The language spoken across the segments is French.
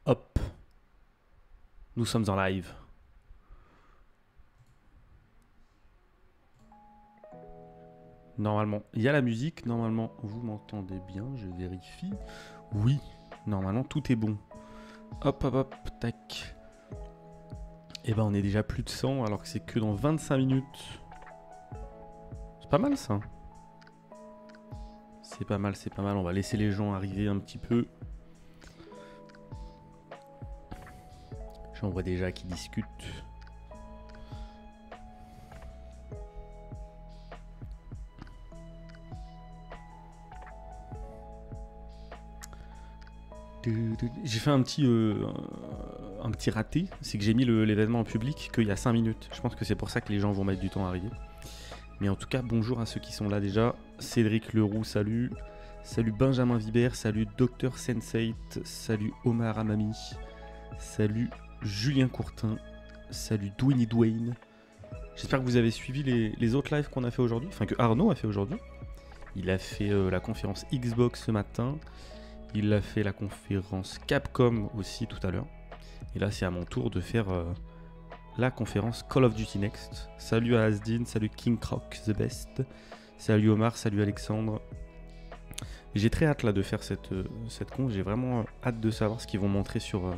Hop. Nous sommes en live. Normalement, il y a la musique. Normalement, vous m'entendez bien. Je vérifie. Oui, normalement, tout est bon. Hop, hop, hop, tac. Et ben, on est déjà plus de 100 alors que c'est que dans 25 minutes. C'est pas mal, ça. C'est pas mal, c'est pas mal. On va laisser les gens arriver un petit peu. J'en vois déjà qui discutent. J'ai fait un petit raté, c'est que j'ai mis l'événement en public qu'il y a 5 minutes. Je pense que c'est pour ça que les gens vont mettre du temps à arriver. Mais en tout cas, bonjour à ceux qui sont là déjà. Cédric Leroux, salut. Salut Benjamin Vibert, salut Dr Sensei, salut Omar Amami, salut Julien Courtin, salut Dwayne Dwayne. J'espère que vous avez suivi les autres lives qu'on a fait aujourd'hui, enfin que Arnaud a fait aujourd'hui. Il a fait la conférence Xbox ce matin. Il a fait la conférence Capcom aussi tout à l'heure. Et là, c'est à mon tour de faire la conférence Call of Duty Next. Salut à Asdin, salut King Croc the best. Salut Omar, salut Alexandre. J'ai très hâte là de faire cette conf. J'ai vraiment hâte de savoir ce qu'ils vont montrer sur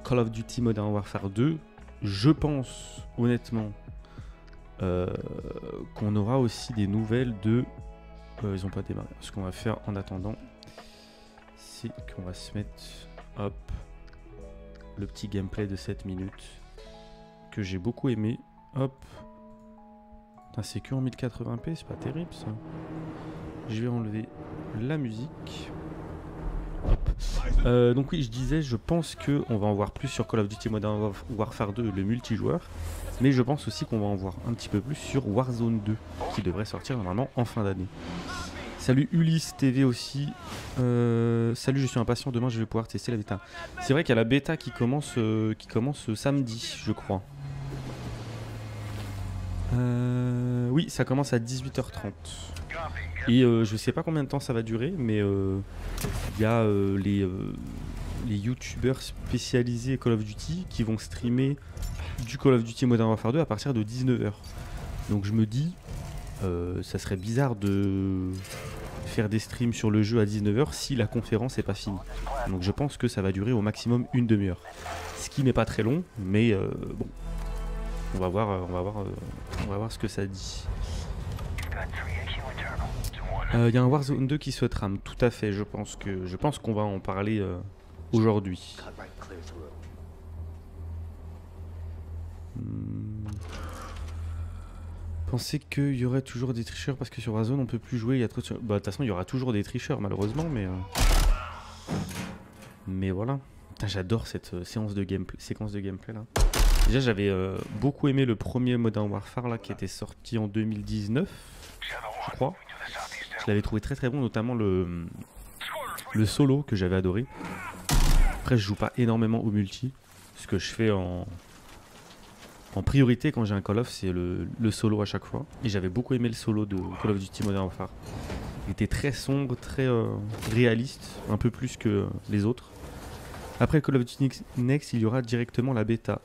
Call of Duty Modern Warfare 2. Je pense honnêtement qu'on aura aussi des nouvelles de... ils n'ont pas démarré. Ce qu'on va faire en attendant, c'est qu'on va se mettre, hop, le petit gameplay de 7 minutes que j'ai beaucoup aimé. Hop. C'est que en 1080p, c'est pas terrible ça. Je vais enlever la musique. Hop. Donc oui, je disais, je pense qu'on va en voir plus sur Call of Duty Modern Warfare 2, le multijoueur. Mais je pense aussi qu'on va en voir un petit peu plus sur Warzone 2, qui devrait sortir normalement en fin d'année. Salut Ulysse TV aussi. Salut, je suis impatient. Demain, je vais pouvoir tester la bêta. C'est vrai qu'il y a la bêta qui commence samedi, je crois. Oui, ça commence à 18h30. Et je sais pas combien de temps ça va durer, mais il y a les youtubeurs spécialisés Call of Duty qui vont streamer du Call of Duty Modern Warfare 2 à partir de 19h. Donc je me dis, ça serait bizarre de faire des streams sur le jeu à 19h si la conférence n'est pas finie. Donc je pense que ça va durer au maximum une demi-heure. Ce qui n'est pas très long, mais bon. On va voir ce que ça dit. Il y a un Warzone 2 qui se trame, tout à fait. Je pense qu'on va en parler aujourd'hui. Pensez qu'il y aurait toujours des tricheurs parce que sur Warzone on peut plus jouer. Il y a trop de... Bah de toute façon il y aura toujours des tricheurs malheureusement, mais voilà. J'adore cette séquence de gameplay là. Déjà j'avais beaucoup aimé le premier Modern Warfare là qui était sorti en 2019, je crois. Je l'avais trouvé très très bon, notamment le solo que j'avais adoré. Après je joue pas énormément au multi. Ce que je fais en priorité quand j'ai un Call of, c'est le solo à chaque fois. Et j'avais beaucoup aimé le solo de Call of Duty Modern Warfare. Il était très sombre, très réaliste, un peu plus que les autres. Après Call of Duty Next, il y aura directement la bêta.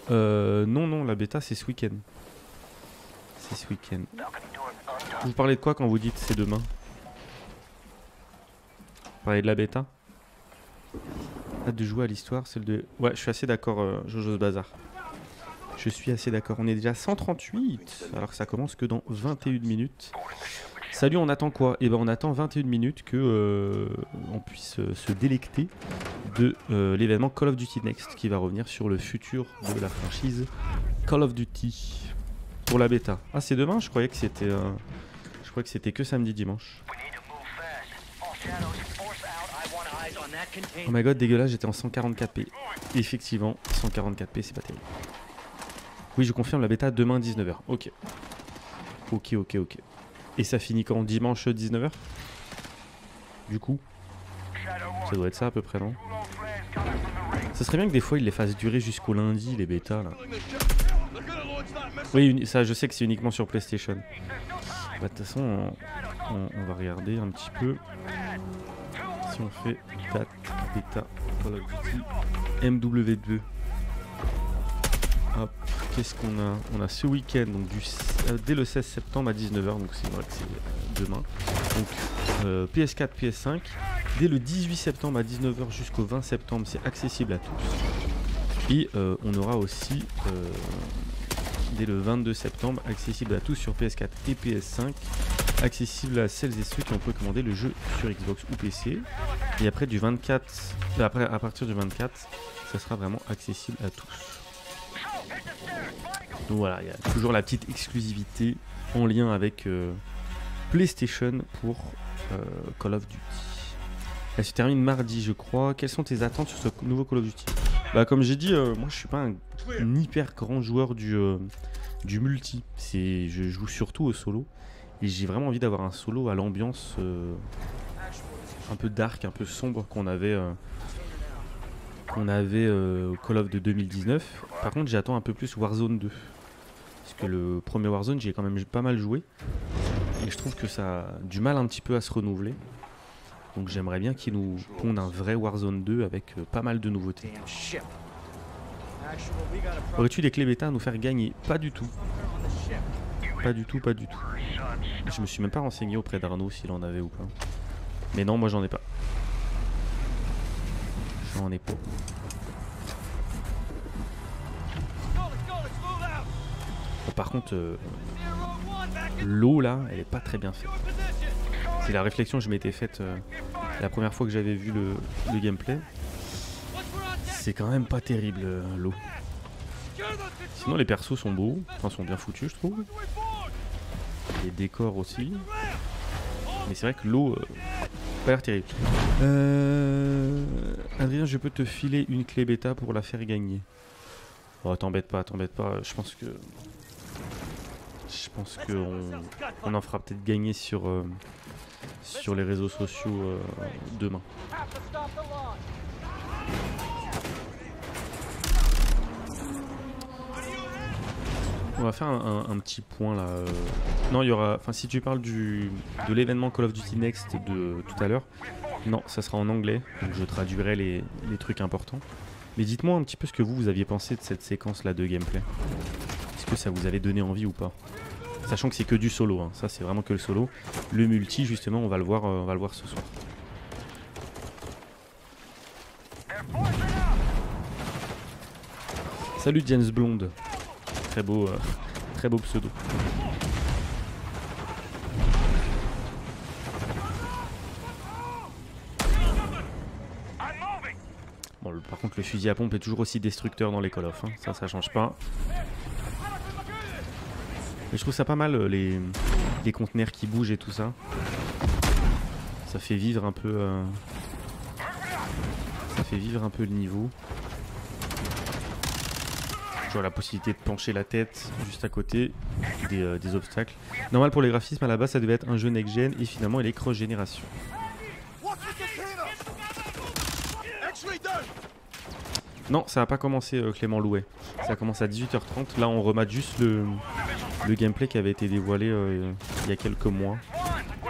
Non, la bêta c'est ce week-end. C'est ce week-end. Vous parlez de quoi quand vous dites c'est demain? Vous parlez de la bêta? Hâte de jouer à l'histoire, celle de... Ouais, je suis assez d'accord, Jojo Bazar. Je suis assez d'accord. On est déjà 138, alors que ça commence que dans 21 minutes. Salut, on attend quoi? Eh ben, on attend 21 minutes que on puisse se délecter de l'événement Call of Duty Next qui va revenir sur le futur de la franchise Call of Duty pour la bêta. Ah, c'est demain? Je croyais que c'était que samedi dimanche. Oh my god, dégueulasse, j'étais en 144p. Effectivement, 144p, c'est pas terrible. Oui, je confirme la bêta demain 19h. Ok. Ok. Et ça finit quand? Dimanche 19h? Du coup, ça doit être ça à peu près, non? Ça serait bien que des fois ils les fassent durer jusqu'au lundi, les bêtas là. Oui, ça je sais que c'est uniquement sur PlayStation. Bah, de toute façon, on va regarder un petit peu si on fait date, bêta, Call of Duty, MW2. Hop, qu'est-ce qu'on a? On a ce week-end, donc dès le 16 septembre à 19h, donc c'est vrai que c'est demain. Donc PS4, PS5. Dès le 18 septembre à 19h jusqu'au 20 septembre, c'est accessible à tous. Et on aura aussi, dès le 22 septembre, accessible à tous sur PS4 et PS5. Accessible à celles et ceux qui ont précommandé le jeu sur Xbox ou PC. Et après du 24, à partir du 24, ça sera vraiment accessible à tous. Donc voilà, il y a toujours la petite exclusivité en lien avec PlayStation pour Call of Duty. Elle se termine mardi, je crois. Quelles sont tes attentes sur ce nouveau Call of Duty? Bah, comme j'ai dit, moi je suis pas un hyper grand joueur du multi. Je joue surtout au solo. Et j'ai vraiment envie d'avoir un solo à l'ambiance un peu dark, un peu sombre qu'on avait au Call of de 2019. Par contre, j'attends un peu plus Warzone 2. Parce que le premier Warzone, j'ai quand même pas mal joué. Et je trouve que ça a du mal un petit peu à se renouveler. Donc j'aimerais bien qu'ils nous pondent un vrai Warzone 2 avec pas mal de nouveautés. Aurais-tu des clés bêta à nous faire gagner? Pas du tout. Pas du tout, pas du tout. Je me suis même pas renseigné auprès d'Arnaud s'il en avait ou pas. Mais non, moi j'en ai pas. J'en ai pas. Bon, par contre, l'eau là, elle est pas très bien faite. C'est la réflexion que je m'étais faite la première fois que j'avais vu le gameplay. C'est quand même pas terrible l'eau. Sinon les persos sont beaux, enfin sont bien foutus je trouve. Les décors aussi. Mais c'est vrai que l'eau pas l'air terrible. Adrien, je peux te filer une clé bêta pour la faire gagner. Oh, t'embête pas, t'embête pas. Je pense que on en fera peut-être gagner sur les réseaux sociaux demain. On va faire un petit point là. Non, il y aura. Enfin, si tu parles de l'événement Call of Duty Next de tout à l'heure, non, ça sera en anglais. Donc je traduirai les trucs importants. Mais dites-moi un petit peu ce que vous aviez pensé de cette séquence là de gameplay. Est-ce que ça vous avait donné envie ou pas? Sachant que c'est que du solo, hein. Ça c'est vraiment que le solo. Le multi, justement, on va le voir ce soir. Salut James Blonde. Très beau pseudo. Bon, par contre, le fusil à pompe est toujours aussi destructeur dans les Call of, hein. Ça change pas. Mais je trouve ça pas mal, les conteneurs qui bougent et tout ça. Ça fait vivre un peu le niveau. Genre la possibilité de pencher la tête juste à côté des obstacles. Normal pour les graphismes, à la base ça devait être un jeu next-gen et finalement il est cross-génération. Non, ça n'a pas commencé Clément Louet. Ça commence à 18h30. Là on remate juste le gameplay qui avait été dévoilé il y a quelques mois,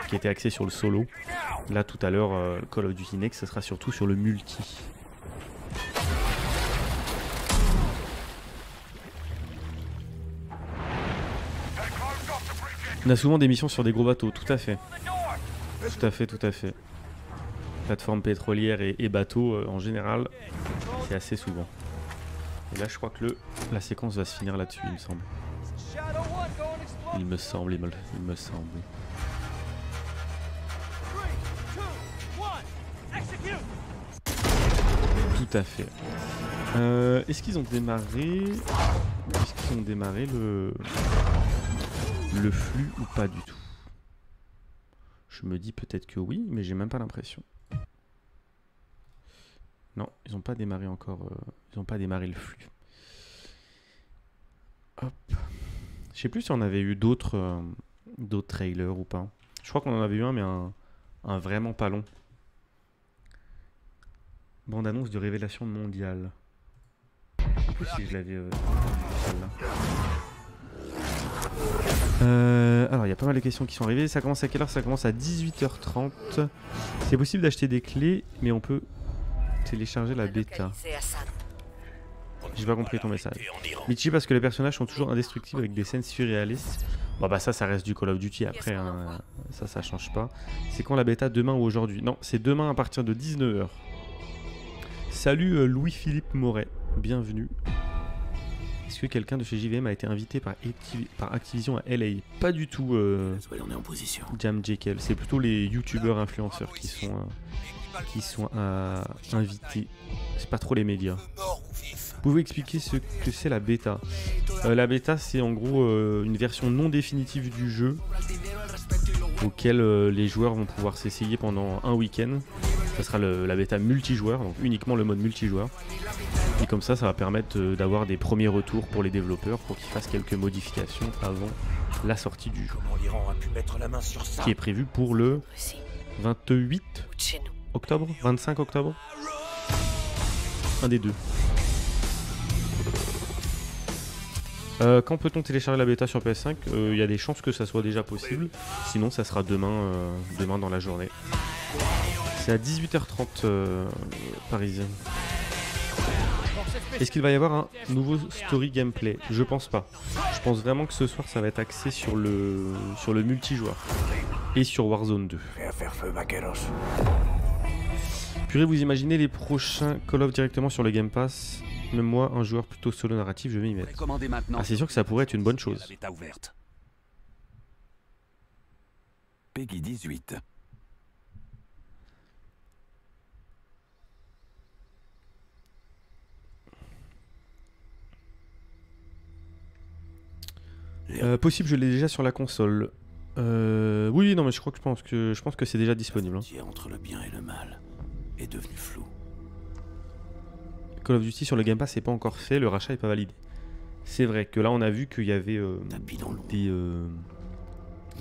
qui était axé sur le solo. Là tout à l'heure, Call of Duty Next, ça sera surtout sur le multi. On a souvent des missions sur des gros bateaux, tout à fait. Tout à fait, tout à fait. Plateforme pétrolière et bateaux, en général, c'est assez souvent. Et là, je crois que la séquence va se finir là-dessus, il me semble. Il me semble. Tout à fait. Est-ce qu'ils ont démarré le flux ou pas du tout? Je me dis peut-être que oui, mais j'ai même pas l'impression. Non, ils n'ont pas démarré encore. Ils n'ont pas démarré le flux. Hop. Je sais plus si on avait eu d'autres trailers ou pas. Je crois qu'on en avait eu un, mais un vraiment pas long. Bande-annonce de révélation mondiale. En plus, si je l'avais celle-là. Alors il y a pas mal de questions qui sont arrivées. Ça commence à quelle heure? Ça commence à 18h30. C'est possible d'acheter des clés, mais on peut télécharger la bêta. J'ai pas compris ton message. Michi, parce que les personnages sont toujours indestructibles avec des scènes surréalistes. Bon bah ça reste du Call of Duty après, hein. Ça change pas. C'est quand la bêta? Demain ou aujourd'hui? Non, c'est demain à partir de 19h. Salut Louis-Philippe Moret, bienvenue. Est-ce que quelqu'un de chez JVM a été invité par Activision à LA? Pas du tout, Jam Jekyll. C'est plutôt les youtubeurs influenceurs qui sont invités. C'est pas trop les médias. Pouvez-vous expliquer ce que c'est la bêta? La bêta, c'est en gros une version non définitive du jeu auquel les joueurs vont pouvoir s'essayer pendant un week-end. Ça sera la bêta multijoueur, donc uniquement le mode multijoueur. Et comme ça va permettre d'avoir des premiers retours pour les développeurs pour qu'ils fassent quelques modifications avant la sortie du jeu. Qui est prévu pour le 28 octobre, 25 octobre. Un des deux. Quand peut-on télécharger la bêta sur PS5? Il y a des chances que ça soit déjà possible. Sinon, ça sera demain dans la journée. C'est à 18h30 parisien. Est-ce qu'il va y avoir un nouveau story gameplay? Je pense pas. Je pense vraiment que ce soir, ça va être axé sur le multijoueur. Et sur Warzone 2. Purée, vous imaginez les prochains Call of directement sur le Game Pass? Même moi, un joueur plutôt solo narratif, je vais m'y mettre. Ah, c'est sûr que ça pourrait être une bonne chose. Peggy 18. Possible, je l'ai déjà sur la console. Oui, non, mais je pense que c'est déjà disponible. Entre le bien et le mal est devenu flou. Call of Duty sur le Game Pass, c'est pas encore fait, le rachat est pas validé. C'est vrai que là, on a vu qu'il y avait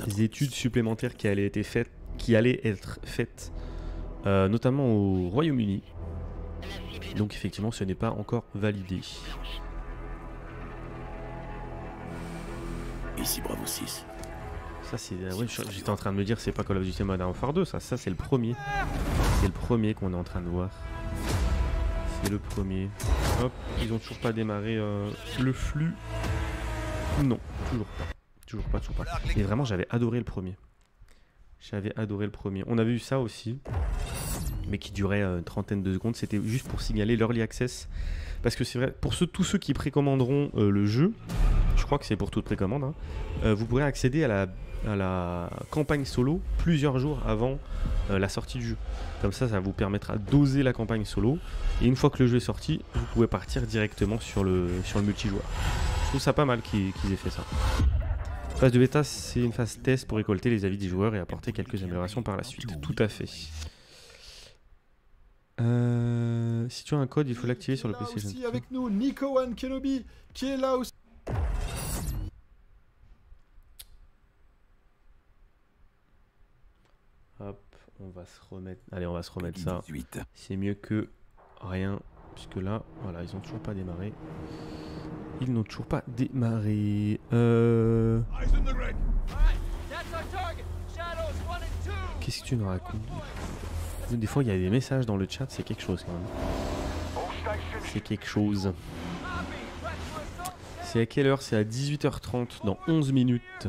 des études supplémentaires qui allaient être faites, notamment au Royaume-Uni. Donc effectivement, ce n'est pas encore validé. Ici Bravo 6. Ça c'est... ouais, j'étais en train de me dire c'est pas Call of Duty Modern Warfare 2, ça c'est le premier. C'est le premier qu'on est en train de voir. C'est le premier. Hop, ils ont toujours pas démarré le flux. Non, toujours pas. Toujours pas. Et vraiment j'avais adoré le premier. On avait eu ça aussi, mais qui durait une trentaine de secondes. C'était juste pour signaler l'Early Access. Parce que c'est vrai, pour tous ceux qui précommanderont le jeu, je crois que c'est pour toute précommande, hein, vous pourrez accéder à la campagne solo plusieurs jours avant la sortie du jeu. Comme ça vous permettra d'oser la campagne solo. Et une fois que le jeu est sorti, vous pouvez partir directement sur le multijoueur. Je trouve ça pas mal qu'ils aient fait ça. Phase de bêta, c'est une phase test pour récolter les avis des joueurs et apporter quelques améliorations par la suite. Tout à fait. Si tu as un code, il faut l'activer sur le PC. Aussi avec nous, Nico One Kenobi, qui est là aussi. Hop, on va se remettre. Allez, on va se remettre ça. C'est mieux que rien, puisque là, voilà, ils ont toujours pas démarré. Qu'est-ce que tu nous racontes? Des fois, il y a des messages dans le chat, c'est quelque chose quand même. C'est quelque chose. C'est à quelle heure? C'est à 18h30, dans 11 minutes.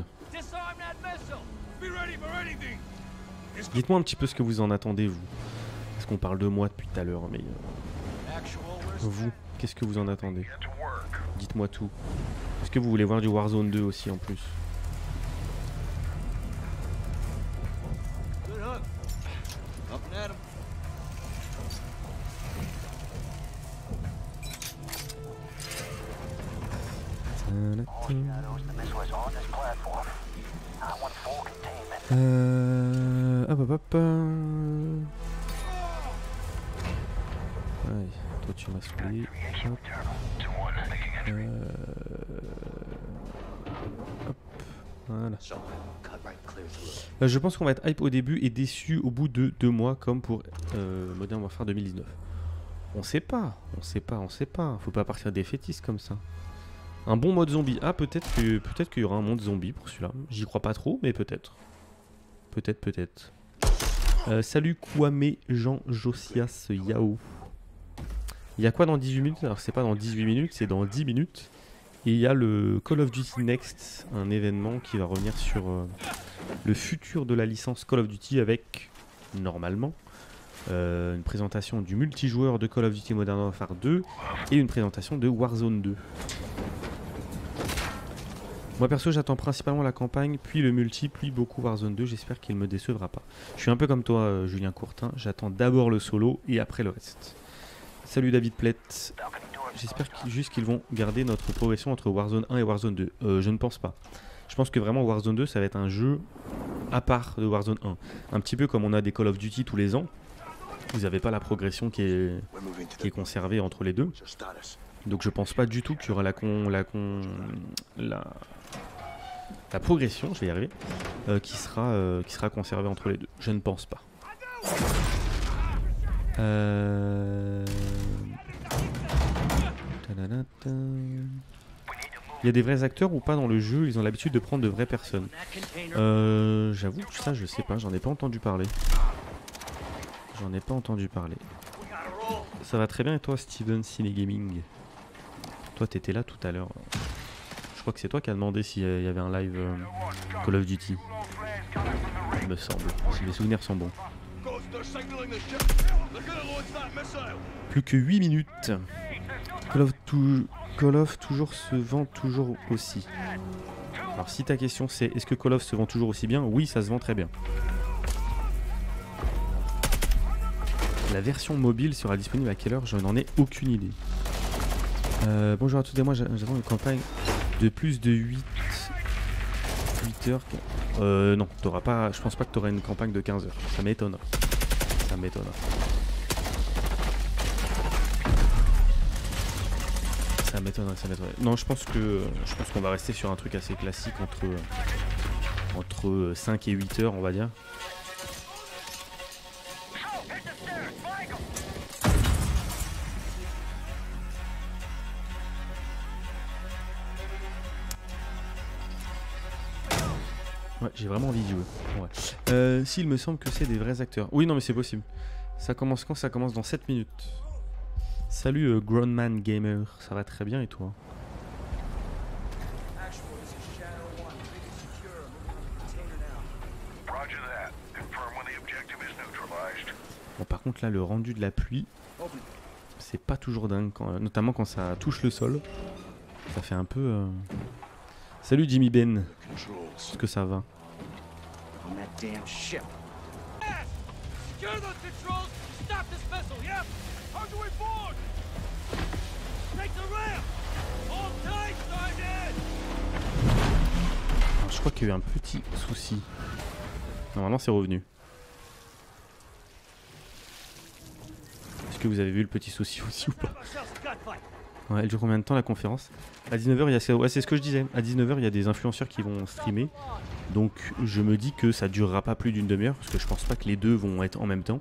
Dites-moi un petit peu ce que vous en attendez, vous. Parce qu'on parle de moi depuis tout à l'heure, mais... vous, qu'est-ce que vous en attendez? Dites-moi tout. Est-ce que vous voulez voir du Warzone 2 aussi en plus? Hop. Ouais, toi tu m'as saoulé. Hop. Voilà. Je pense qu'on va être hype au début et déçu au bout de 2 mois comme pour Modern Warfare 2019. On sait pas. Faut pas partir défaitiste comme ça. Un bon mode zombie. Ah, peut-être qu'il y aura un monde zombie pour celui-là. J'y crois pas trop, mais peut-être. Peut-être. Salut Kwame Jean Josias Yao. Il y a quoi dans 18 minutes? Alors c'est pas dans 18 minutes, c'est dans 10 minutes. Et il y a le Call of Duty Next, un événement qui va revenir sur le futur de la licence Call of Duty avec, normalement, une présentation du multijoueur de Call of Duty Modern Warfare 2 et une présentation de Warzone 2. Moi perso j'attends principalement la campagne, puis le multi, puis beaucoup Warzone 2, j'espère qu'il me décevra pas. Je suis un peu comme toi Julien Courtin, j'attends d'abord le solo et après le reste. Salut David Plett, j'espère juste qu'ils vont garder notre progression entre Warzone 1 et Warzone 2. Je ne pense pas. Je pense que vraiment Warzone 2 ça va être un jeu à part de Warzone 1. Un petit peu comme on a des Call of Duty tous les ans, vous n'avez pas la progression qui est conservée entre les deux. Donc je pense pas du tout qu'il y aura la progression, je vais y arriver, qui sera conservée entre les deux. Je ne pense pas. Il y a des vrais acteurs ou pas dans le jeu? Ils ont l'habitude de prendre de vraies personnes. J'avoue que ça je sais pas, j'en ai pas entendu parler. Ça va très bien et toi Steven Ciné Gaming? Toi t'étais là tout à l'heure. Je crois que c'est toi qui as demandé s'il y avait un live Call of Duty. Il me semble, si mes souvenirs sont bons. Plus que 8 minutes. Call of toujours se vend toujours aussi. Alors si ta question c'est est-ce que Call of se vend toujours aussi bien? Oui, ça se vend très bien. La version mobile sera disponible à quelle heure? Je n'en ai aucune idée. Bonjour à tous et moi j'attends une campagne de plus de 8 heures. Non, t'auras pas. Je pense pas que tu auras une campagne de 15 heures. Ça m'étonne. Ça m'étonnerait. Non, je pense qu'on va rester sur un truc assez classique entre 5 et 8 heures, on va dire. Ouais, j'ai vraiment envie de jouer. Ouais. S'il me semble que c'est des vrais acteurs. Oui, non, mais c'est possible. Ça commence quand? Ça commence dans 7 minutes. Salut Grownman Gamer, ça va très bien et toi? Bon, par contre là le rendu de la pluie, c'est pas toujours dingue, notamment quand ça touche le sol. Ça fait un peu... Salut Jimmy Ben, est-ce que ça va? Alors, je crois qu'il y a eu un petit souci. Normalement c'est revenu. Est-ce que vous avez vu le petit souci aussi ou pas? Ouais, elle dure combien de temps la conférence? À 19h, il y a... ouais, c'est ce que je disais. À 19h, il y a des influenceurs qui vont streamer. Donc je me dis que ça durera pas plus d'une demi-heure. Parce que je pense pas que les deux vont être en même temps.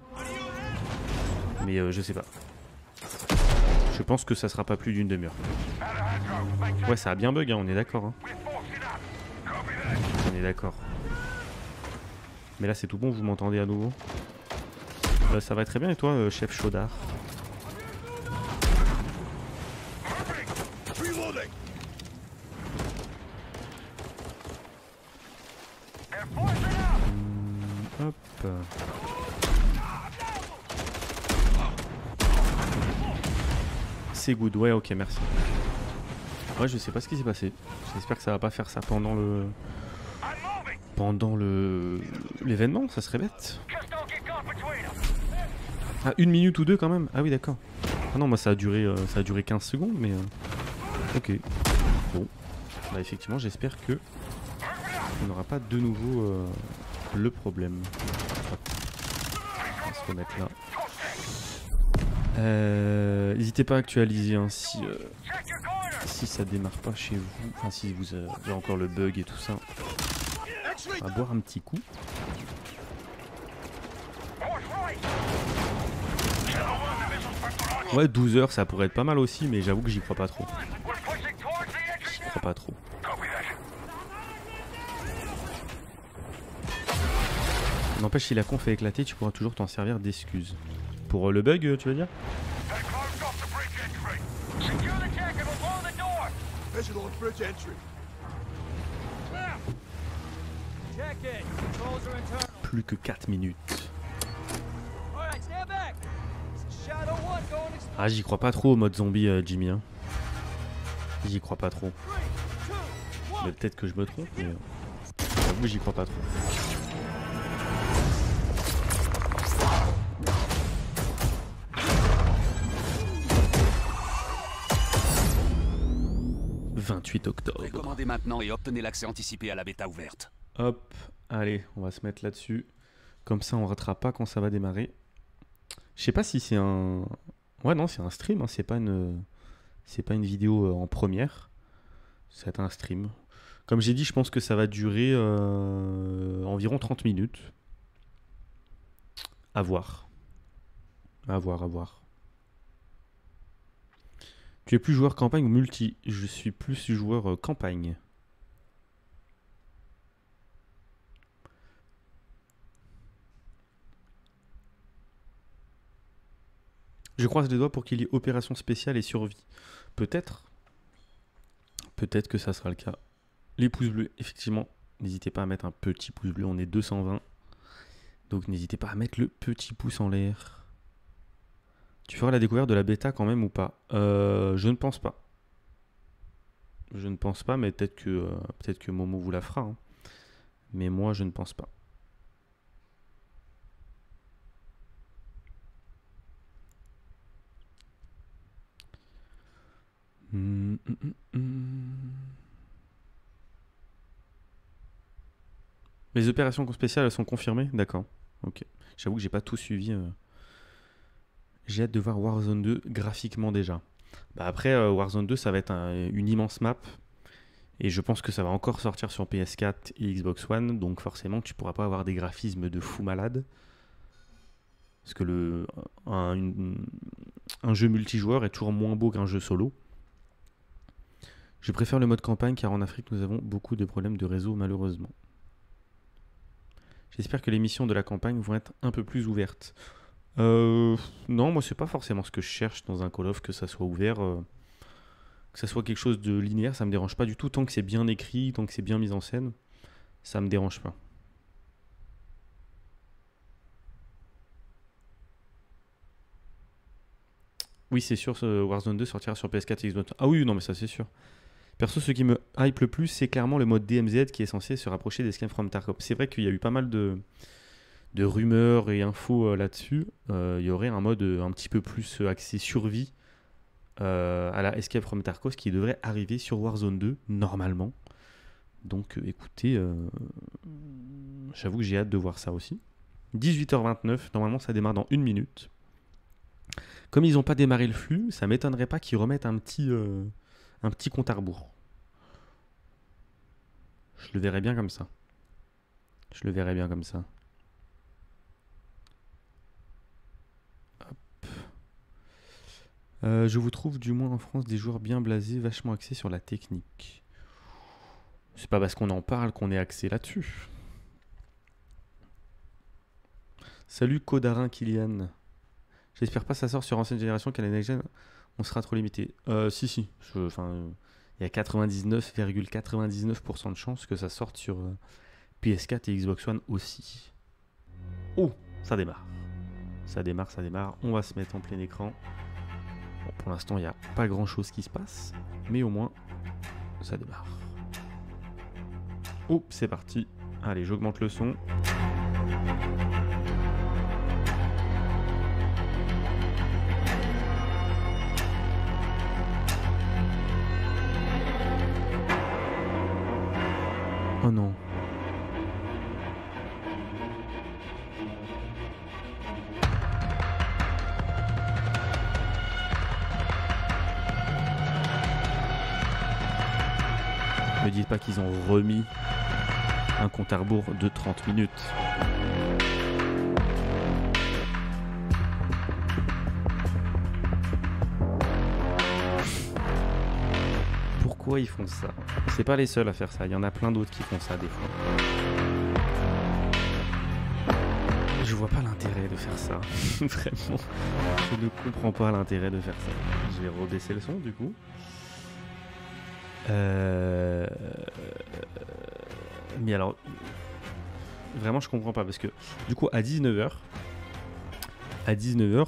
Mais je sais pas. Je pense que ça sera pas plus d'une demi-heure. Ouais, ça a bien bug, hein, on est d'accord. Hein. On est d'accord. Mais là, c'est tout bon, vous m'entendez à nouveau? Ça va très bien et toi, chef Chaudard? Hop. C'est good, ouais, ok, merci. Ouais, je sais pas ce qui s'est passé. J'espère que ça va pas faire ça pendant l'événement, ça serait bête. Ah, 1 minute ou 2 quand même. Ah oui, d'accord. Ah non, moi ça a duré 15 secondes, mais ok. Bon, bah effectivement, j'espère que on n'aura pas de nouveau le problème. On va se remettre là. N'hésitez pas à actualiser hein, si ça démarre pas chez vous, enfin si vous avez encore le bug et tout ça. On va boire un petit coup. Ouais, 12 heures ça pourrait être pas mal aussi, mais j'avoue que j'y crois pas trop. pas trop. N'empêche, si la conf est éclatée, tu pourras toujours t'en servir d'excuse. Pour le bug, tu veux dire? Plus que 4 minutes. Ah, j'y crois pas trop au mode zombie, Jimmy. Hein. J'y crois pas trop. Mais peut-être que je me trompe, mais j'avoue, j'y crois pas trop. « 28 octobre. » Précommandez maintenant et obtenez l'accès anticipé à la bêta ouverte. Hop, allez, on va se mettre là-dessus. Comme ça, on ratera pas quand ça va démarrer. Je sais pas si c'est un... Ouais, non, c'est un stream, hein. C'est pas une vidéo en première. C'est un stream. Comme j'ai dit, je pense que ça va durer environ 30 minutes. À voir. À voir, à voir. Tu es plus joueur campagne ou multi? Je suis plus joueur campagne. Je croise les doigts pour qu'il y ait opération spéciale et survie. Peut-être. Peut-être que ça sera le cas. Les pouces bleus, effectivement. N'hésitez pas à mettre un petit pouce bleu. On est 220. Donc n'hésitez pas à mettre le petit pouce en l'air. Tu feras la découverte de la bêta quand même ou pas? Je ne pense pas. Je ne pense pas, mais peut-être que Momo vous la fera. Hein. Mais moi, je ne pense pas. Les opérations spéciales, elles sont confirmées? D'accord. Ok. J'avoue que j'ai pas tout suivi. J'ai hâte de voir Warzone 2 graphiquement déjà. Bah après, Warzone 2, ça va être une immense map. Et je pense que ça va encore sortir sur PS4 et Xbox One. Donc forcément, tu pourras pas avoir des graphismes de fou malade. Parce que un jeu multijoueur est toujours moins beau qu'un jeu solo. Je préfère le mode campagne car en Afrique, nous avons beaucoup de problèmes de réseau malheureusement. J'espère que les missions de la campagne vont être un peu plus ouvertes. Non, moi c'est pas forcément ce que je cherche dans un Call of, que ça soit ouvert, que ça soit quelque chose de linéaire, ça me dérange pas du tout, tant que c'est bien écrit, tant que c'est bien mis en scène, ça me dérange pas. Oui, c'est sûr, ce Warzone 2 sortira sur PS4 et Xbox. Ah oui, non mais ça c'est sûr. Perso, ce qui me hype le plus, c'est clairement le mode DMZ qui est censé se rapprocher d'Escape from Tarkov. C'est vrai qu'il y a eu pas mal de rumeurs et infos là-dessus. Il y aurait un mode un petit peu plus axé survie à la Escape from Tarkov qui devrait arriver sur Warzone 2 normalement. Donc écoutez, j'avoue que j'ai hâte de voir ça aussi. 18h29, normalement ça démarre dans 1 minute. Comme ils n'ont pas démarré le flux, ça m'étonnerait pas qu'ils remettent un petit compte à rebours. Je le verrais bien comme ça. Je le verrais bien comme ça. Je vous trouve du moins en France des joueurs bien blasés, vachement axés sur la technique. C'est pas parce qu'on en parle qu'on est axé là-dessus. Salut Codarin Kylian. J'espère pas que ça sort sur ancienne génération qu'à la next gen on sera trop limité. Si. Il y a 99,99% de chances que ça sorte sur PS4 et Xbox One aussi. Oh, ça démarre. Ça démarre. On va se mettre en plein écran. Bon, pour l'instant, il n'y a pas grand chose qui se passe, mais au moins, ça démarre. Oh, c'est parti. Allez, j'augmente le son. Oh non. Ne dites pas qu'ils ont remis un compte à rebours de 30 minutes. pourquoi ils font ça. C'est pas les seuls à faire ça, il y en a plein d'autres qui font ça des fois. Je vois pas l'intérêt de faire ça. Vraiment, je ne comprends pas l'intérêt de faire ça. Je vais rebaisser le son du coup. Mais alors, vraiment je comprends pas parce que du coup à 19h,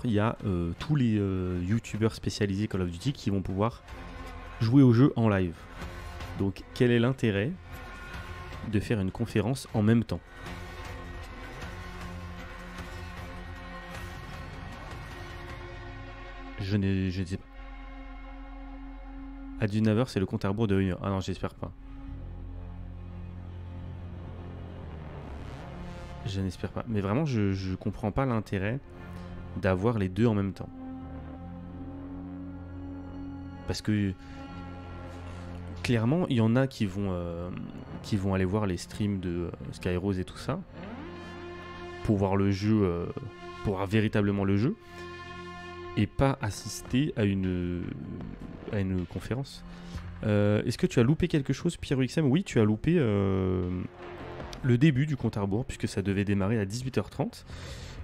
il y a tous les youtubeurs spécialisés Call of Duty qui vont pouvoir jouer au jeu en live. Donc quel est l'intérêt de faire une conférence en même temps? Je ne sais pas. À 19h, c'est le compte à rebours de 1h. Ah non, j'espère pas. Je n'espère pas. Mais vraiment, je comprends pas l'intérêt d'avoir les deux en même temps. Parce que clairement, il y en a qui vont aller voir les streams de Skyrose et tout ça pour voir le jeu, pour voir véritablement le jeu et pas assister à une conférence. Est-ce que tu as loupé quelque chose, Pierre XM? Oui, tu as loupé le début du compte à rebours puisque ça devait démarrer à 18h30.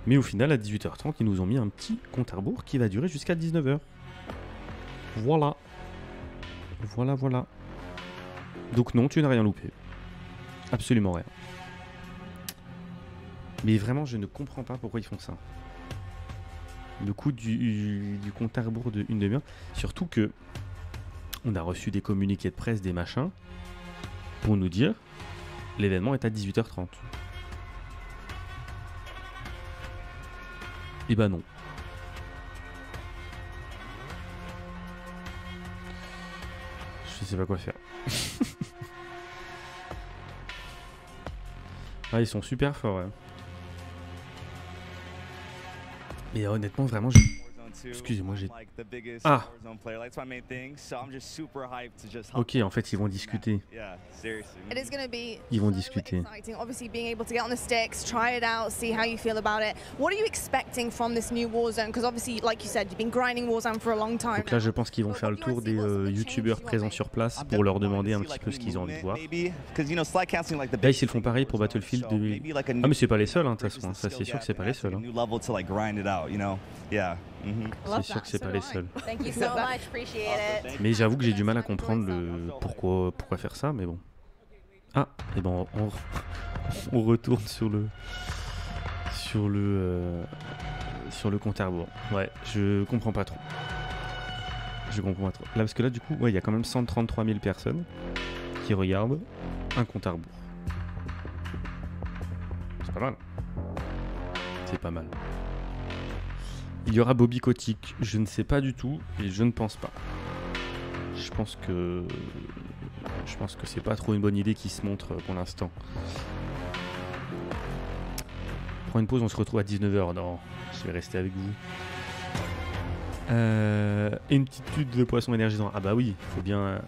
Mais au final, à 18h30, ils nous ont mis un petit compte à rebours qui va durer jusqu'à 19h. Voilà. Voilà. Donc non, tu n'as rien loupé. Absolument rien. Mais vraiment, je ne comprends pas pourquoi ils font ça. Le coup du compte à rebours de une demi-heure. Surtout que on a reçu des communiqués de presse, des machins, pour nous dire l'événement est à 18h30. Et bah non. Je sais pas quoi faire. Ah, ils sont super forts, ouais. Mais honnêtement, vraiment, excusez-moi, j'ai... Ah! Ok, en fait, ils vont discuter. Ils vont discuter. Donc là, je pense qu'ils vont faire le tour des youtubeurs présents sur place pour leur demander un petit peu ce qu'ils ont envie de voir. Là, ils font pareil pour Battlefield. Ah, mais c'est pas les seuls, hein, de toute façon. Ça, c'est sûr que c'est pas les seuls. Hein. C'est sûr que c'est pas les seuls. Mais j'avoue que j'ai du mal à comprendre pourquoi faire ça, mais bon. Ah, et ben on retourne sur le compte à rebours. Ouais, je comprends pas trop. Là, parce que là, du coup, ouais, il y a quand même 133 000 personnes qui regardent un compte à rebours. C'est pas mal. C'est pas mal. Il y aura Bobby Kotick, je ne sais pas du tout et je ne pense pas. Je pense que c'est pas trop une bonne idée qui se montre pour l'instant. Prends une pause, on se retrouve à 19h. Non, je vais rester avec vous. Et une petite tube de poisson énergisant. Ah bah oui, faut bien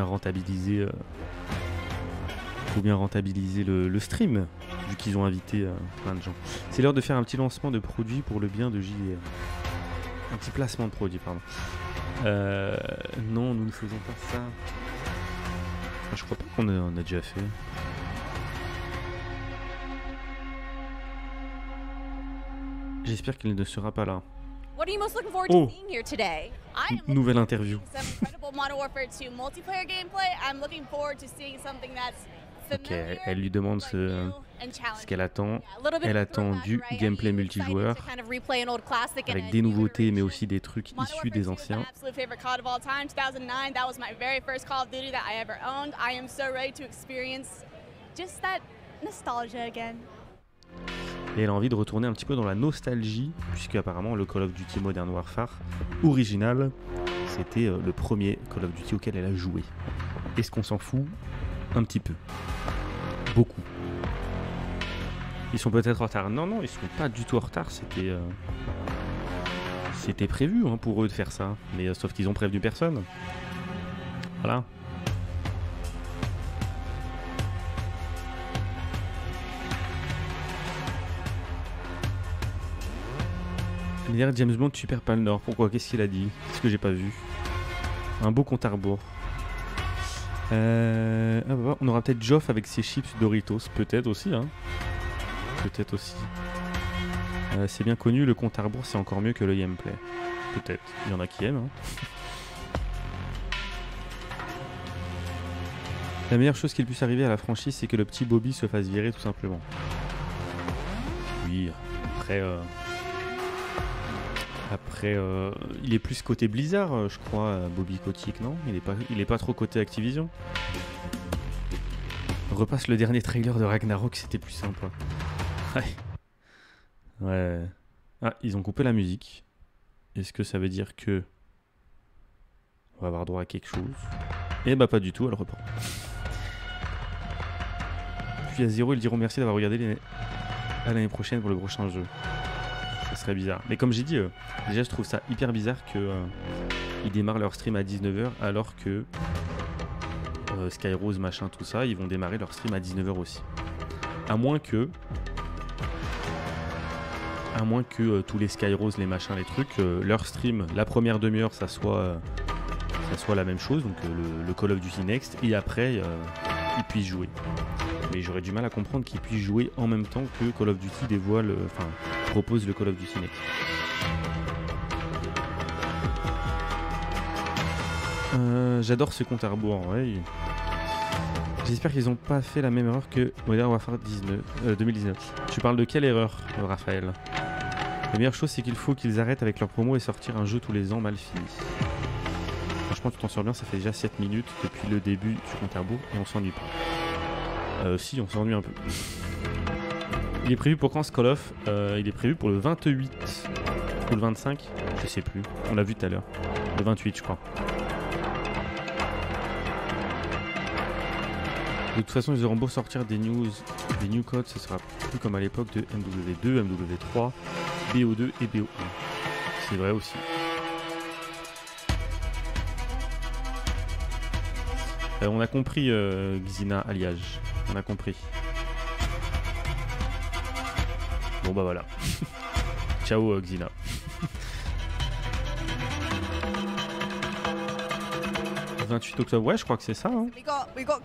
rentabiliser. Faut bien rentabiliser le stream, vu qu'ils ont invité plein de gens. C'est l'heure de faire un petit lancement de produits pour le bien de JVR. Un petit placement de produits, pardon. Non, nous ne faisons pas ça. Enfin, je crois pas qu'on a déjà fait. J'espère qu'il ne sera pas là. Oh, nouvelle interview. Ok, elle lui demande ce qu'elle attend. Elle attend du gameplay multijoueur avec des nouveautés mais aussi des trucs issus des anciens. Et elle a envie de retourner un petit peu dans la nostalgie puisque apparemment le Call of Duty Modern Warfare original c'était le premier Call of Duty auquel elle a joué. Est-ce qu'on s'en fout? Un petit peu. Beaucoup. Ils sont peut-être en retard. Non, ils sont pas du tout en retard. C'était prévu hein, pour eux de faire ça. Mais sauf qu'ils ont prévenu personne. Voilà. D'ailleurs, James Bond, tu perds pas le nord. Pourquoi? Qu'est-ce qu'il a dit? Qu'est-ce que j'ai pas vu? Un beau compte à rebours. On aura peut-être Joff avec ses chips Doritos, peut-être aussi, hein. Peut-être aussi. C'est bien connu, le compte à rebours c'est encore mieux que le gameplay. Peut-être, il y en a qui aiment. Hein. La meilleure chose qui puisse arriver à la franchise, c'est que le petit Bobby se fasse virer tout simplement. Oui, après, il est plus côté Blizzard, je crois, Bobby Kotick, non? Il est pas trop côté Activision. Repasse le dernier trailer de Ragnarok, c'était plus sympa. Ouais. Ah, ils ont coupé la musique. Est-ce que ça veut dire que on va avoir droit à quelque chose? Eh bah pas du tout, elle reprend. Puis à 0, ils diront merci d'avoir regardé à l'année prochaine pour le prochain jeu. Ça serait bizarre. Mais comme j'ai dit, déjà je trouve ça hyper bizarre que ils démarrent leur stream à 19h alors que Skyrose, machin, tout ça, ils vont démarrer leur stream à 19h aussi. À moins que tous les Skyrose, les machins, les trucs, leur stream, la première demi-heure, ça soit la même chose, donc le Call of Duty Next, et après, ils puissent jouer. Mais j'aurais du mal à comprendre qu'ils puissent jouer en même temps que Call of Duty propose le Call of Duty Next. J'adore ce compte à rebours, ouais. J'espère qu'ils n'ont pas fait la même erreur que Modern Warfare 2019. Tu parles de quelle erreur, Raphaël? La meilleure chose, c'est qu'il faut qu'ils arrêtent avec leur promo et sortir un jeu tous les ans mal fini. Franchement, tu t'en sors bien, ça fait déjà 7 minutes depuis le début du compte à rebours et on s'ennuie pas. Si, on s'ennuie un peu. Il est prévu pour quand ce Call of? Il est prévu pour le 28 ou le 25, je sais plus. On l'a vu tout à l'heure. Le 28, je crois. De toute façon, ils auront beau sortir des new codes, ce sera plus comme à l'époque de MW2, MW3, BO2 et BO1. C'est vrai aussi. On a compris, Xina Alliage. On a compris. Bon bah voilà. Ciao, Xina. Le 28 octobre, ouais, je crois que c'est ça. Hein.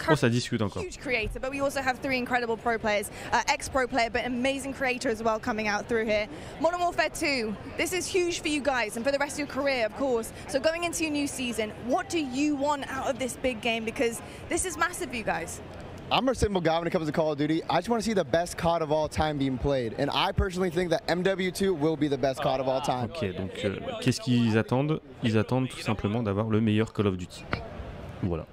Oh, ça discute encore. Huge creator, but we also have 3 incredible pro players, ex-pro player, but amazing creator as well coming out through here. Modern Warfare 2, this is huge for you guys and for the rest of your career, of course. So going into your new season, what do you want out of this big game? Because this is massive for you guys. I'm a simple guy when it comes to Call of Duty. I just want to see the best COD of all time being played. And I personally think that MW2 will be the best COD of all time. Ok, donc qu'est-ce qu'ils attendent? Ils attendent tout simplement d'avoir le meilleur Call of Duty. Voilà.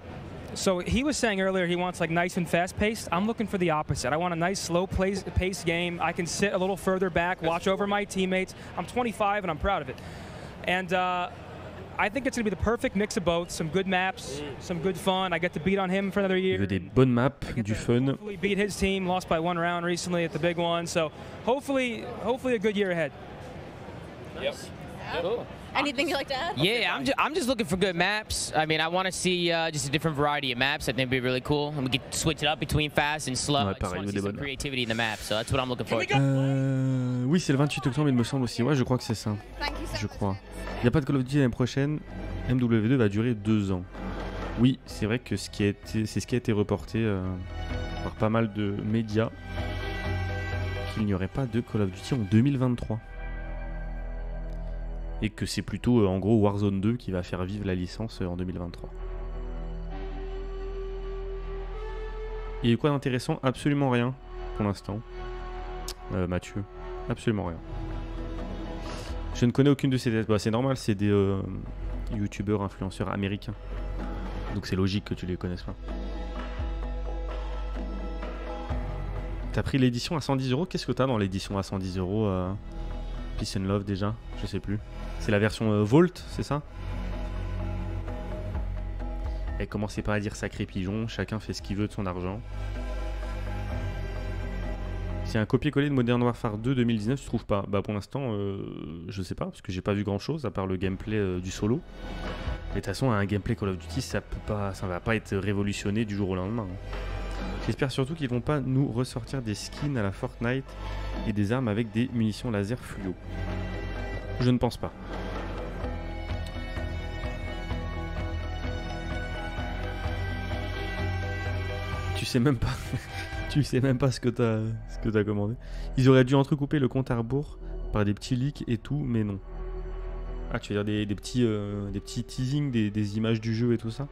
So he was saying earlier he wants like nice and fast-paced. I'm looking for the opposite. I want a nice slow-paced game. I can sit a little further back, watch over my teammates. I'm 25 and I'm proud of it. And I think it's going to be the perfect mix of both. Some good maps, some good fun. I get to beat on him for another year. Il veut des bonnes maps, du fun. Hopefully beat his team, lost by 1 round recently at the big one. So hopefully a good year ahead. Yep. Cool. Anything you'd like to add? Yeah, I'm just looking for good maps. I mean, I want to see just a different variety of maps. I think it'd be really cool. And we could switch it up between fast and slow. Ouais, I just want to see some creativity in the map. So that's what I'm looking forward to. Oui, c'est le 28 octobre, il me semble aussi. Ouais, je crois que c'est ça. Je crois. Il n'y a pas de Call of Duty l'année prochaine. MW2 va durer 2 ans. Oui, c'est vrai que c'est ce qui a été reporté par pas mal de médias, qu'il n'y aurait pas de Call of Duty en 2023. Et que c'est plutôt en gros Warzone 2 qui va faire vivre la licence en 2023. Il y a quoi d'intéressant? Absolument rien pour l'instant. Mathieu, absolument rien. Je ne connais aucune de ces têtes. Bah, c'est normal, c'est des youtubeurs, influenceurs américains. Donc c'est logique que tu les connaisses pas. T'as pris l'édition à 110 €. Qu'est-ce que t'as dans l'édition à 110 €? Peace and Love déjà, je sais plus. C'est la version Vault, c'est ça? Et commencez pas à dire sacré pigeon, chacun fait ce qu'il veut de son argent. C'est un copier-coller de Modern Warfare 2 2019, je trouve pas. Bah pour l'instant, je sais pas, parce que j'ai pas vu grand chose à part le gameplay du solo. Mais de toute façon, un gameplay Call of Duty, ça va pas être révolutionné du jour au lendemain. J'espère surtout qu'ils vont pas nous ressortir des skins à la Fortnite et des armes avec des munitions laser fluo. Je ne pense pas. sais même pas. Tu sais même pas ce que t'as commandé. Ils auraient dû entrecouper le compte à rebours par des petits leaks et tout, mais non. Ah, tu veux dire des petits teasings, des images du jeu et tout ça?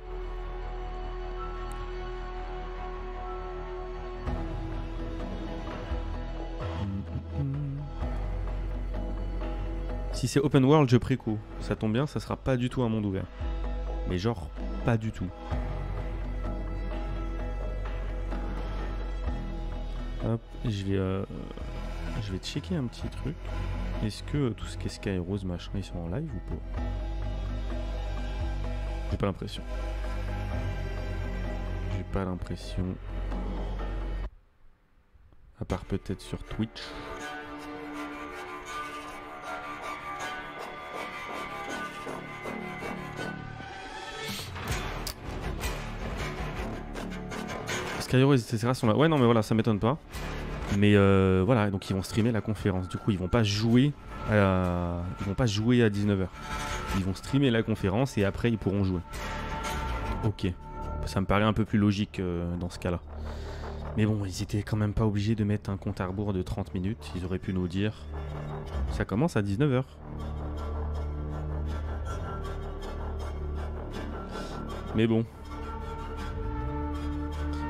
Si c'est open world, je préco. Ça tombe bien, ça sera pas du tout un monde ouvert. Mais genre, pas du tout. Hop, je vais checker un petit truc. Est-ce que tout ce qui est Sky Rose, machin, ils sont en live ou pas? J'ai pas l'impression. J'ai pas l'impression. À part peut-être sur Twitch. Sky Rose, etc. sont là. Ouais, non, mais voilà, ça m'étonne pas. Mais voilà, donc ils vont streamer la conférence. Du coup, ils vont pas jouer à 19h. Ils vont streamer la conférence et après ils pourront jouer. Ok, ça me paraît un peu plus logique dans ce cas-là. Mais bon, ils étaient quand même pas obligés de mettre un compte à rebours de 30 minutes. Ils auraient pu nous dire ça commence à 19h. Mais bon.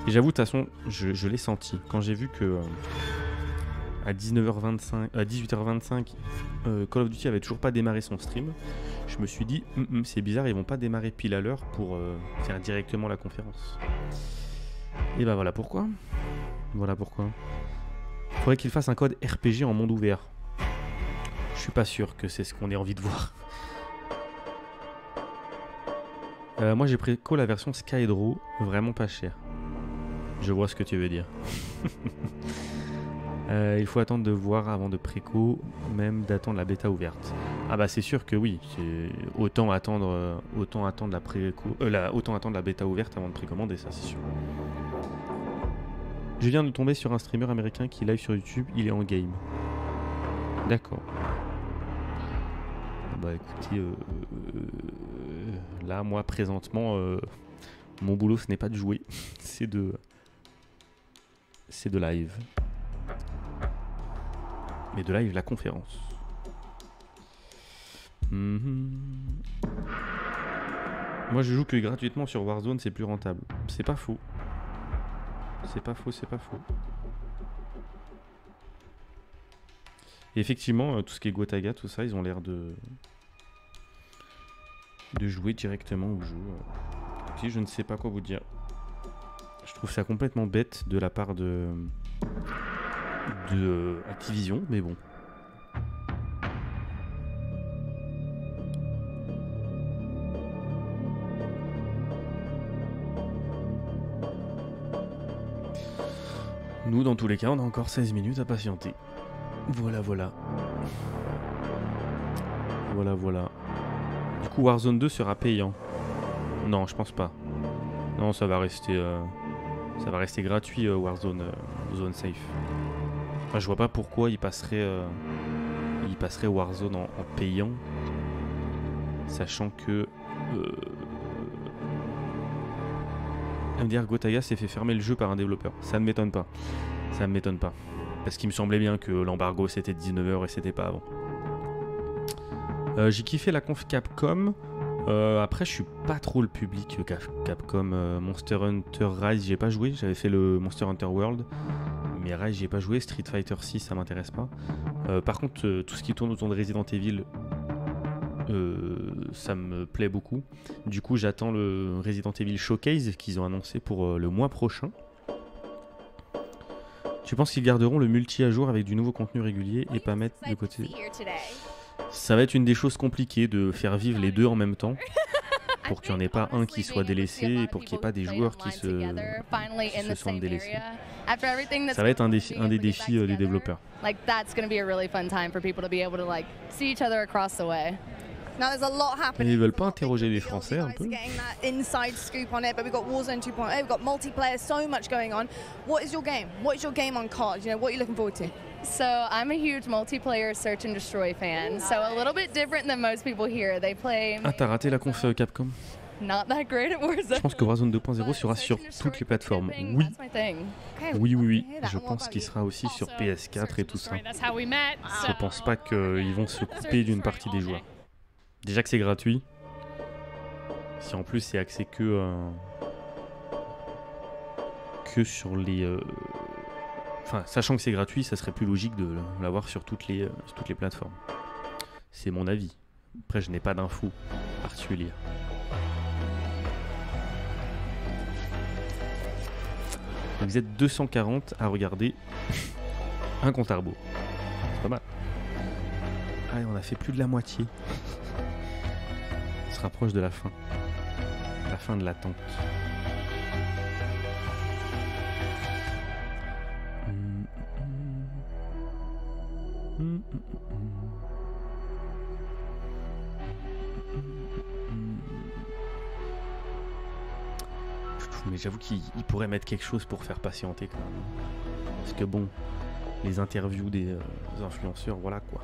Et j'avoue, de toute façon, je l'ai senti. Quand j'ai vu que à 18h25, Call of Duty avait toujours pas démarré son stream, je me suis dit, c'est bizarre, ils vont pas démarrer pile à l'heure pour faire directement la conférence. Et bah voilà pourquoi. Voilà pourquoi. Faudrait qu'ils fassent un code RPG en monde ouvert. Je suis pas sûr que c'est ce qu'on ait envie de voir. Moi j'ai préco la version Skydraw, vraiment pas cher. Je vois ce que tu veux dire. Il faut attendre de voir avant de préco, même d'attendre la bêta ouverte. Ah bah c'est sûr que oui, autant attendre la préco, autant attendre la bêta ouverte avant de précommander, ça c'est sûr. Je viens de tomber sur un streamer américain qui live sur YouTube, il est en game. D'accord. Bah écoutez, là moi présentement, mon boulot ce n'est pas de jouer, c'est de live. Mais de live la conférence. Moi je joue que gratuitement sur Warzone, c'est plus rentable. C'est pas faux. C'est pas faux, c'est pas faux. Et effectivement, tout ce qui est Gotaga, tout ça, ils ont l'air de jouer directement au jeu. Si je ne sais pas quoi vous dire. Je trouve ça complètement bête de la part de Activision, mais bon. Nous, dans tous les cas, on a encore 16 minutes à patienter. Voilà, voilà. Voilà, voilà. Du coup, Warzone 2 sera payant. Non, je pense pas. Non, ça va rester gratuit, Warzone Zone Safe. Enfin, je vois pas pourquoi il passerait Warzone en payant, sachant que MDR Gotaga s'est fait fermer le jeu par un développeur. Ça ne m'étonne pas. Ça ne m'étonne pas. Parce qu'il me semblait bien que l'embargo c'était 19h et c'était pas avant. J'ai kiffé la conf Capcom. Après, je suis pas trop le public Capcom. Monster Hunter Rise, j'ai pas joué. J'avais fait le Monster Hunter World. Mais Rise, j'ai pas joué. Street Fighter 6, ça m'intéresse pas. Par contre, tout ce qui tourne autour de Resident Evil, ça me plaît beaucoup. Du coup, j'attends le Resident Evil Showcase qu'ils ont annoncé pour le mois prochain. Tu penses qu'ils garderont le multi à jour avec du nouveau contenu régulier et pas mettre de côté? Ça va être une des choses compliquées de faire vivre les deux en même temps pour qu'il n'y en ait pas un qui soit délaissé et pour qu'il n'y ait pas des joueurs qui se sentent délaissés. Ça va être un des défis des développeurs. Now there's a lot happening. Ils veulent pas interroger les Français un peu? Getting that inside scoop on it, but we've got Warzone 2.0, we've got multiplayer, so much going on. What is your game? What is your game on CoD? You know, what are you looking forward to? So I'm a huge multiplayer search and destroy fan, so a little bit different than most people here. They play. Ah, t'as raté la conf Capcom? not that great at Warzone. Je pense que Warzone 2.0 sera sur toutes les plateformes. Oui. That's my thing. Oui. Je pense qu'il sera aussi sur PS4 et tout ça. Je pense pas qu'ils vont se couper d'une partie des joueurs. Déjà que c'est gratuit. Si en plus c'est axé que sur les... Enfin, sachant que c'est gratuit, ça serait plus logique de l'avoir sur toutes les plateformes. C'est mon avis. Après, je n'ai pas d'infos particulières. Vous êtes 240 à regarder un compte à rebours. C'est pas mal. Allez, on a fait plus de la moitié. On se rapproche de la fin. La fin de l'attente. Mais j'avoue qu'il pourrait mettre quelque chose pour faire patienter quand même. Parce que bon, les interviews des influenceurs, voilà quoi.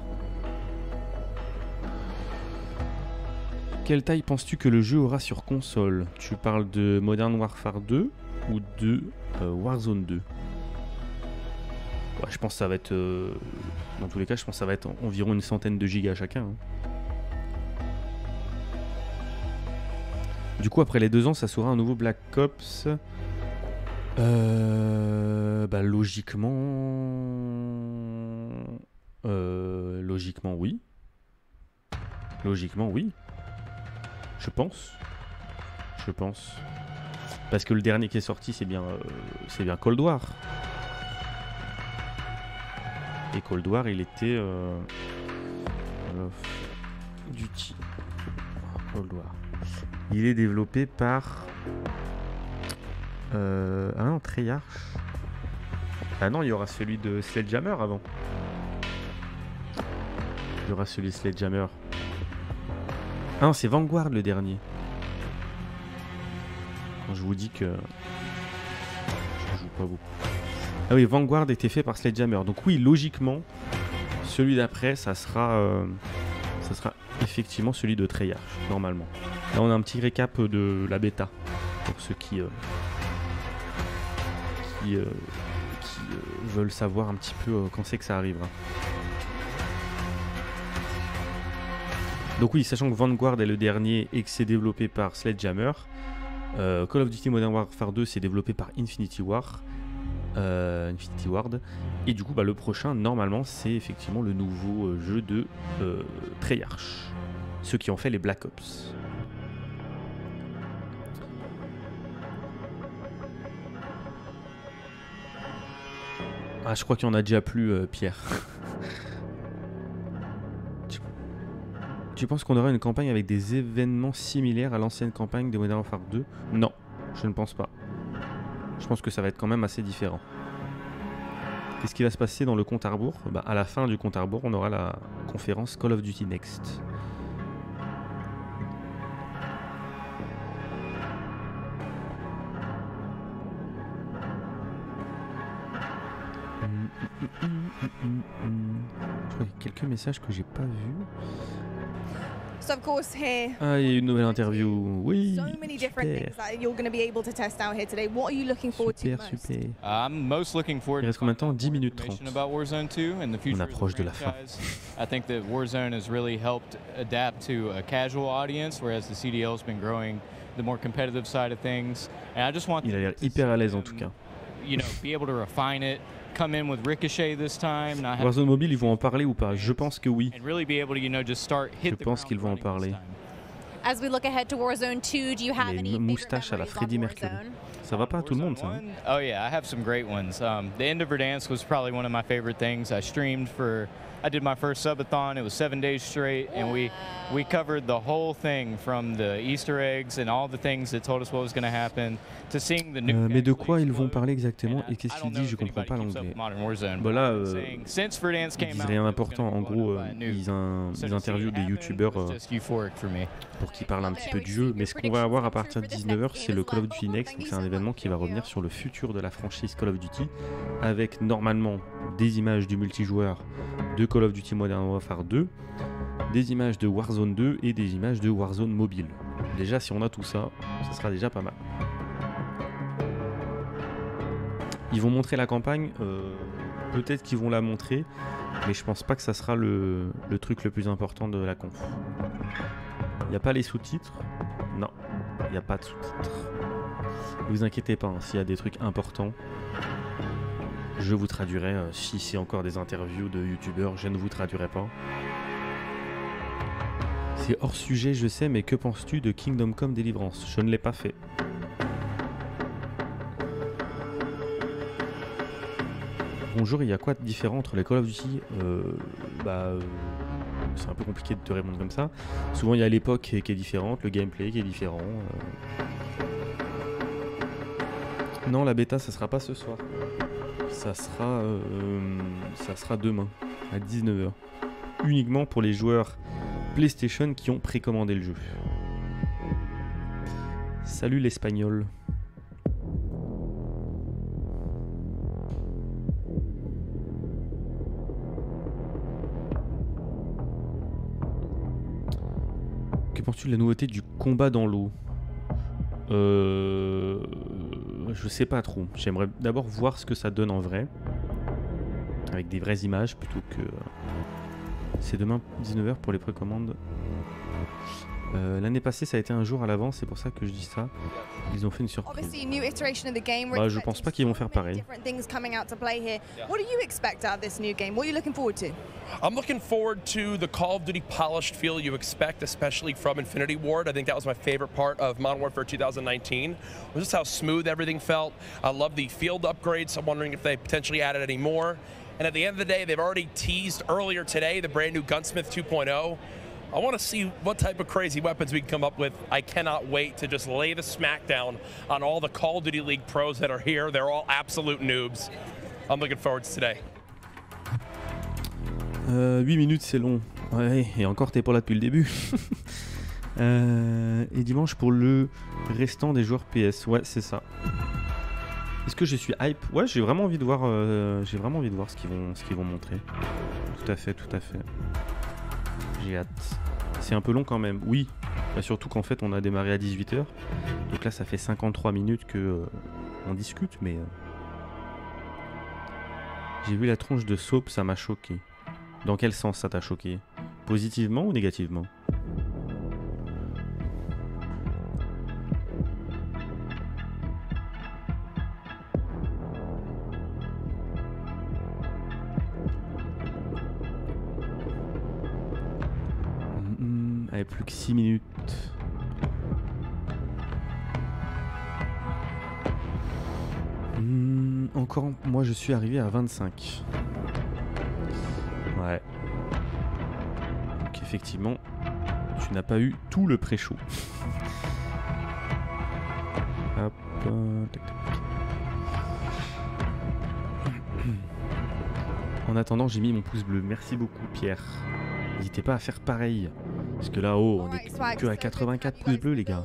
Quelle taille penses-tu que le jeu aura sur console? Tu parles de Modern Warfare 2 ou de Warzone 2? Ouais, je pense que ça va être... dans tous les cas, je pense que ça va être environ une centaine de gigas chacun. Hein. Du coup, après les 2 ans, ça sera un nouveau Black Ops. Bah, logiquement... logiquement, oui. Logiquement, oui. Je pense. Parce que le dernier qui est sorti, c'est bien Cold War. Et Cold War, il était... Call of Duty. Cold War. Il est développé par... ah non, Treyarch. Ah non, il y aura celui de Sledgehammer avant. Il y aura celui de Sledgehammer. Ah non, c'est Vanguard le dernier. Quand je vous dis que... je joue pas beaucoup. Ah oui, Vanguard était fait par Sledgehammer. Donc oui, logiquement, celui d'après, ça sera effectivement celui de Treyarch, normalement. Là, on a un petit récap de la bêta, pour ceux qui veulent savoir un petit peu quand c'est que ça arrivera. Donc oui, sachant que Vanguard est le dernier et que c'est développé par Sledgehammer, Call of Duty Modern Warfare 2 c'est développé par Infinity Ward, et du coup bah, le prochain normalement c'est effectivement le nouveau jeu de Treyarch, ceux qui ont fait les Black Ops. Ah, je crois qu'il y en a déjà plus, Pierre. Tu penses qu'on aura une campagne avec des événements similaires à l'ancienne campagne de Modern Warfare 2? Non, je ne pense pas. Je pense que ça va être quand même assez différent. Qu'est-ce qui va se passer dans le compte à rebours? Bah, à la fin du compte à rebours, on aura la conférence Call of Duty Next. Je crois qu'il y a quelques messages que j'ai pas vus. So of course here. Ah, il y a une nouvelle interview. Oui. So many different things that you're going to be able to test out here today. What are you looking forward to most? Super. I'm most looking forward. Il reste combien de temps? 10 minutes 30. About Warzone 2 and the future On approche de la fin. I think that Warzone has really helped adapt to a casual audience, whereas the CDL has been growing the more competitive side of things. And I just want. Il a l'air hyper à l'aise en tout cas. You know, be able to refine it. Come in with Ricochet this time. Warzone Mobile, ils vont en parler ou pas? Je pense que oui. And really be able to, you know, just start hit Je pense qu'ils vont en parler. As we look ahead to Warzone 2, do you have any moustaches à la Freddie Mercury. Ça va pas à tout le monde, ça. Hein? Oh yeah, I have some great ones. The end of Verdansk was probably one of my favorite things. I did my first subathon. It was 7 days straight, and we covered the whole thing from the Easter eggs and all the things that told us what was going to happen to seeing the new. Mais de quoi ils vont parler exactement et qu'est-ce qu'ils disent? Je comprends pas l'anglais. Bon là, ils disent rien d'important. En gros, ils interviewent des youtubeurs pour qu'ils parlent un petit peu du jeu. Mais ce qu'on va avoir à partir de 19h, c'est le Call of Duty Next. Donc c'est un événement qui va revenir sur le futur de la franchise Call of Duty, avec normalement des images du multijoueur de Call of Duty Modern Warfare 2, des images de Warzone 2 et des images de Warzone Mobile. Déjà, si on a tout ça, ça sera déjà pas mal. Ils vont montrer la campagne, peut-être qu'ils vont la montrer, mais je pense pas que ça sera le truc le plus important de la conf. Il n'y a pas les sous-titres? Non, il n'y a pas de sous-titres. Ne vous inquiétez pas, hein, s'il y a des trucs importants, je vous traduirai. Si c'est encore des interviews de youtubeurs, je ne vous traduirai pas. C'est hors sujet, je sais, mais que penses-tu de Kingdom Come Deliverance? Je ne l'ai pas fait. Bonjour, il y a quoi de différent entre les Call of Duty? C'est un peu compliqué de te répondre comme ça. Souvent, il y a l'époque qui est différente, le gameplay qui est différent. Non, la bêta, ça sera pas ce soir. Ça sera demain, à 19h. Uniquement pour les joueurs PlayStation qui ont précommandé le jeu. Salut l'Espagnol. Que penses-tu de la nouveauté du combat dans l'eau? Je sais pas trop. J'aimerais d'abord voir ce que ça donne en vrai. Avec des vraies images plutôt que... C'est demain 19h pour les précommandes. L'année passée ça a été un jour à l'avance, c'est pour ça que je dis ça. Ils ont fait une surprise. Bah, je pense pas qu'ils vont faire pareil. I'm looking forward to the Call of Duty polished feel you expect, especially from Infinity Ward. I think that was my favorite part of Modern Warfare 2019. Was just how smooth everything felt. I love the field upgrades. I'm wondering if they potentially added any more. And at the end of the day, they've already teased earlier today the brand new Gunsmith 2.0. I want to see what type of crazy weapons we can come up with. I cannot wait to just lay the smackdown on all the Call of Duty League pros that are here. They're all absolute noobs. I'm looking forward to today. 8 minutes, c'est long. Ouais, et encore, t'es pas là depuis le début. Et dimanche pour le restant des joueurs PS. Ouais, c'est ça. Est-ce que je suis hype? Ouais, j'ai vraiment envie de voir, ce qu'ils vont montrer. Tout à fait, tout à fait. J'ai hâte. C'est un peu long quand même. Oui. Bah, surtout qu'en fait, on a démarré à 18h. Donc là, ça fait 53 minutes que on discute, mais j'ai vu la tronche de Soap, ça m'a choqué. Dans quel sens ça t'a choqué? Positivement ou négativement? Allez, plus que 6 minutes. Encore, moi je suis arrivé à 25. Ouais. Donc effectivement, tu n'as pas eu tout le pré-show. Hop, tac, tac. En attendant, j'ai mis mon pouce bleu. Merci beaucoup, Pierre. N'hésitez pas à faire pareil. Parce que là-haut, on est que à 84 pouces bleus, les gars.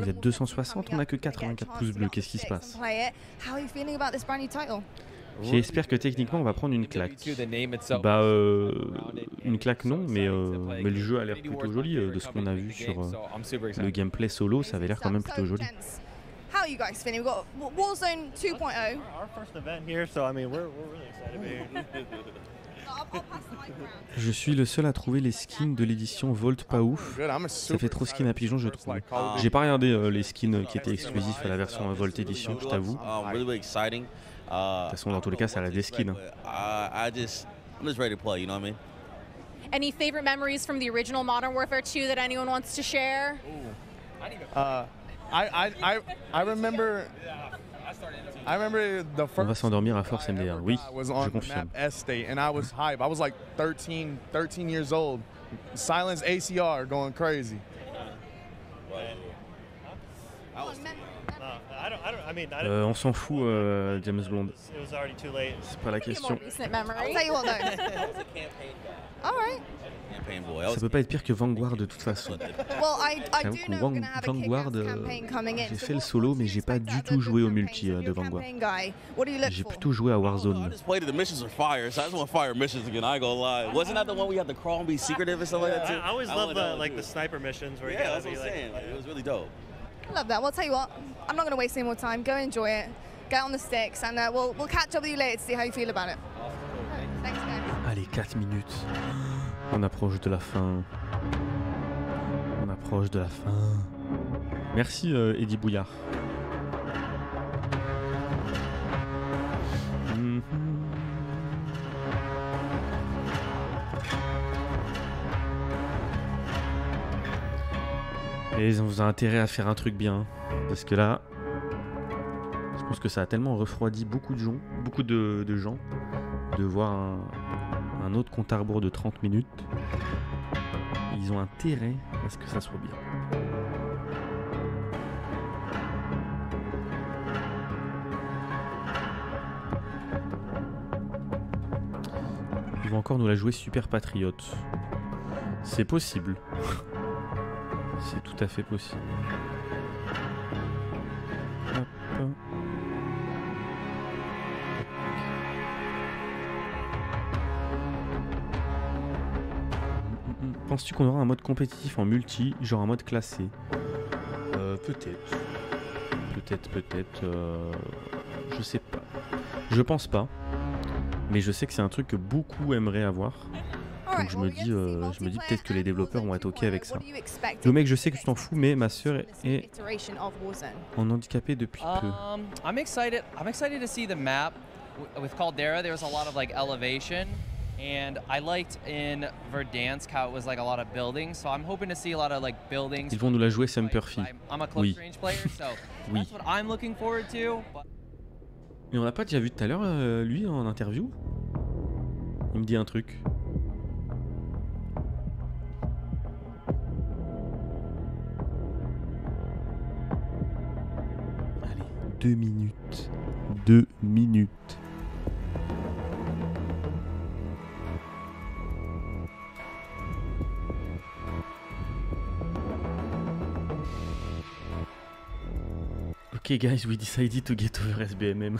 Vous êtes 260, on n'a que 84 pouces bleus. Qu'est-ce qui se passe? J'espère que techniquement, on va prendre une claque. Bah, une claque non, mais le jeu a l'air plutôt joli. De ce qu'on a vu sur le gameplay solo, ça avait l'air quand même plutôt joli. How are you guys feeling? We've got Warzone 2.0. Our first event here, so I mean, we're really excited to be here. Je suis le seul à trouver les skins de l'édition Volt pas ouf. Ça fait trop skin à pigeon, je trouve. J'ai pas regardé les skins qui étaient exclusifs à la version Volt Edition, je t'avoue. De toute façon, dans tous les cas, ça reste des skins. Any favorite memories from the original Modern Warfare 2 that anyone wants to share? I remember the first. On va s'endormir à force MDR. Oui, je confirme. And I was hype. I was like 13 years old. Silence ACR going crazy. On s'en fout, James Bond. C'est pas la question. Ça peut pas être pire que Vanguard de toute façon. J'avoue qu'en Vanguard, j'ai fait le solo, mais j'ai pas du tout joué au multi de Vanguard. J'ai plutôt joué à Warzone. I always love the sniper missions where you gotta be like. It was really dope. I love that. Well, I'll tell you what, I'm not going to waste any more time. Go enjoy it. Get on the sticks, and we'll catch up with you later to see how you feel about it. Thanks, guys. Allez, 4 minutes. On approche de la fin. On approche de la fin. Merci, Eddie Bouillard. Et on vous a intérêt à faire un truc bien, parce que là, je pense que ça a tellement refroidi beaucoup de gens de voir un autre compte à rebours de 30 minutes. Ils ont intérêt à ce que ça soit bien. Ils vont encore nous la jouer super patriote. C'est possible. C'est tout à fait possible. Hop. Penses-tu qu'on aura un mode compétitif en multi, genre un mode classé? Peut-être. Peut-être. Je sais pas. Je pense pas. Mais je sais que c'est un truc que beaucoup aimeraient avoir. Donc je me dis peut-être que les développeurs vont être ok avec ça. Le mec, je sais que tu t'en fous, mais ma sœur est en handicapé depuis peu. I'm excited to see the map with Caldera. There was a lot of like elevation, and I liked in Verdansk how it was like a lot of buildings. So I'm hoping to see a lot of like buildings. Ils vont nous la jouer Semperfi. I'm a close range player, so that's what I'm looking forward to. Mais on l'a pas déjà vu tout à l'heure, lui, en interview? Il me dit un truc. Allez, 2 minutes. 2 minutes. Ok guys, we decided to get over SBMM.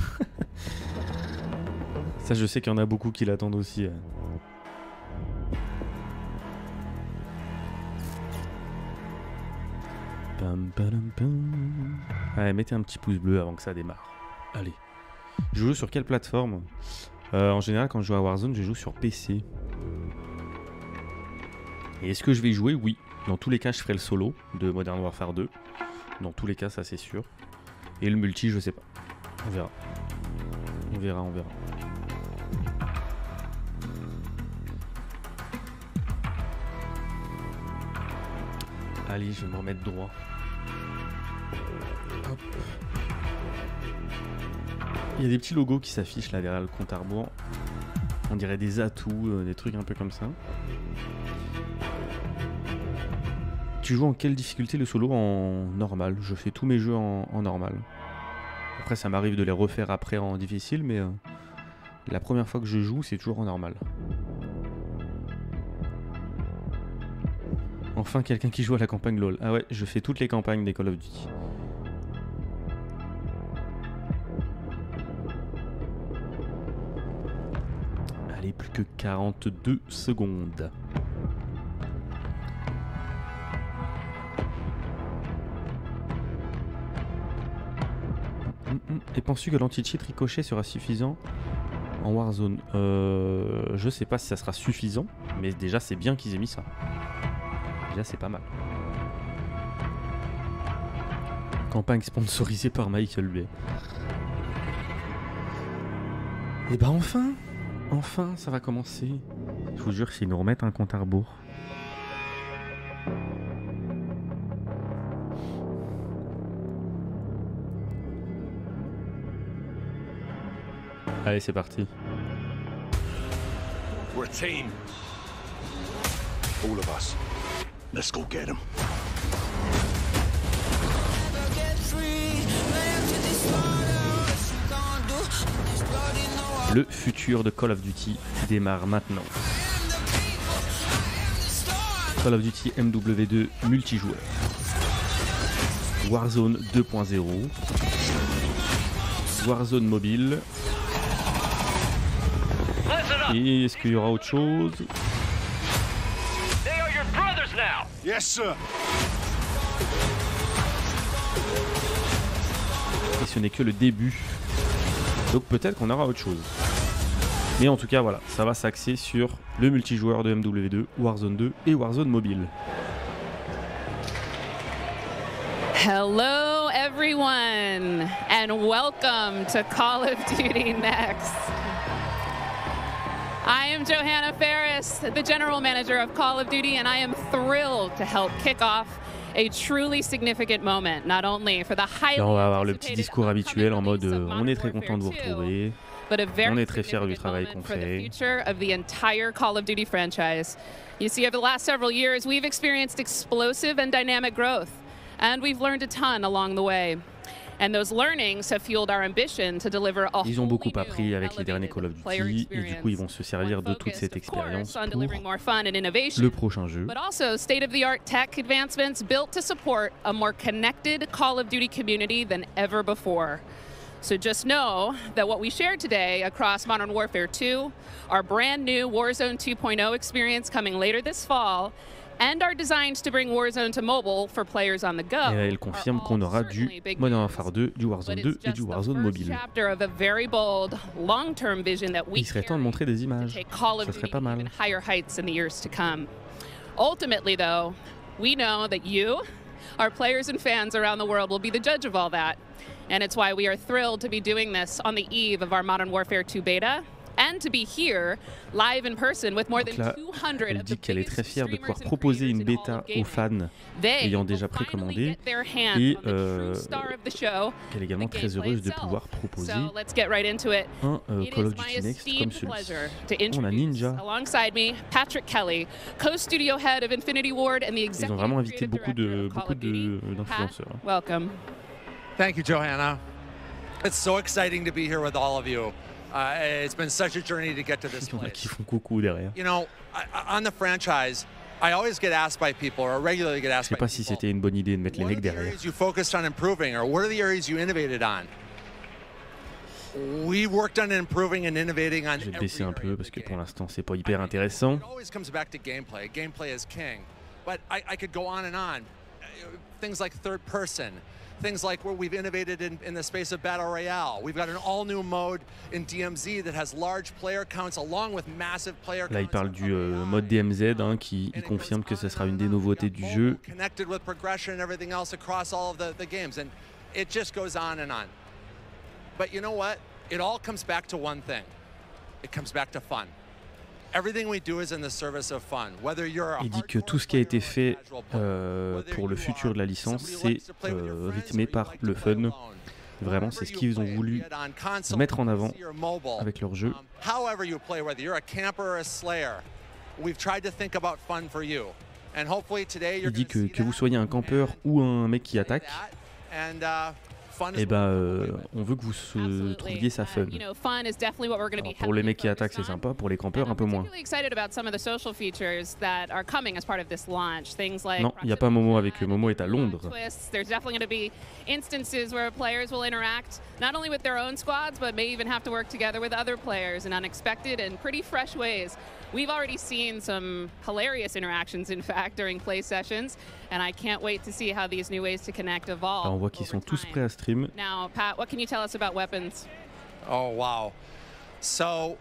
Ça, je sais qu'il y en a beaucoup qui l'attendent aussi. Pam, pam, pam. Allez, mettez un petit pouce bleu avant que ça démarre. Allez. Je joue sur quelle plateforme? En général, quand je joue à Warzone, je joue sur PC. Et est-ce que je vais y jouer? Oui. Dans tous les cas, je ferai le solo de Modern Warfare 2. Dans tous les cas, ça c'est sûr. Et le multi, je sais pas. On verra. On verra. Allez, je vais me remettre droit. Hop. Il y a des petits logos qui s'affichent là derrière le compte à rebours. On dirait des atouts, des trucs un peu comme ça. Tu joues en quelle difficulté le solo? En normal. Je fais tous mes jeux en normal. Après, ça m'arrive de les refaire après en difficile, mais la première fois que je joue, c'est toujours en normal. Enfin, quelqu'un qui joue à la campagne LoL. Ah ouais, je fais toutes les campagnes des Call of Duty. Allez, plus que 42 secondes. Et penses-tu que l'anti-cheat ricochet sera suffisant en Warzone? Je sais pas si ça sera suffisant, mais déjà c'est bien qu'ils aient mis ça. Déjà c'est pas mal. Campagne sponsorisée par Michael Bay. Et bah enfin ça va commencer. Je vous jure, s'ils nous remettent un compte à rebours. Allez, c'est parti. We're a team. All of us. Let's go get him. Le futur de Call of Duty démarre maintenant. Call of Duty MW2 multijoueur. Warzone 2.0. Warzone mobile. Et est-ce qu'il y aura autre chose? Yes, sir. Et ce n'est que le début. Donc peut-être qu'on aura autre chose. Mais en tout cas, voilà, ça va s'axer sur le multijoueur de MW2, Warzone 2 et Warzone mobile. Hello everyone and welcome to Call of Duty Next. I am Johanna Ferris, the General Manager of Call of Duty, and I am thrilled to help kick off a truly significant moment, not only for the highly Là, on va avoir le petit discours habituel en mode on est très content de vous retrouver, on est très fiers du travail qu'on fait. future of the entire Call of Duty franchise. You see, over the last several years, we've experienced explosive and dynamic growth, and we've learned a ton along the way. And those learnings have fueled our ambition to deliver a Ils ont beaucoup appris avec les derniers Call of Duty et du coup ils vont se servir de toute cette expérience pour le prochain jeu. But also state-of-the-art tech advancements built to support a more connected Call of Duty community than ever before. So just know that what we shared today across Modern Warfare 2, our brand new Warzone 2.0 experience coming later this fall, and are designed to bring Warzone to mobile for players on the go. Et elle confirme qu'on aura du Modern Warfare 2, du Warzone 2 et du Warzone mobile. Il serait temps de montrer des images. Ça serait pas mal. Ultimately though, we know that you, our players and fans around the world, will be the judge of all that. And it's why we are thrilled to be doing this on the eve of our Modern Warfare 2 beta. And to be here, live in person with more than 200 elle dit qu'elle est très fière de pouvoir proposer une bêta aux fans ayant déjà précommandé et qu'elle est également très heureuse de pouvoir proposer un Call of Duty Next comme celui-ci. On a Ninja. Ils ont vraiment invité beaucoup d'influenceurs. Welcome. Thank you, Johanna. It's so exciting to be here with all of you. It's been such a journey to get to this place. Qui font coucou derrière. You know, on the franchise, I always get asked by people, or regularly get asked by people. Je sais pas si c'était une bonne idée de mettre les mecs derrière. What are the areas you focused on improving, or what are the areas you innovated on? We worked on improving and innovating on. Je vais le baisser un peu parce que pour l'instant c'est pas hyper intéressant. It always comes back to gameplay. Gameplay is king. But I could go on and on. Things like third person. Things like where we've innovated in the space of Battle Royale. We've got an all-new mode in DMZ that has large player counts along with massive player counts. Là, il parle du mode DMZ qui confirme que ce sera une des nouveautés du jeu. Connected with progression and everything else across all of the games, and it just goes on and on. But you know what? It all comes back to one thing. It comes back to fun. Il dit que tout ce qui a été fait pour le futur de la licence, c'est rythmé par le fun. Vraiment, c'est ce qu'ils ont voulu mettre en avant avec leur jeu. Il dit que vous soyez un campeur ou un mec qui attaque, et on veut que vous trouviez ça fun. Alors pour les mecs qui attaquent, c'est sympa, pour les campeurs, un peu moins. Non, il n'y a pas Momo avec eux. Momo est à Londres. Instances where players will interact not only with their own squads, but may even have to work together with other players in unexpected and pretty fresh ways. We've already seen some hilarious interactions, in fact, during play sessions, and I can't wait to see how these new ways to connect evolve. Là, on voit qu'ils sont tous prêts à stream. Now, Pat, what can you tell us about weapons? Oh, wow. So,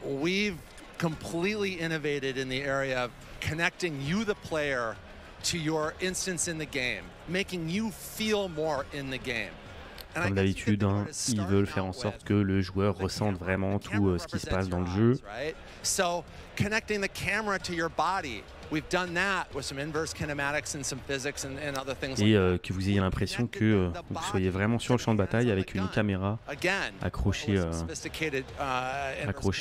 we've completely innovated in the area of connecting you, the player, to your instance in the game, making you feel more in the game. Comme d'habitude, ils veulent faire en sorte que le joueur ressente vraiment tout ce qui se passe dans le jeu. So, connecting the camera to your body, Et que vous ayez l'impression que vous soyez vraiment sur le champ de bataille avec une caméra accrochée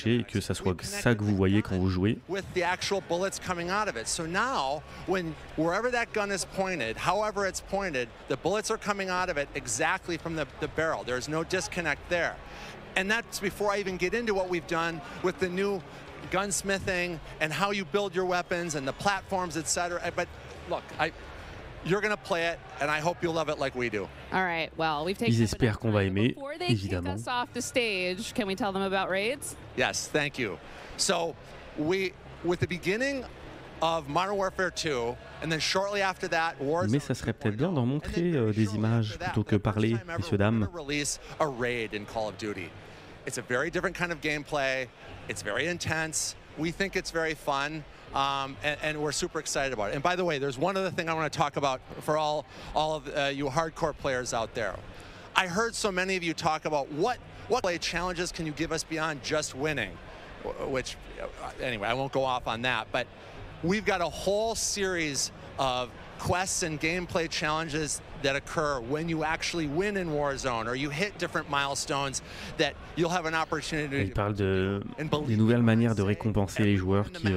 et que ça soit ça que vous voyez quand vous jouez. Wherever that gun is pointed, however it's pointed, the bullets are coming out of it exactly from the barrel. There's no disconnect there. And that's before I even get into what we've done with the new gunsmithing and how you build your weapons and the platforms, etc. But look, you're going to play it, and I hope you'll love it like we do. All right. Well, we've taken. Ils espèrent qu'on va aimer, évidemment. Before they kick us off the stage, can we tell them about raids? Yes, thank you. So with the beginning of Modern Warfare 2, and then shortly after that, Warzone. Mais ça serait peut-être bien d'en montrer des images plutôt que parler, messieurs dames. Release a raid in Call of Duty. It's a very different kind of gameplay. It's very intense. We think it's very fun, and we're super excited about it. And by the way, there's one other thing I want to talk about for all of you hardcore players out there. I heard so many of you talk about what play challenges can you give us beyond just winning, which anyway, I won't go off on that, but we've got a whole series of quests and gameplay challenges that occur when you actually win in Warzone or you hit different milestones that you'll have an opportunity. Il parle des nouvelles manières de récompenser les joueurs qui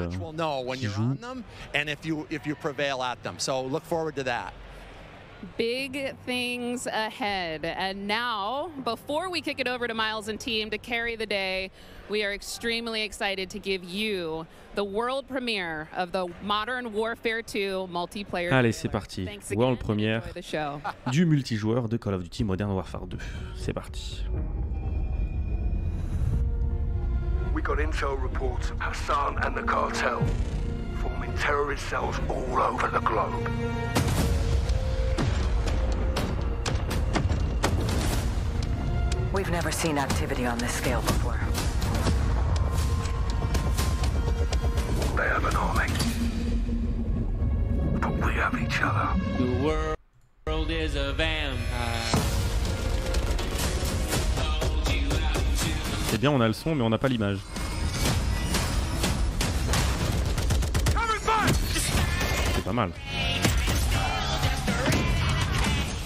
jouent. And if you prevail at them, so look forward to that. Big things ahead. And now, before we kick it over to Miles and team to carry the day, we are extremely excited to give you the world premiere of the Modern Warfare 2 multiplayer. Allez, c'est parti. World premiere du multijoueur de Call of Duty Modern Warfare 2. C'est parti. We got intel reports of Hassan and the cartel forming terrorist cells all over the globe. We've never seen activity on this scale before. They have an army, but we have each other. The world is a vampire. C'est bien, on a le son, mais on n'a pas l'image. C'est pas mal.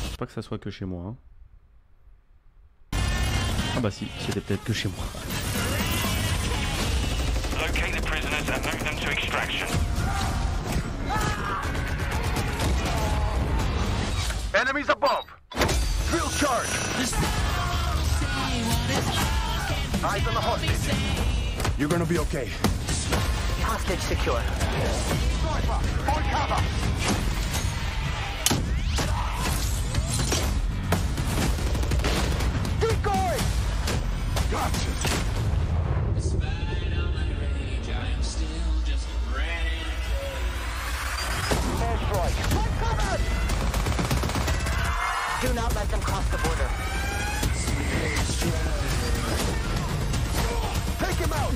Je pense pas que ça soit que chez moi. Hein. Ah bah si, c'était peut-être que chez moi. Locate the prisoners and move them to extraction. Enemies above. Field charge. Eyes on the hostage. You're gonna be okay. Hostage secure. Sniper, on cover. Keep going. Gotcha. Despite all my rage, I am still just ready to kill. Airstrike. Take cover! Do not let them cross the border. Take him out!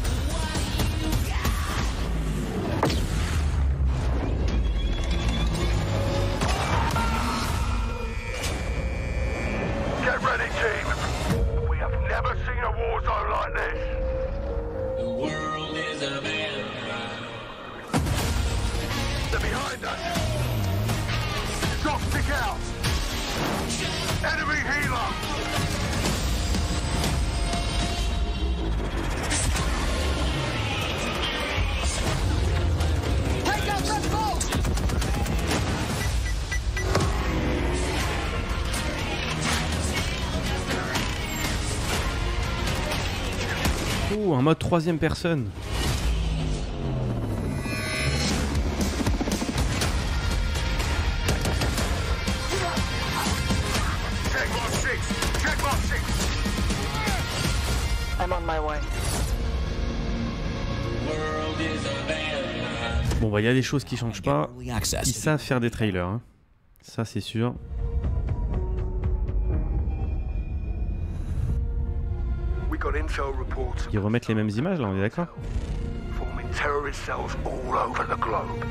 Get ready, team. We have never seen a war zone like this. The world is a vampire. They're behind us. Drop stick out. Enemy healer. Take out that boat. Oh, un mode troisième personne. I'm on my way. Bon bah il y a des choses qui changent pas. Ils savent faire des trailers, hein. Ça c'est sûr. Ils remettent les mêmes images là, on est d'accord? Forming terrorist cells all over the globe.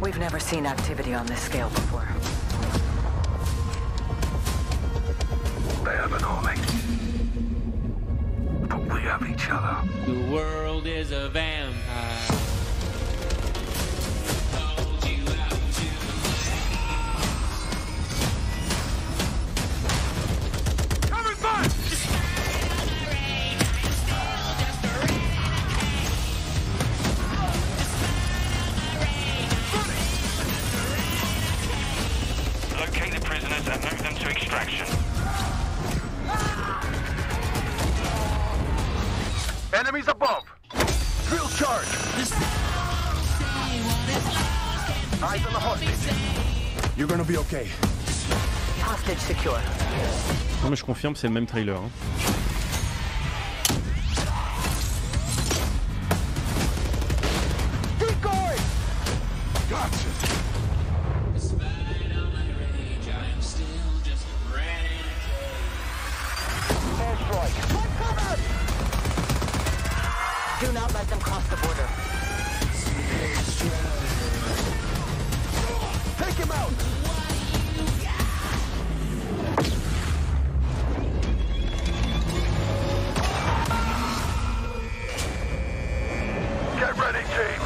We've never seen activity on this scale before. They have an army, but we have each each other. The world is a vampire. Locate the prisoners and move them to extraction. Enemies above! Drill charge! Eyes on the hostage. You're gonna be okay. Hostage secure. Non mais je confirme, c'est le même trailer. Hein. Keep going! Gotcha! Do not let them cross the border. Take him out! Get ready, team!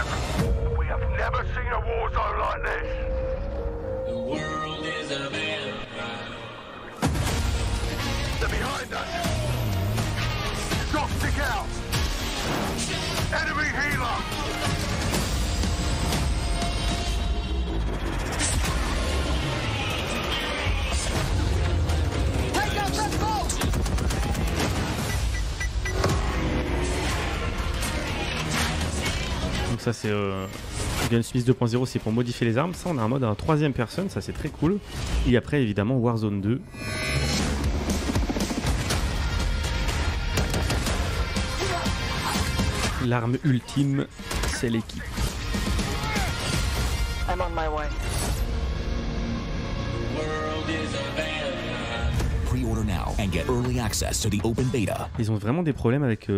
We have never seen a war zone like this! The world is a vampire. They're behind us! Stop, stick out! Enemy healer! Take out that boat! Donc ça c'est Gunsmith 2.0, c'est pour modifier les armes. Ça on a un mode à la troisième personne, ça c'est très cool. Et après évidemment Warzone 2. L'arme ultime, c'est l'équipe. I'm on my way. Pre-order now and get early access to the open beta. Ils ont vraiment des problèmes avec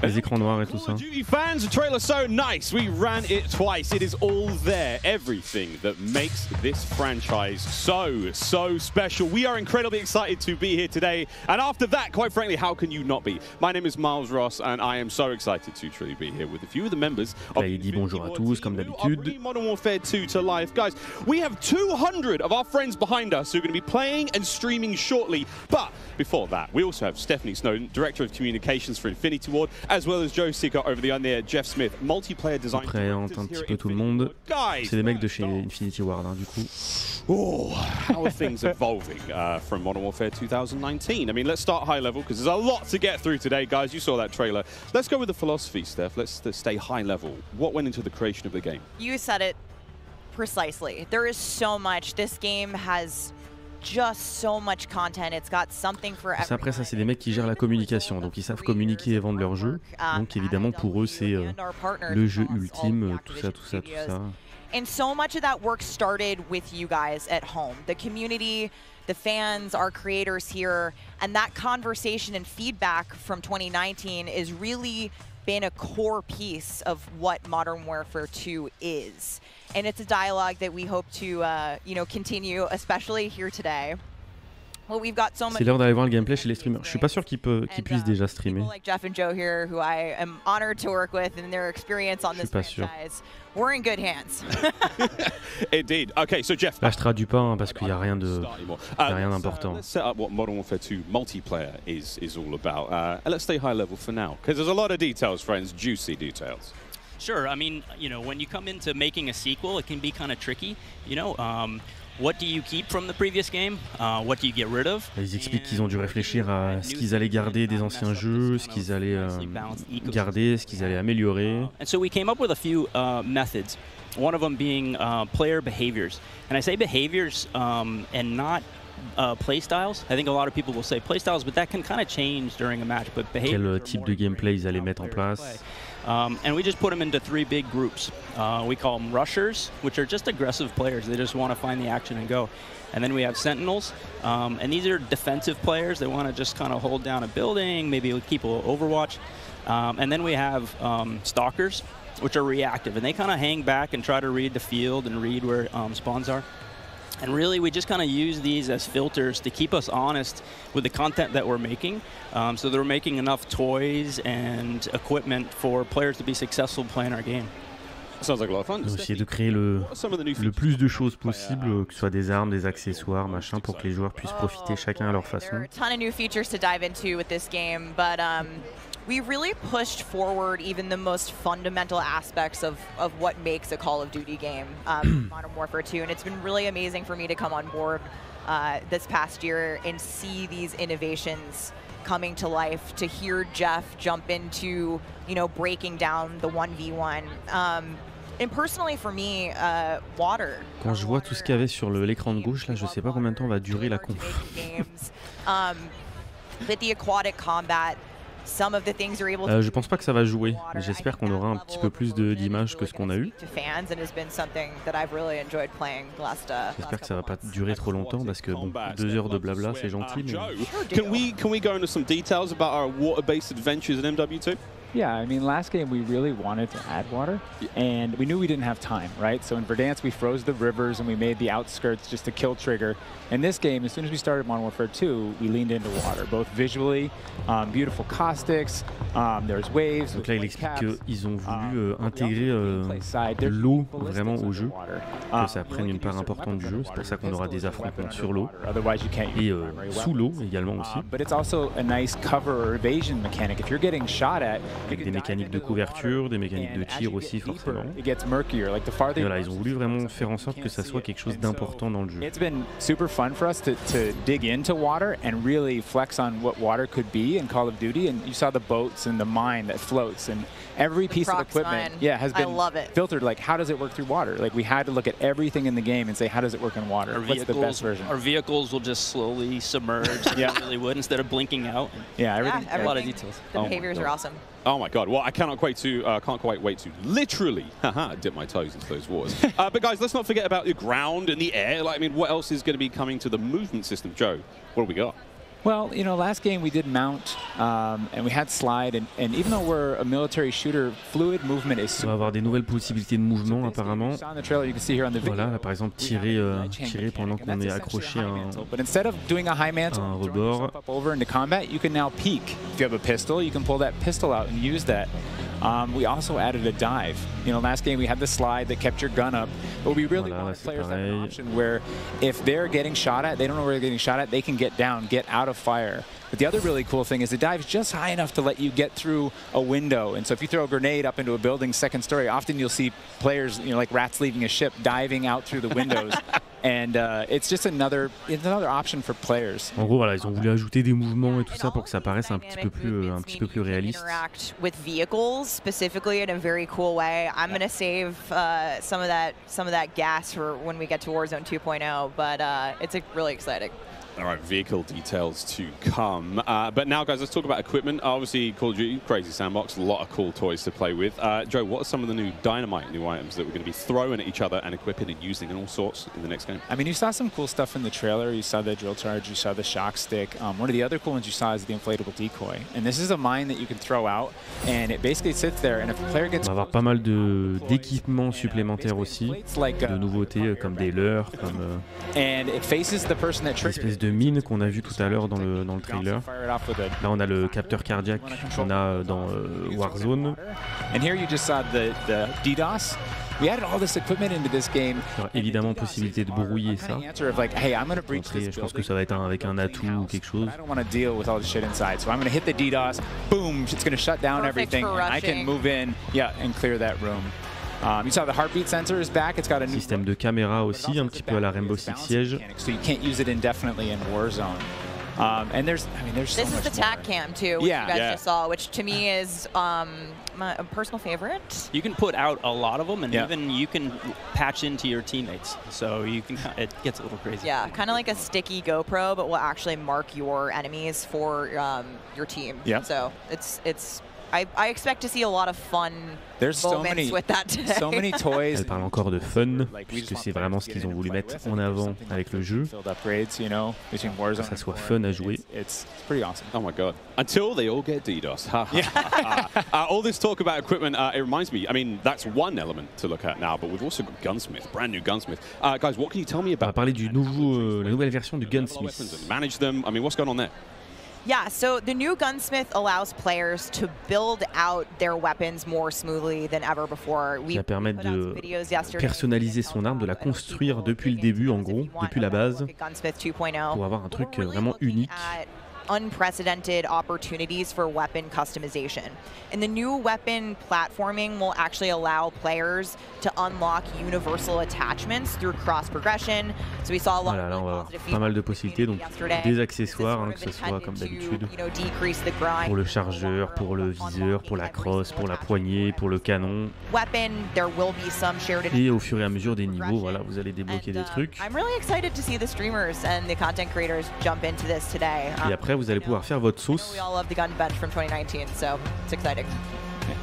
les écrans noirs et tout ça. Duty fans, the trailer so nice. We ran it twice. It is all there. Everything that makes this franchise so special. We are incredibly excited to be here today. And after that, quite frankly, how can you not be? My name is Miles Ross, and I am so excited to truly be here with a few of the members of Là, il dit bonjour à tous, comme d'habitude. Modern Warfare 2 to life. Guys, we have 200 of our friends behind us who are going to be playing and streaming shortly. But before that, we also have Stephanie Snowden, Director of Communications for Infinity Ward, as well as Joe Sicker over the on-there, Jeff Smith, multiplayer design. On présente un petit peu tout le monde. C'est des mecs de chez Infinity Ward, hein, du coup. Oh, how are things evolving from Modern Warfare 2019? I mean, let's start high level because there's a lot to get through today, guys. You saw that trailer. Let's go with the philosophy, Steph. Let's stay high level. What went into the creation of the game? You said it precisely. There is so much. This game has just so much content. It's got something for everyone. Après ça, c'est des mecs qui gèrent la communication, donc ils savent communiquer et vendre leur jeu. Donc évidemment pour eux c'est le jeu ultime, tout ça. And so much of that work started with you guys at home. The community, the fans, our creators here, and that conversation and feedback from 2019 is really been a core piece of what Modern Warfare 2 is. And it's a dialogue that we hope to continue, especially here today. Well, we've got so much. C'est l'heure d'aller voir le gameplay chez les streamers. Je suis pas sûr qu'ils puissent déjà streamer. Like Jeff and Joe here, who I am honored to work with, and their experience on this franchise. We're in good hands. Indeed. Okay, so Jeff. Là, je traduis pas hein, parce qu'il y a rien d'important. Let's set up what Modern Warfare 2 multiplayer is all about. And let's stay high level for now, because there's a lot of details, friends, juicy details. Sure. I mean, when you come into making a sequel, it can be kind of tricky. What do you keep from the previous game? What do you get rid of? Ils expliquent qu'ils ont dû réfléchir à ce qu'ils allaient garder des anciens jeux, ce qu'ils allaient garder, ce qu'ils allaient améliorer. And so we came up with a few methods. One of them being player behaviors. And I say behaviors and not play styles. I think a lot of people will say play styles, but that can kind of change during a match. But behavior. Quel type de gameplay ils allaient mettre en place? And we just put them into three big groups. We call them rushers, which are just aggressive players. They just want to find the action and go. And then we have sentinels, and these are defensive players. They want to just kind of hold down a building, maybe keep a little overwatch. And then we have stalkers, which are reactive, and they kind of hang back and try to read the field and read where spawns are. And really, we just kind of use these as filters to keep us honest with the content that we're making. So that we're making enough toys and equipment for players to be successful playing our game. Sounds like a lot of fun. Essayer de créer le plus de choses possible, que ce soit des armes, des accessoires, machin, pour que les joueurs puissent profiter chacun à leur façon. There are a ton of new features to dive into with this game, but we really pushed forward even the most fundamental aspects of what makes a Call of Duty game, Modern Warfare 2, and it's been really amazing for me to come on board this past year and see these innovations coming to life, to hear Jeff jump into, you know, breaking down the 1v1. And personally for me, water. Quand je vois tout ce qu'il y avait sur l'écran de gauche, là, je sais pas combien de temps va durer la conf. With the aquatic combat, some of the things you're able Je pense pas que ça va jouer. J'espère qu'on aura un petit peu plus d'images que ce qu'on a eu. J'espère que ça va pas durer trop longtemps parce que bon, 2 heures de blabla c'est gentil. Mais... Can we go into some details about our water-based adventures in MW2? Yeah, I mean, last game we really wanted to add water, and we knew we didn't have time, right? So in Verdansk we froze the rivers and we made the outskirts just a kill trigger. In this game, as soon as we started Modern Warfare 2, we leaned into water, both visually, beautiful caustics, there's waves. Donc là, il explique qu'ils ont voulu intégrer l'eau vraiment au jeu, que ça prenne une part importante du jeu. C'est pour ça qu'on aura des affrontements sur l'eau et sous l'eau également aussi. But it's also a nice cover or evasion mechanic. If you're getting shot at, avec des mécaniques de couverture, des mécaniques de tir aussi forcément. Et voilà, ils ont voulu vraiment faire en sorte que ça soit quelque chose d'important dans le jeu. It's been super fun for us to dig into water and really flex on what water could be in Call of Duty. And you saw the boats and the mine that floats, and every piece of equipment has been filtered. Like, how does it work through water? Like, we had to look at everything in the game and say, how does it work in water? What's the best version? Our vehicles will just slowly submerge. Yeah, they really would, instead of blinking out. Yeah, everything. A lot of details. The behaviors are awesome. Oh my God! Well, I can't quite wait to literally dip my toes into those waters. But guys, let's not forget about the ground and the air. Like, I mean, what else is going to be coming to the movement system, Joe? What do we got? Well, you know, last game we did mount and we had slide, and even though we're a military shooter, fluid movement is. On va avoir des nouvelles possibilités de mouvement apparemment. Voilà, là, par exemple tirer pendant qu'on est accroché à un rebord. Over into combat, you can now peek. If you have a pistol, you can pull that pistol out and use that. We also added a dive. You know, last game we had the slide that kept your gun up, but we really want players to have an option where if they're getting shot at, they don't know where they're getting shot at, they can get down, get out of fire. But the other really cool thing is the dive's just high enough to let you get through a window. And so if you throw a grenade up into a building's second story, often you'll see players, you know, like rats leaving a ship, diving out through the windows. And it's just another option for players. En gros, voilà, ils ont voulu ajouter des mouvements et tout ça pour que ça paraisse un petit peu plus réaliste. Interact with vehicles specifically in a very cool way. I'm going to save some of that gas for when we get to Warzone 2.0, but it's really exciting. All right, vehicle details to come. But now, guys, let's talk about equipment. Obviously, Call of Duty, crazy sandbox, a lot of cool toys to play with. Joe, what are some of the new dynamite new items that we're going to be throwing at each other and equipping and using in all sorts in the next game? I mean, you saw some cool stuff in the trailer. You saw the drill charge, you saw the shock stick. One of the other cool ones you saw is the inflatable decoy. And this is a mine that you can throw out, and it basically sits there, and if a player gets... On va avoir pas mal d'équipements supplémentaires aussi, de nouveautés comme des leurres, comme de mine qu'on a vu tout à l'heure dans le trailer. Là on a le capteur cardiaque qu'on a dans Warzone. And here you just saw the DDoS. We added all this equipment into this game. Alors, évidemment possibilité de brouiller ça. Je pense que ça va être avec un atout ou quelque chose. I don't want to deal with all the shit inside, so I'm going to hit the DDoS. Boom! It's going to shut down everything. And I can move in, and clear that room. You saw the heartbeat sensor is back. It's got a système de caméra aussi, un petit peu à la Rainbow Six Siege. So you can't use it indefinitely in Warzone. And there's so this is the TAC cam too, which you guys just saw, which to me is a personal favorite. You can put out a lot of them, and even you can patch into your teammates, so you can. It gets a little crazy. Yeah, kind of like a sticky GoPro, but will actually mark your enemies for your team. Yeah. So it's I expect to see a lot of fun moments with that today. So many toys. Elle parle encore de fun, puisque c'est vraiment ce qu'ils ont voulu mettre en avant avec le jeu. Que ça soit fun à jouer. It's pretty awesome. Oh my god. Until they all get DDoS. All this talk about equipment, it reminds me, I mean, that's one element to look at now, but we've also got Gunsmith, brand new Gunsmith. Guys, what can you tell me about? On va parler du nouveau, la nouvelle version du Gunsmith. Manage them. I mean, what's going on there? Yeah, so the new Gunsmith allows players to build out their weapons more smoothly than ever before. Ça permet de personnaliser son arme, de la construire depuis le début, en gros, depuis la base, pour avoir un truc vraiment unique. Unprecedented opportunities for weapon customization. And the new weapon platforming will actually allow players to unlock universal attachments through cross progression. So we saw a lot là, on va avoir pas mal de possibilités, donc des accessoires, hein, que ce soit comme d'habitude, pour le chargeur, pour le viseur, pour la crosse, pour la poignée, pour le canon. Et au fur et à mesure des niveaux, voilà, vous allez débloquer des trucs. I'm really excited to see the streamers and the content creators jump into this today. Et après, vous allez pouvoir faire votre sauce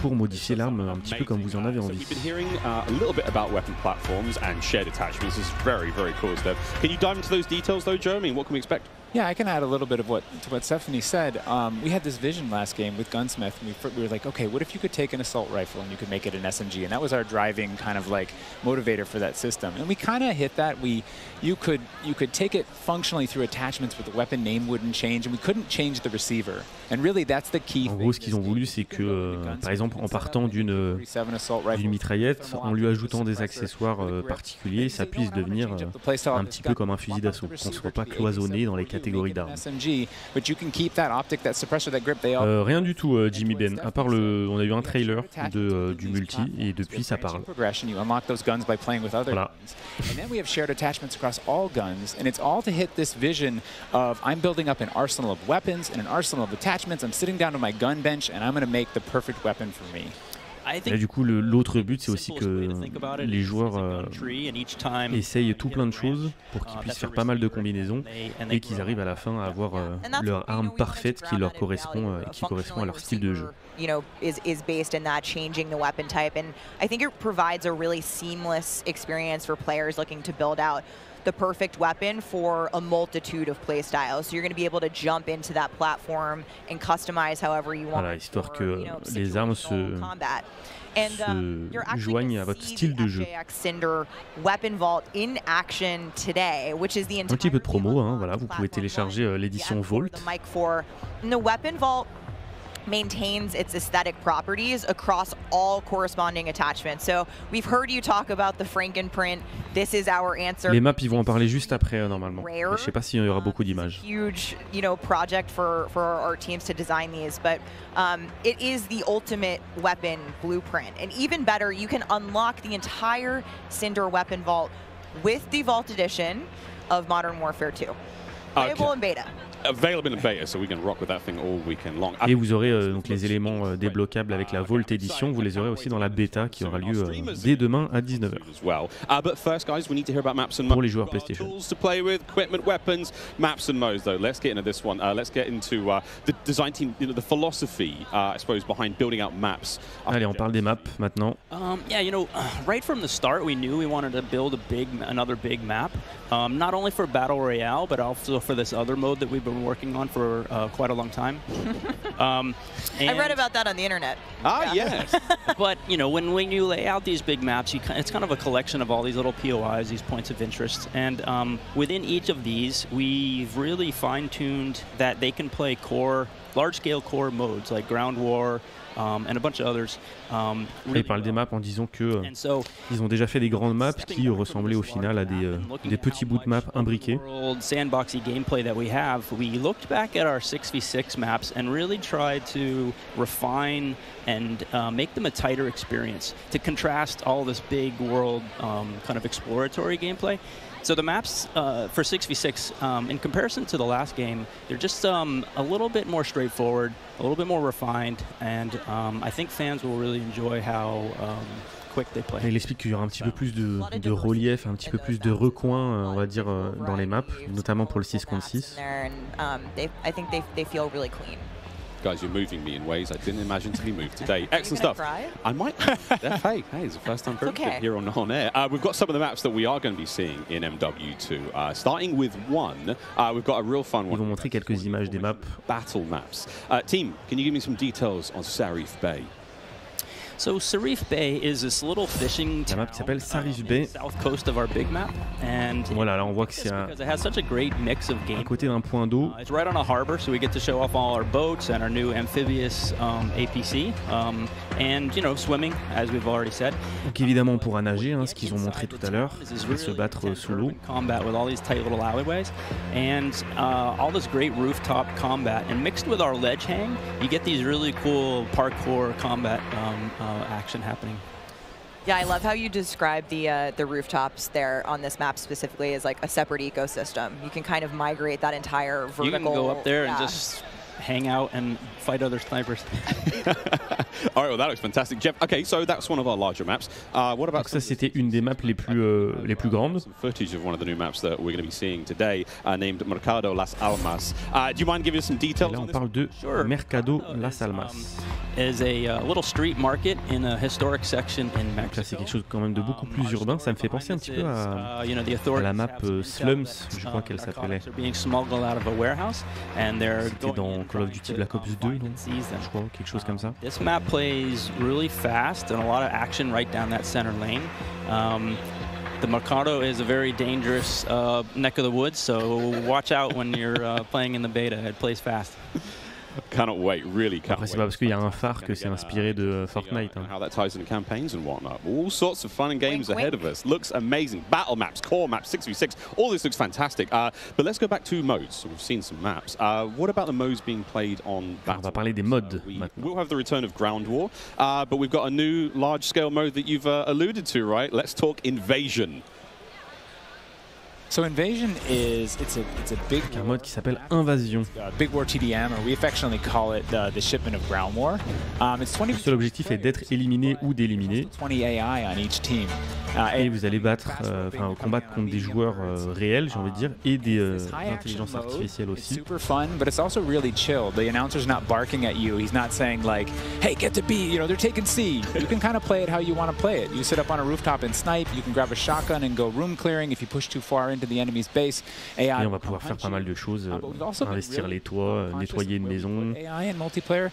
pour modifier l'arme un petit peu comme vous en avez envie. We've been hearing a little bit about weapon platforms and shared attachments. This is very, very cool stuff. Can you dive into those details though, Joe? I mean, what can we expect? Yeah, I can add a little bit of what Stephanie said. We had this vision last game with Gunsmith, and we were like, okay, what if you could take an assault rifle and you could make it an SMG? And that was our driving kind of like motivator for that system. And we kind of hit that. You could take it functionally through attachments, but the weapon name wouldn't change, and we couldn't change the receiver. And really, that's the key. En gros, ce qu'ils ont voulu, c'est que, par exemple, en partant d'une mitraillette, en lui ajoutant des accessoires particuliers, ça puisse devenir un petit peu comme un fusil d'assaut, qu'on ne soit pas cloisonné dans les catégories d'armes. Rien du tout, Jimmy Ben, à part on a eu un trailer du multi et depuis ça parle. Voilà. And then we have shared attachments across all guns, and it's all to hit this vision of I'm building up an arsenal of weapons and an arsenal of attachments. I'm sitting down to my gun bench and I'm going to make the perfect weapon for me. Là, du coup, l'autre but, c'est aussi que les joueurs essayent tout plein de choses pour qu'ils puissent faire pas mal de combinaisons et qu'ils arrivent à la fin à avoir leur arme parfaite qui leur correspond et qui correspond à leur style de jeu. Is based in that changing the weapon type, and I think it provides a really seamless experience for players looking to build out the perfect weapon for a multitude of play styles. So you're going to be able to jump into that platform and customize however you want. Voilà, histoire que les armes se joignent à votre style de jeu. Weapon Vault in action today, which is the un petit peu de promo, hein, voilà, vous pouvez télécharger l'édition Vault. The Weapon Vault maintains its aesthetic properties across all corresponding attachments. So we've heard you talk about the Frankenprint. This is our answer. Les maps, ils vont en parler juste après normalement. Je sais pas s'il y aura beaucoup d'images. Huge, project for our teams to design these, but it is the ultimate weapon blueprint. And even better, you can unlock the entire Cinder Weapon Vault with the Vault Edition of Modern Warfare 2. Playable in beta. Available in beta, so we can rock with that thing all weekend long. Et vous aurez donc les éléments débloquables avec la Vault Edition, vous les aurez aussi dans la bêta qui aura lieu dès demain à 19h. But first, guys, we need to hear about maps and pour les joueurs PlayStation. Tools to play with, equipment, weapons, maps and modes though. Let's get into this one. Let's get into the design team, the philosophy, I suppose, behind building out maps. Allez, on parle des maps maintenant. Yeah, right from the start, we knew we wanted to build another big map, not only for Battle Royale, but also for this other mode that we've been working on for quite a long time. I read about that on the internet. Yes. But when you lay out these big maps, it's kind of a collection of all these little POIs, these points of interest, and within each of these, we've really fine-tuned that they can play large-scale core modes like ground war. And a bunch of others. Ils parlent des maps en disant que ils ont déjà fait des grandes maps qui ressemblaient au final à des petits bouts de maps imbriqués. Sandboxy gameplay that we have, we looked back at our 6v6 maps and really tried to refine and make them a tighter experience to contrast all this big world kind of exploratory gameplay. So the maps for 6v6, in comparison to the last game, they're just a little bit more straightforward, a little bit more refined, and I think fans will really enjoy how quick they play. Il explique qu'il y aura un petit peu plus de relief, un petit peu plus de recoins, on va dire, dans les maps, notamment pour le 6 contre 6. I think they feel really clean. Guys, you're moving me in ways I didn't imagine to be moved today. Excellent stuff. Cry? I might. Hey, it's the first time for everything here on air. We've got some of the maps that we are going to be seeing in MW2. Starting with one, we've got a real fun one. Ils vont montrer quelques images des maps. Battle maps. Team, can you give me some details on Sarif Bay? So Sarif Bay is this little fishing town map qui s'appelle Sarif Bay. South coast of our big map, and voilà, là on voit que c'est because it has such a great mix of game. À côté d'un point d'eau. It's right on a harbor, so we get to show off all our boats and our new amphibious APC, and you know, swimming, as we've already said. Donc évidemment on pourra nager, hein, ce qu'ils ont montré tout à l'heure, se battre sous l'eau. Combat with all these tight little alleyways, and all this great rooftop combat, and mixed with our ledge hang, you get these really cool parkour combat action happening. Yeah, I love how you describe the rooftops there on this map specifically as like a separate ecosystem. You can kind of migrate that entire vertical. You can go up there and just hang out and fight other snipers. All right, well that looks fantastic, Jeff. Okay, so that's one of our larger maps. What about? Donc ça, c'était une des maps les plus grandes. Some footage of one of the new maps that we're going to be seeing today, named Mercado Las Almas. Do you mind giving us some details? Là, on parle de Mercado Las Almas. Is a little street market in a historic section in Mexico. Donc là, c'est quelque chose quand même de beaucoup plus urbain. Ça me fait penser un petit peu à la map Slums, je crois qu'elle s'appelait. C'était dans Call of Duty Black Ops 2, non, je crois, quelque chose comme ça. This map plays really fast and a lot of action right down that center lane. The Mercado is a very dangerous neck of the woods, so watch out when you're playing in the beta. It plays fast. Cannot wait, really can't Après, c'est pas parce qu'il y a un phare que c'est inspiré de Fortnite. Hein. How that ties into campaigns and whatnot. All sorts of fun and games ahead of us. Looks amazing. Battle maps, core maps, 6v6. All this looks fantastic. But let's go back to modes. So we've seen some maps. What about the modes being played on Battle? On va parler des modes. We'll have the return of Ground War, but we've got a new large-scale mode that you've alluded to, right? Let's talk Invasion. So Invasion is it's a big un mode qui s'appelle Invasion. Big War TDM, or we affectionately call it the shipment of Ground War. It's 20. Le seul objectif est d'être éliminé ou d'éliminer. 20 AI on each team. Et vous allez combattre contre des joueurs réels, j'ai envie de dire, et des intelligences artificielles aussi. Super fun, but it's also really chill. The announcer's not barking at you. He's not saying like, "Hey, get to B." You know, they're taking C. You can kind of play it how you want to play it. You sit up on a rooftop and snipe. You can grab a shotgun and go room clearing if you push too far into the enemy's base. AI. Et on va pouvoir faire pas mal de choses, investir les toits, nettoyer une maison. AI in multiplayer.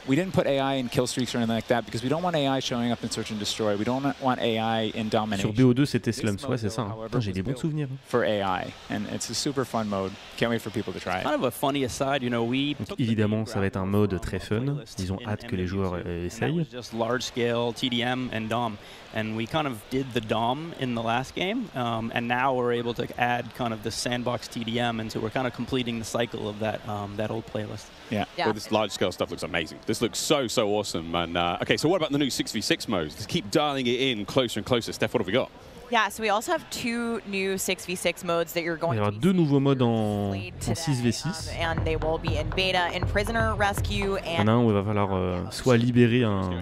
We didn't put AI in kill streaks or anything like that because we don't want AI showing up in search and destroy. We don't want AI in domination. Sur BO2 c'était Slums, ouais c'est ça. Hein. J'ai des bons souvenirs. For AI, and it's a super fun mode. Can't wait for people to try it. Kind of a funny aside, you know, Donc, évidemment, ça va être un mode très fun. Ils ont hâte que les joueurs essayent. Just large scale TDM and DOM, and we kind of did the DOM in the last game, and now we're able to add kind of the sandbox TDM, and so we're kind of completing the cycle of that that old playlist. Yeah. Well, this large scale stuff looks amazing. This looks so awesome. And okay, so what about the new 6v6 modes? Let's keep dialing it in closer and closer. Steph, what have we got? Yeah, so we also have 2 new 6v6 modes that you're going to see 2 nouveaux modes en 6v6. And they will be in beta in Prisoner Rescue and... Il y en a un où il va falloir soit libérer un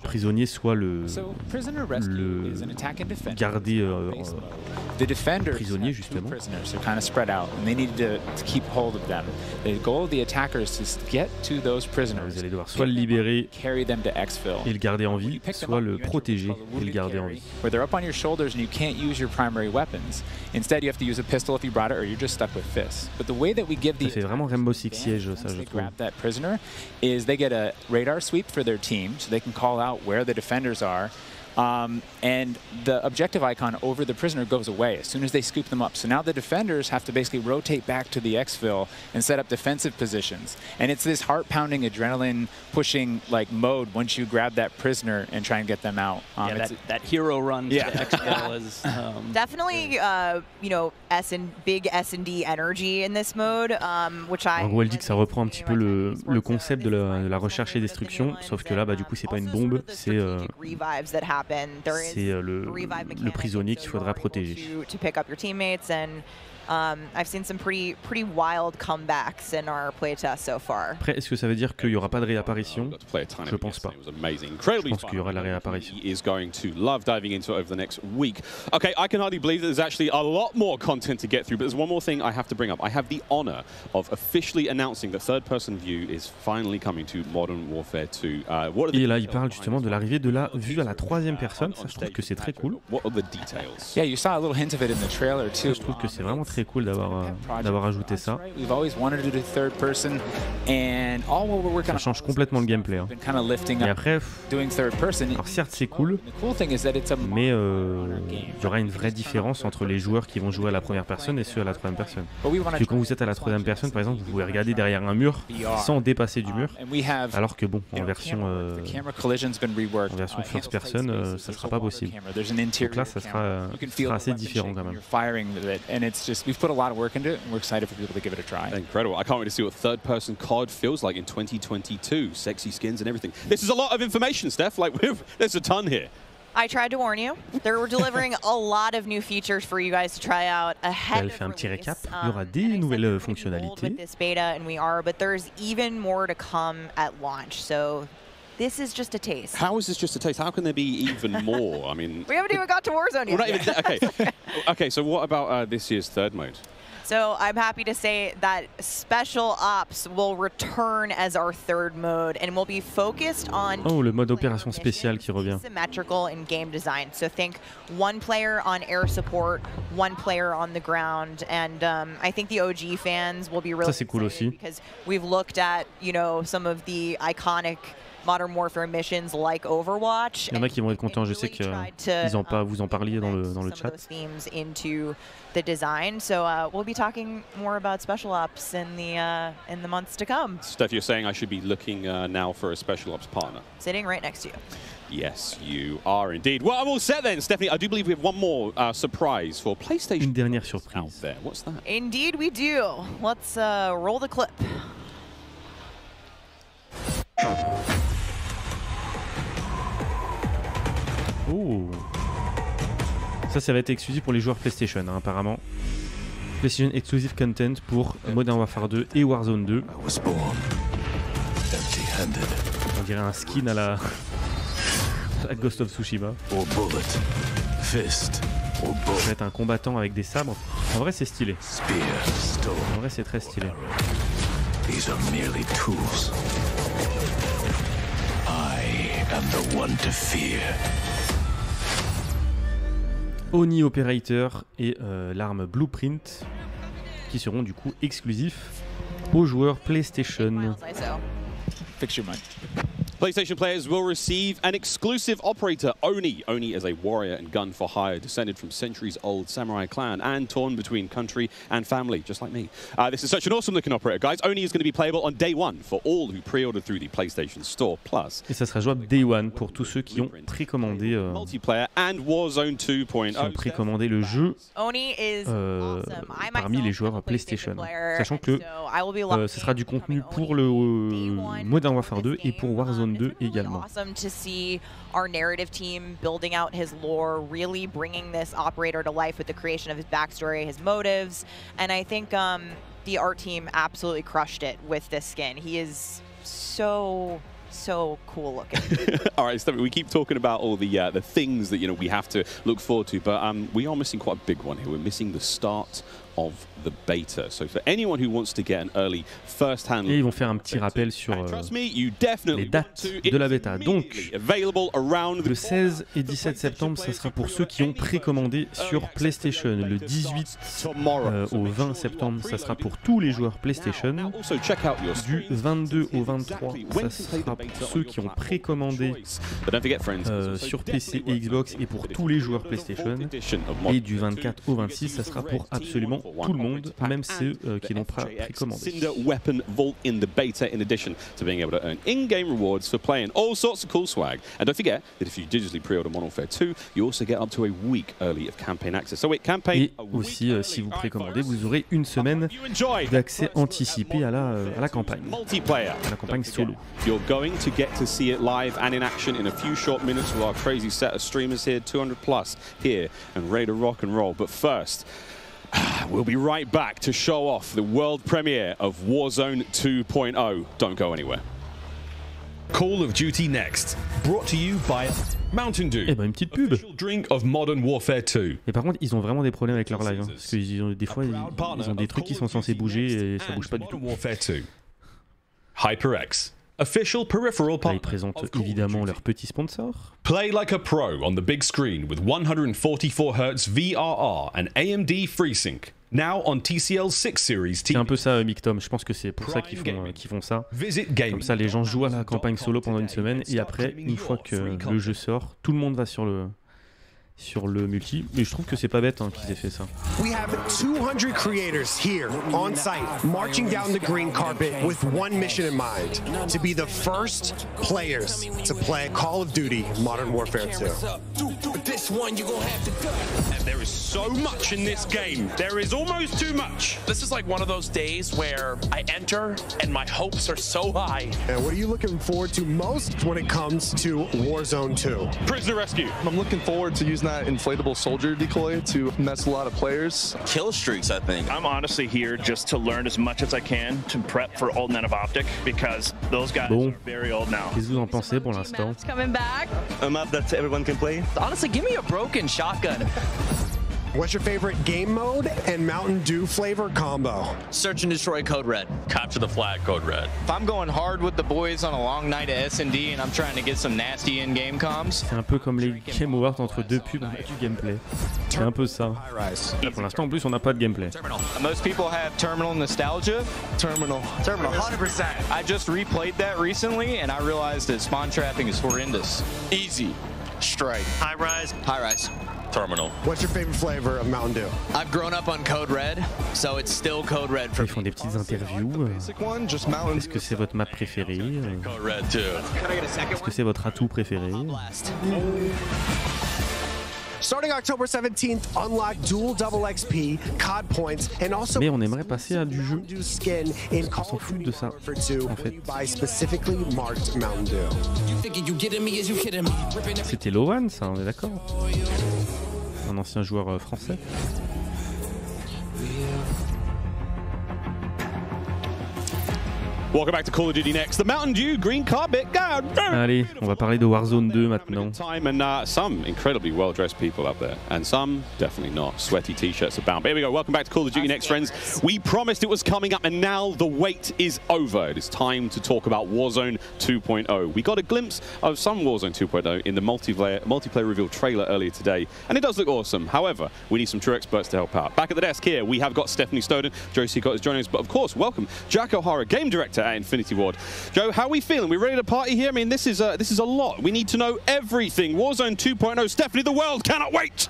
prisonnier, soit le garder prisonnier justement. Prisoners are kind of spread out and they need to keep hold of them. The goal of the attacker is to get to those prisoners. Vous allez devoir soit le libérer carry them to exfil et le garder en vie, soit le protéger et le garder en vie. They're up on your shoulders and you can't use your primary weapons. Instead, you have to use a pistol if you brought it, or you're just stuck with fists. But the way that we give the c'est vraiment Rainbow Six Siege, ça je trouve. Grab that prisoner is they get a radar sweep for their team, so they can call out where the defenders are. And the objective icon over the prisoner goes away as soon as they scoop them up. So now the defenders have to basically rotate back to the exfil and set up defensive positions. And it's this heart-pounding, adrenaline-pushing like mode once you grab that prisoner and try and get them out. Yeah, that hero run to the exfil is definitely you know big S&D energy in this mode, which I. En gros, elle dit que ça reprend un petit peu le concept de la recherche et destruction, sauf que là, bah du coup, c'est pas une bombe, c'est le prisonnier qu'il faudra protéger. To pick up your teammates and I've seen some pretty wild comebacks in our playtest so far. Après, est-ce que ça veut dire qu'il n'y aura pas de réapparition? Je pense pas. Je pense qu'il y aura la réapparition. He is going to love diving into it over the next week. Okay, I can hardly believe that there's actually a lot more content to get through, but there's one more thing I have to bring up. I have the honor of officially announcing that third-person view is finally coming to Modern Warfare 2. Et là, il parle justement de l'arrivée de la vue à la troisième personne. Ça, je trouve que c'est très cool. What are the details? Yeah, you saw a little hint of it in the trailer too. Je trouve que c'est vraiment très cool d'avoir ajouté ça. We've always wanted to do third person, and all what we're working on. Ça change complètement le gameplay. Hein. Et après, alors certes c'est cool, mais il y aura une vraie différence entre les joueurs qui vont jouer à la première personne et ceux à la troisième personne. Parce que quand vous êtes à la troisième personne, par exemple, vous pouvez regarder derrière un mur sans dépasser du mur, alors que bon, en version first person, ça sera pas possible. Donc là, ça sera assez différent quand même. Incredible. I can't wait to see what third-person CoD feels like in 2022. Sexy skins and everything. This is a lot of information, Steph. Like, there's a ton here. I tried to warn you. They're delivering a lot of new features for you guys to try out ahead Elle fait un petit récap. Il y aura des nouvelles fonctionnalités. With this beta, and we are, but there's even more to come at launch. So this is just a taste. How is this just a taste? How can there be even more? I mean, we haven't even got to Warzone yet. Not even okay. Okay, so what about this year's third mode? So I'm happy to say that Special Ops will return as our third mode and will be focused on le mode opération spéciale qui revient. Symmetrical in game design. So think one player on air support, one player on the ground, and I think the OG fans will be really excited because we've looked at, you know, some of the iconic Modern Warfare missions like Overwatch. Il y en a qui vont être contents, je sais que vous en parliez dans le chat. Into the design, so we'll be talking more about Special Ops in the months to come. Steph, you're saying I should be looking now for a Special Ops partner? Sitting right next to you. Yes, you are indeed. Well, I'm all set then, Stephanie. I do believe we have one more surprise for PlayStation. Une dernière surprise. Out there. What's that? Indeed, we do. Let's roll the clip. Oh. Ça va être exclusif pour les joueurs PlayStation, hein, apparemment. PlayStation Exclusive Content pour Modern Warfare 2 et Warzone 2. On dirait un skin à la Ghost of Tsushima. Ça va être un combattant avec des sabres. En vrai, c'est stylé. En vrai, c'est très stylé. These are merely tools. I am the one to fear. Oni Operator et l'arme Blueprint qui seront du coup exclusifs aux joueurs PlayStation. Fix your mind. PlayStation players will receive an exclusive operator, Oni. Oni is a warrior and gun for hire, descended from centuries-old samurai clan and torn between country and family, just like me. This is such an awesome-looking operator, guys. Oni is going to be playable on day one for all who pre-ordered through the PlayStation Store Plus. Et ça sera jouable day one pour tous ceux qui ont précommandé multiplayer and Warzone 2.0. Qui ont précommandé le jeu parmi les joueurs PlayStation. Sachant que ce sera du contenu pour le Modern Warfare 2 et pour Warzone 2 également. Awesome to see our narrative team building out his lore, really bringing this operator to life with the creation of his backstory, his motives, and I think the art team absolutely crushed it with this skin. He is so cool looking. All right, Stephanie, we keep talking about all the things that we have to look forward to, but we are missing quite a big one here. We're missing the start of the beta. So for anyone who wants to get an early first-hand, et ils vont faire un petit rappel sur les dates de la bêta. Donc, le 16 et 17 septembre, ça sera pour ceux qui ont précommandé sur PlayStation. Le 18 au 20 septembre, ça sera pour tous les joueurs PlayStation. Du 22 au 23, ça sera pour ceux qui ont précommandé sur PC et Xbox et pour tous les joueurs PlayStation. Et du 24 au 26, ça sera pour absolument tout le monde, même ceux qui n'ont pas précommandé. Cinder Weapon Vault in the beta, in addition to being able to earn in-game rewards for playing all sorts of cool swag. And don't forget that if you digitally pre-order Modern Warfare 2, you also get up to a week early of campaign access. So wait, campaign. Et aussi, si vous précommandez, vous aurez une semaine d'accès anticipé à la campagne. À la campagne solo. You're going to get to see it live and in action in a few short minutes with our crazy set of streamers here, 200 plus here, and ready to rock and roll. But first, We'll be right back to show off the world premiere of Warzone 2.0. Don't go anywhere. Call of Duty Next, brought to you by Mountain Dew. Eh ben une petite pub. Drink of Modern Warfare 2. Et par contre, ils ont vraiment des problèmes avec leur live, hein, parce que des fois, ils ont des trucs qui sont censés bouger et ça bouge pas du tout. Warfare 2. HyperX, official peripheral Là, partner. ils présentent évidemment leur petit sponsor. Play like a pro on the big screen with 144 Hz VRR and AMD FreeSync. Now on TCL 6 Series TV. C'est un peu ça, Mictom. Je pense que c'est pour ça qu'ils font ça. Comme ça, les gens jouent à la campagne solo pendant une semaine et après, une fois que le jeu sort, tout le monde va sur le multi. Mais je trouve que c'est pas bête hein, qu'ils aient fait ça. We have 200 creators here on site marching down the green carpet with one mission in mind: to be the first players to play Call of Duty Modern Warfare 2. And there is so much in this game. There is almost too much. This is like one of those days where I enter and my hopes are so high. And what are you looking forward to most when it comes to Warzone 2? Prisoner rescue. I'm looking forward to using that inflatable soldier decoy to mess a lot of players. Kill streaks, I think. I'm honestly here just to learn as much as I can to prep for Old Men of Optic because those guys are very old now. Qu'est-ce que vous en pensez pour l'instant? Coming back. A map that everyone can play. Honestly, give me a broken shotgun. What's your favorite game mode and Mountain Dew flavor combo? Search and destroy Code Red. Capture the flag, Code Red. If I'm going hard with the boys on a long night at S&D and I'm trying to get some nasty in-game comms. C'est un peu comme les Game Awards entre deux pubs avec du gameplay. C'est un peu ça. Là, pour l'instant, en plus, on n'a pas de gameplay. Most people have Terminal nostalgia. Terminal, 100%. I just replayed that recently and I realized that spawn trapping is horrendous. Easy. Strike. High rise. Terminal. What's your favorite flavor of Mountain Dew? I've grown up on Code Red, so it's still Code Red for me. Ils font des petites interviews. Est-ce que c'est votre map préférée? Code Red too. Est-ce que c'est votre atout préféré? Starting October 17th, unlock dual double XP, COD points, and also Mais on aimerait passer à du jeu. skin in On s'en fout de ça, en fait. by specifically marked Mountain Dew. C'était Lohan, ça, on est d'accord? Un ancien joueur français. Welcome back to Call of Duty Next. The Mountain Dew green carpet. Allez, on va parler de Warzone 2 maintenant. Time and some incredibly well-dressed people up there, and some definitely not. Sweaty t-shirts abound. But here we go. Welcome back to Call of Duty Next, friends. We promised it was coming up, and now the wait is over. It is time to talk about Warzone 2.0. We got a glimpse of some Warzone 2.0 in the multiplayer reveal trailer earlier today, and it does look awesome. However, we need some true experts to help out. Back at the desk here, we have got Stephanie Snowden. Joe Seacott is joining us, but of course, welcome Jack O'Hara, game director at Infinity Ward. Joe, how are we feeling? We ready to party here? I mean, this is a lot. We need to know everything. Warzone 2.0. Stephanie, the world cannot wait.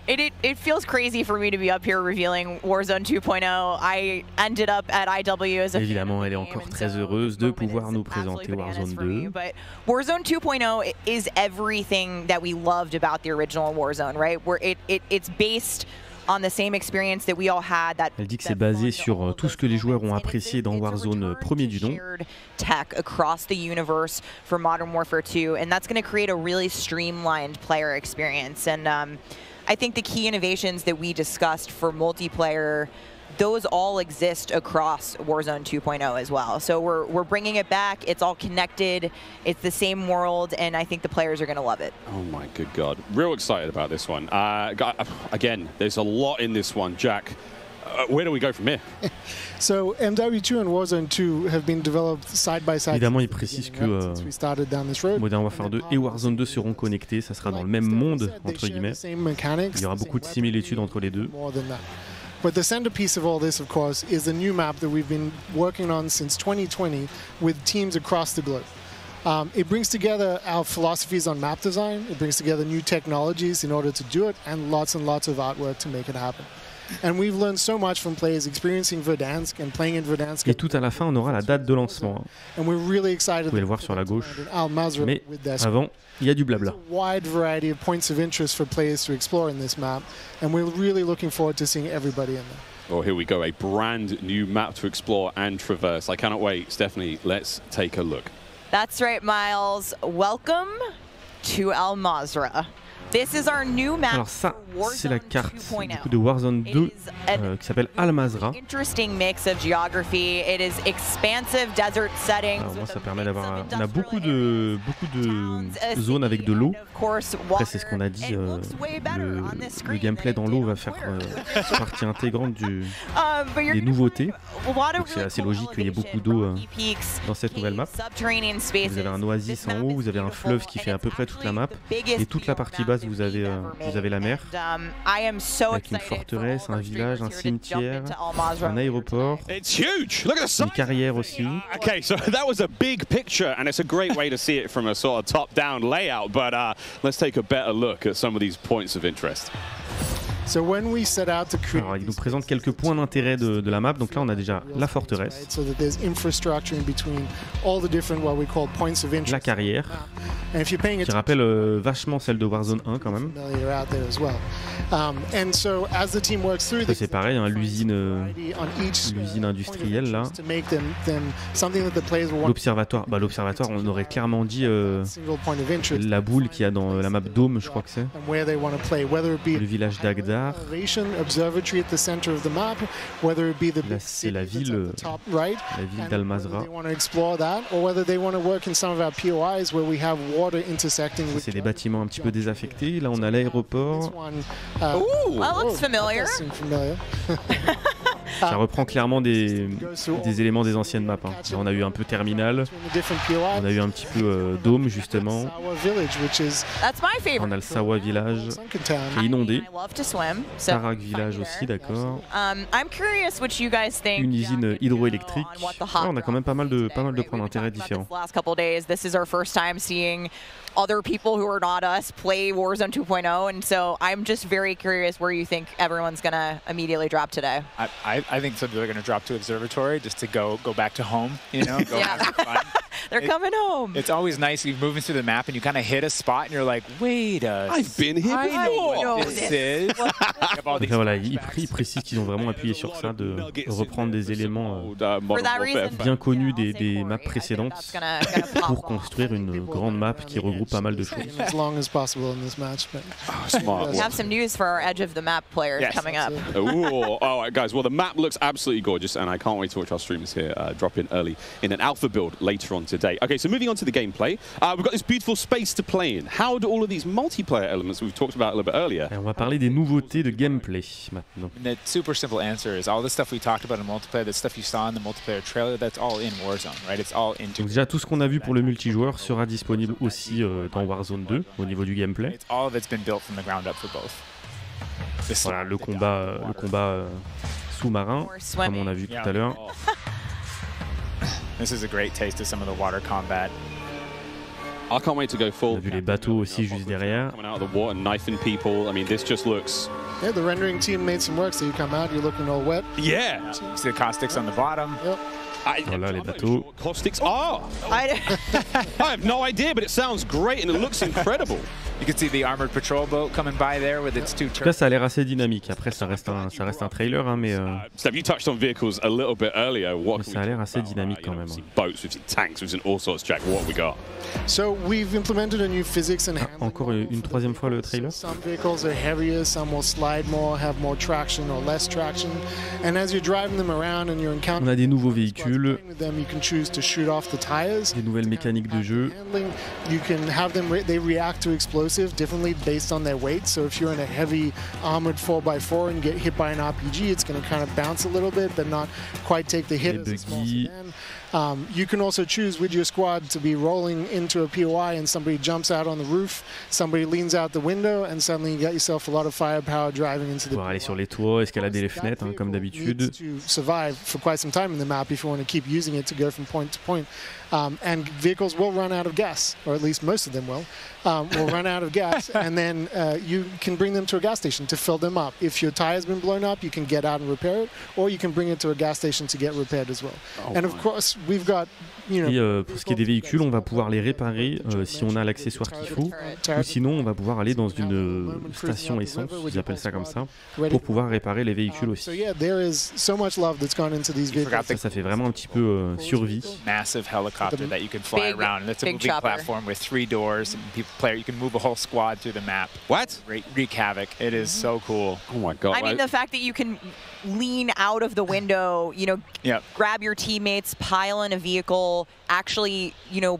It feels crazy for me to be up here revealing Warzone 2.0. I ended up at IW as a Évidemment, elle est encore très heureuse de pouvoir nous présenter Warzone 2. But Warzone 2.0 is everything that we loved about the original Warzone, right? Where it's based on the same experience that we all had. Elle dit que c'est basé sur tout ce que les joueurs ont apprécié dans Warzone premier du nom. Tech across the universe for Modern Warfare 2, and that's going to create a really streamlined player experience. And I think the key innovations that we discussed for multiplayer, those all exist across Warzone 2.0 as well. So we're bringing it back. It's all connected. It's the same world, and I think the players are going to love it. Oh my good God. Real excited about this one. Again, there's a lot in this one. Jack, where do we go from here? So MW2 and Warzone 2 have been developed side by side. Évidemment, il précise que Modern Warfare 2 et Warzone 2 seront connectés. Ça sera dans le même monde, entre guillemets. Il y aura beaucoup de similitudes entre les deux. But the centerpiece of all this, of course, is the new map that we've been working on since 2020 with teams across the globe. It brings together our philosophies on map design, it brings together new technologies in order to do it, and lots of artwork to make it happen. And we've learned so much from players experiencing Verdansk and playing in Verdansk. Et tout à la fin, on aura la date de lancement. And we're really excited. Vous pouvez le voir sur la gauche. Mais avant, il y a du blabla. There's a wide variety of points of interest for players to explore in this map, and we're really looking forward to seeing everybody in there. Oh, here we go, a brand new map to explore and traverse. I cannot wait. Stephanie, let's take a look. That's right, Miles. Welcome to Al Mazrah. Alors ça, c'est la carte du coup de Warzone 2 qui s'appelle Al-Mazrah. Alors moi, ça permet d'avoir... On a beaucoup de zones avec de l'eau. Après, c'est ce qu'on a dit, le gameplay dans l'eau va faire partie intégrante des nouveautés. Donc c'est assez logique qu'il y ait beaucoup d'eau dans cette nouvelle map. Vous avez un oasis en haut, vous avez un fleuve qui fait à peu près toute la map. Et toute la partie basse, vous avez la mer, avec une forteresse, un village, un cimetière, un aéroport, une carrière aussi. Okay, so that was a big picture, and it's a great way to see it from a sort of top-down layout. But let's take a better look at some of these points of interest. Alors, il nous présente quelques points d'intérêt de la map. Donc là, on a déjà la forteresse, la carrière, qui rappelle vachement celle de Warzone 1 quand même. Ça c'est pareil, hein, l'usine industrielle là. L'observatoire, l'observatoire, on aurait clairement dit la boule qu'il y a dans la map Dôme, je crois que c'est. Le village d'Agdar. Là, c'est la ville d'Al-Mazrah. C'est des bâtiments un petit peu désaffectés. Là, on a l'aéroport. Ça reprend clairement des éléments des anciennes maps. Hein. On a eu un peu Terminal, on a eu un petit peu Dôme justement. On a le Sawa Village qui est inondé. Tarak Village aussi, d'accord. Une usine hydroélectrique. Ah, on a quand même pas mal de points d'intérêt différents. Other people who are not us play Warzone 2.0, and so I'm just very curious where you think everyone's gonna immediately drop today. I think some people are gonna drop to Observatory just to go back to home, you know, go have some fun. They're coming home. It's always nice you're moving through the map and you kind of hit a spot and you're like, wait I've been here before. I know what this is. Donc là, voilà, ils précisent qu'ils ont vraiment appuyé sur ça, de reprendre des éléments bien connus des maps précédentes pour construire une grande map qui regroupe pas mal de choses. We have some news for our edge of the map players coming up. Ooh, all right, guys. Well, the map looks absolutely gorgeous, and I can't wait to watch our streamers here drop in early in an alpha build later on today. Okay, so moving on to the gameplay, we've got this beautiful space to play in. How do all of these multiplayer elements we've talked about a little bit earlier? Et on va parler des nouveautés de gameplay maintenant. And the super simple answer is all the stuff we talked about in multiplayer, the stuff you saw in the multiplayer trailer, that's all in Warzone, right? It's all into. Donc déjà tout ce qu'on a vu pour le multijoueur sera disponible aussi dans Warzone 2 au niveau du gameplay. It's all of it's been built from the ground up for both. Voilà, le combat sous-marin, comme on a vu tout à l'heure. This is a great taste of some of the water combat. I can't wait to go full. On a vu les bateaux aussi juste derrière. Coming out of the water, knifing people. I mean, this just looks. Yeah, the rendering team made some work. So you come out, you're looking all wet. Yeah. See the caustics on the bottom. Yep. Voilà les bateaux. Caustics are. I have no idea, but it sounds great and it looks incredible. You can see the armored patrol boat coming by there with its two turrets. En tout cas, ça a l'air assez dynamique. Après, ça reste un trailer, hein, mais. Steph, you touched on vehicles a little bit earlier. What ça a l'air assez dynamique quand même. We've seen boats, we've seen tanks, we've seen all sorts. Jack, what have we got? So we've implemented a new physics and encore une troisième fois le trailer. Some vehicles are heavier, some will slide more, have more traction or less traction. And as you're driving them around and you're encountering, on a des nouveaux véhicules. You can choose to shoot off the tires. Des nouvelles mécaniques de jeu. You can have them. They react to explosives differently based on their weight. So if you're in a heavy armored 4x4 and get hit by an RPG, it's going to kind of bounce a little bit, but not quite take the hit. You can also choose with your squad to be rolling into a POI and somebody jumps out on the roof, somebody leans out the window, and suddenly you got yourself a lot of firepower driving into the. Pouvoir aller sur les toits, escalader les fenêtres, hein, comme d'habitude. To survive for quite some time in the map if you want to keep using it to go from point to point. And vehicles will run out of gas, or at least most of them will run out of gas, and then you can bring them to a gas station to fill them up. If your tire's been blown up, you can get out and repair it, or you can bring it to a gas station to get repaired as well. And of course, we've got, you know, Et pour ce qui est des véhicules, on va pouvoir les réparer si on a l'accessoire qu'il faut, ou sinon on va pouvoir aller dans une station essence, ils appellent ça comme ça, pour pouvoir réparer les véhicules aussi. So yeah, there is so much love that's gone into these vehicles. Ça fait vraiment un petit peu survie. Massive helicopter that you can fly around. And it's a moving platform with 3 doors. And you can move a whole squad through the map. What? Wreak havoc. It is so cool. Oh my god. I mean, the fact that you can lean out of the window, you know, grab your teammates, pile in a vehicle, actually, you know,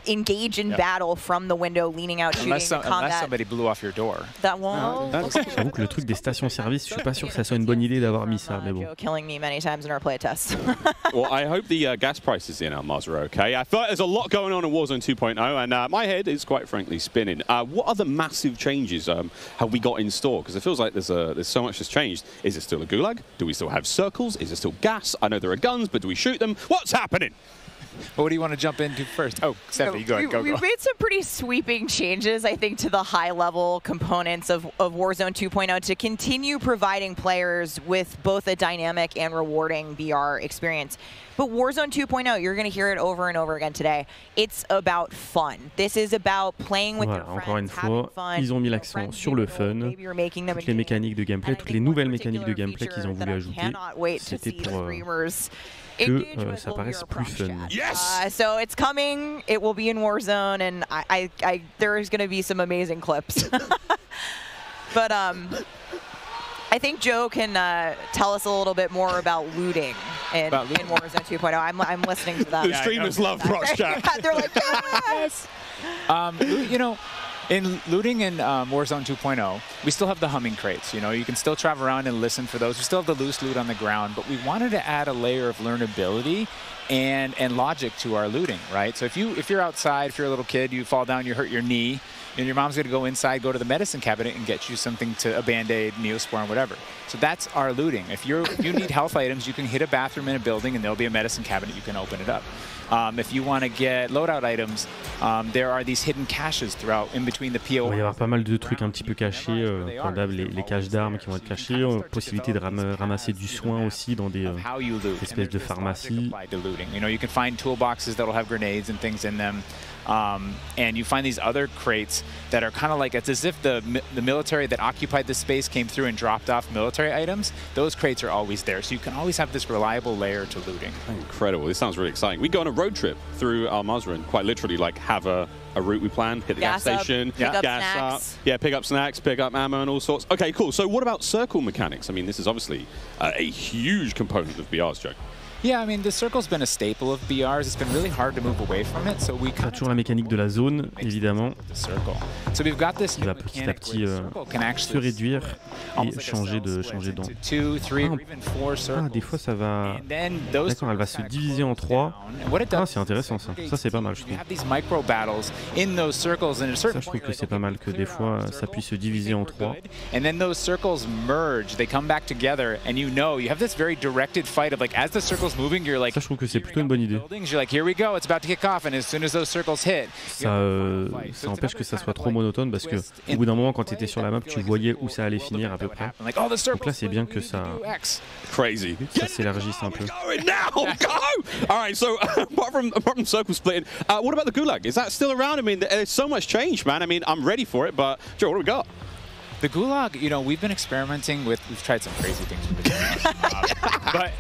engage in battle from the window, leaning out, shooting, unless somebody blew off your door. That won't. J'avoue que le truc des stations-service, je suis pas sûr que ça soit une bonne idée d'avoir mis ça, mais bon. Killing me many times in our playtest. Well, I hope the gas prices in Almaz are okay. I thought there's a lot going on in Warzone 2.0, and my head is quite frankly spinning. What other massive changes have we got in store? Because it feels like there's so much that's changed. Is it still a gulag? Do we still have circles? Is it still gas? I know there are guns, but do we shoot them? What's happening? Well, what do you want to jump into first? Oh, Stephanie, go. We've made some pretty sweeping changes, I think, to the high-level components of Warzone 2.0 to continue providing players with both a dynamic and rewarding VR experience. But Warzone 2.0, you're going to hear it over and over again today. It's about fun. This is about playing with your friends, encore une fois, ils ont mis l'accent sur le fun. Toutes les mécaniques de gameplay, toutes les nouvelles mécaniques de gameplay qu'ils ont voulu ajouter, c'était pour que ça paraisse plus fun. Yes! So it's coming. It will be in Warzone, and there's going to be some amazing clips. But I think Joe can tell us a little bit more about looting in Warzone 2.0. I'm listening to that. The streamers love Prox Chat. They're like, yes! You know, in looting in Warzone 2.0, we still have the humming crates. You know, you can still travel around and listen for those. We still have the loose loot on the ground, but we wanted to add a layer of learnability and logic to our looting, right? So if you're outside, if you're a little kid, you fall down, you hurt your knee, and your mom's going to go inside, go to the medicine cabinet and get you something to a Band-Aid, Neosporin, whatever. So that's our looting. If you need health items, you can hit a bathroom in a building and there'll be a medicine cabinet. You can open it up. If you want to get loadout items, there are these hidden caches throughout, in between the POI. Il va y avoir pas mal de trucs un petit peu cachés, comme d'hab, les caches d'armes qui vont être cachées, possibilité de ramasser du soin aussi dans des espèces de pharmacies. You know, you can find toolboxes that'll have grenades and things in them. And you find these other crates that are kind of like, it's as if the military that occupied this space came through and dropped off military items. Those crates are always there, so you can always have this reliable layer to looting. Incredible. This sounds really exciting. We go on a road trip through Al-Mazrah and quite literally like have a route we plan, hit the gas station, pick up gas snacks. up, pick up snacks, pick up ammo and all sorts. Okay, cool. So what about circle mechanics? I mean, this is obviously a huge component of BR's, Joe. Yeah, I mean, the circle's been a staple of BRs. It's been really hard to move away from it, so we toujours la mécanique de la zone, évidemment. So we've got this qui va petit à petit se réduire et changer d'angle. Des fois ça va. D'accord, elle va se diviser en 3. Ah, c'est intéressant ça. Ça c'est pas mal, je trouve. Ça, je trouve que c'est pas mal que des fois ça puisse se diviser en 3. And then those circles merge, they come back together, and you have this very directed fight of like as the circles moving, you're like, ça, je trouve que c'est plutôt une bonne idée. You're like, here we go, it's about to kick off, and as soon as those circles hit, ça empêche que ça soit trop monotone parce que au bout d'un moment, quand tu étais sur la map, tu voyais où ça allait finir à peu près. Donc là, c'est bien que ça s'élargisse un peu. All right, so apart from circle splitting, what about the gulag? Is that still around? I mean, there's so much change, man. I mean, I'm ready for it, but Joe, what do we got? The gulag, we've been experimenting with. We've tried some crazy things with the gulag, but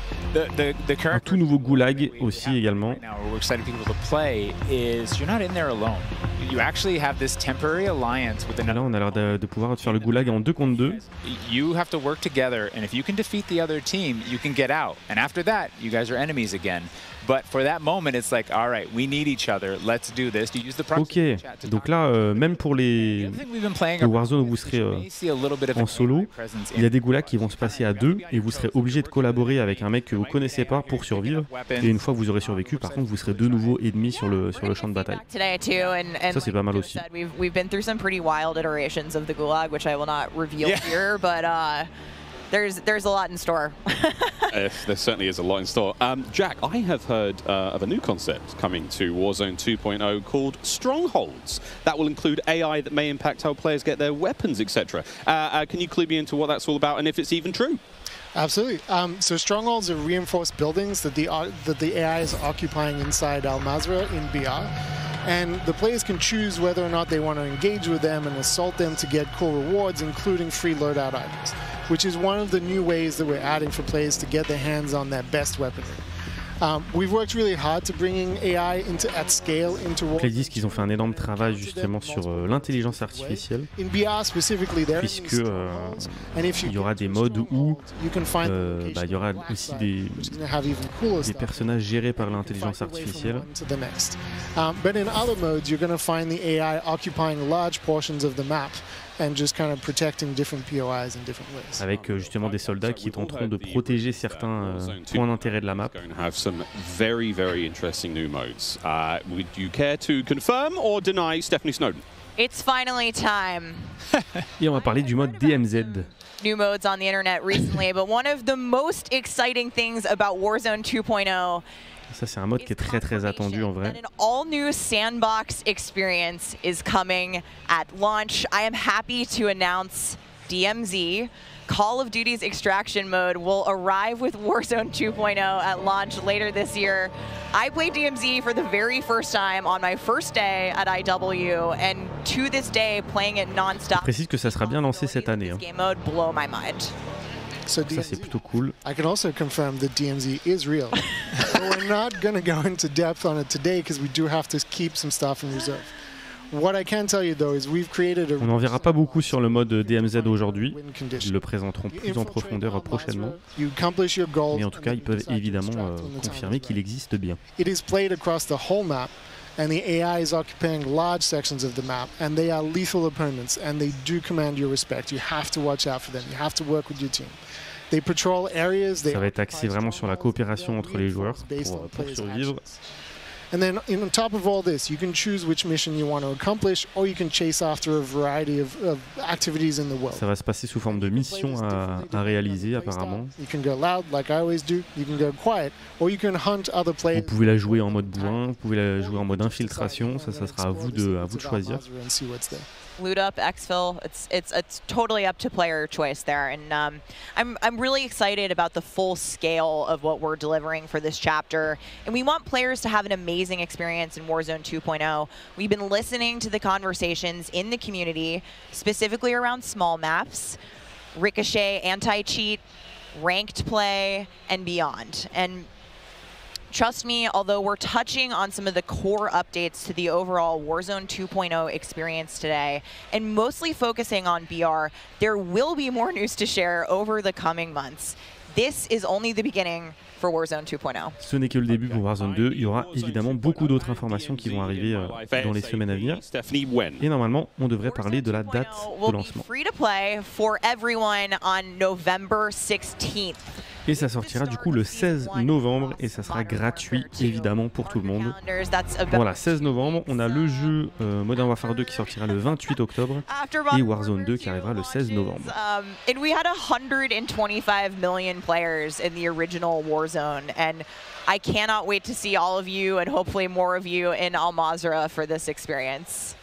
the current un tout nouveau goulag aussi également. Right now, we're excited people to play. Is you're not in there alone. You actually have this temporary alliance with another. Là, on a l'air de pouvoir faire le goulag en 2 contre 2. You have to work together, and if you can defeat the other team, you can get out. And after that, you guys are enemies again. But for that moment, it's like, all right, we need each other. Let's do this. You use the proxy chat to donc là, même pour les Warzone où vous serez en solo, il y a des goulags qui vont se passer à 2 et vous serez obligé de collaborer avec un mec que vous connaissez pas pour survivre. Et une fois que vous aurez survécu, par contre, vous serez de nouveau ennemis sur le champ de bataille. Ça, c'est pas mal aussi. We've been through some pretty wild iterations of the gulag, which I will not reveal here, but there's a lot in store. There certainly is a lot in store. Jack, I have heard of a new concept coming to Warzone 2.0 called Strongholds. That will include AI that may impact how players get their weapons, etc. Can you clue me into what that's all about and if it's even true? Absolutely. So strongholds are reinforced buildings that the AI is occupying inside Al-Mazrah in BR. And the players can choose whether or not they want to engage with them and assault them to get cool rewards, including free loadout items, which is one of the new ways that we're adding for players to get their hands on their best weaponry. We've worked really hard to bringing AI at scale into Warzone. Ils disent qu'ils ont fait un énorme travail justement sur l'intelligence artificielle, puisque il y aura des modes où il y aura aussi des personnages gérés par l'intelligence artificielle. But in other modes, you're going to find the AI occupying large portions of the map and just kind of protecting different POIs in different ways. Avec justement des soldats qui tenteront de protéger certains points d'intérêt de la map. Have some very, very interesting new modes. Would you care to confirm or deny Stephanie Snowden? It's finally time. Et on va parler du mode DMZ. New modes on the internet recently, but one of the most exciting things about Warzone 2.0. Ça, c'est un mode qui est très très attendu en vrai. An all-new sandbox experience is coming at launch. I am happy to announce DMZ. Call of Duty's extraction mode will arrive with Warzone 2.0 at launch later this year. I played DMZ for the very first time on my first day at IW, and to this day, playing it non-stop. Je précise que ça sera bien lancé cette année. Game mode blow my mind. So ça c'est plutôt cool. I can also confirm that DMZ is real. But we're not going to go into depth on it today because we do have to keep some stuff in reserve. What I can tell you though is we've created a... On n'en verra pas beaucoup sur le mode DMZ aujourd'hui. Ils le présenteront plus en profondeur prochainement. Mais en tout cas, ils peuvent évidemment confirmer qu'il existe bien. It is played across the whole map. And the AI is occupying large sections of the map, and they are lethal opponents, and they do command your respect. You have to watch out for them. You have to work with your team. They patrol areas. Ça va être axé vraiment sur la coopération entre les joueurs pour survivre. And then on top of all this, you can choose which mission you want to accomplish, or you can chase after a variety of activities in the world. Ça va se passer sous forme de missions à réaliser apparemment. You can go loud like I always do. You can go quiet, or you can hunt other players. Vous pouvez la jouer en mode bourrin, vous pouvez la jouer en mode infiltration. Ça sera à vous de choisir. Loot up, exfil. It's totally up to player choice there, and I'm really excited about the full scale of what we're delivering for this chapter. And we want players to have an amazing experience in Warzone 2.0. We've been listening to the conversations in the community, specifically around small maps, ricochet, anti-cheat, ranked play, and beyond. And trust me, although we're touching on some of the core updates to the overall Warzone 2.0 experience today, and mostly focusing on BR, there will be more news to share over the coming months. This is only the beginning for Warzone 2.0. Ce n'est que le début pour Warzone 2. Il y aura évidemment beaucoup d'autres informations qui vont arriver dans les semaines à venir. Et normalement, on devrait parler de la date de lancement. Free to play for everyone on November 16th. Et ça sortira du coup le 16 novembre et ça sera gratuit évidemment pour tout le monde. Voilà, 16 novembre, on a le jeu Modern Warfare 2 qui sortira le 28 octobre et Warzone 2 qui arrivera le 16 novembre. And we had 125 million players in the original Warzone, and I cannot wait to see all of you and hopefully more of you in Al-Mazrah for this experience.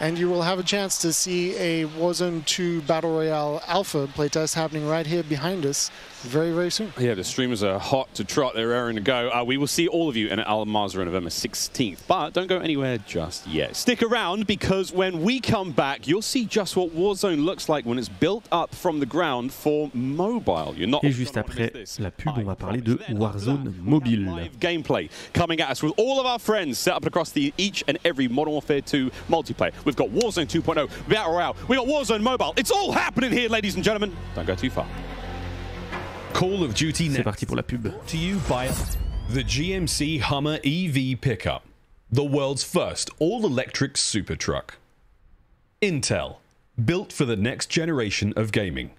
And you will have a chance to see a Warzone 2 Battle Royale Alpha playtest happening right here behind us very, very soon. Yeah, the streamers are hot to trot. They're raring to go. We will see all of you in Al-Mazrah on November 16th. But don't go anywhere just yet. Stick around because when we come back, you'll see just what Warzone looks like when it's built up from the ground for mobile. You're not. Et juste après la pub, on va parler de Warzone mobile. Gameplay coming at us with all of our friends set up across each and every Modern Warfare 2 multiplayer. We've got Warzone 2.0, Battle Royale, we got Warzone Mobile. It's all happening here, ladies and gentlemen. Don't go too far. Call of Duty C'est parti pour la pub. To you by the GMC Hummer EV pickup, the world's first all-electric super truck. Intel, built for the next generation of gaming.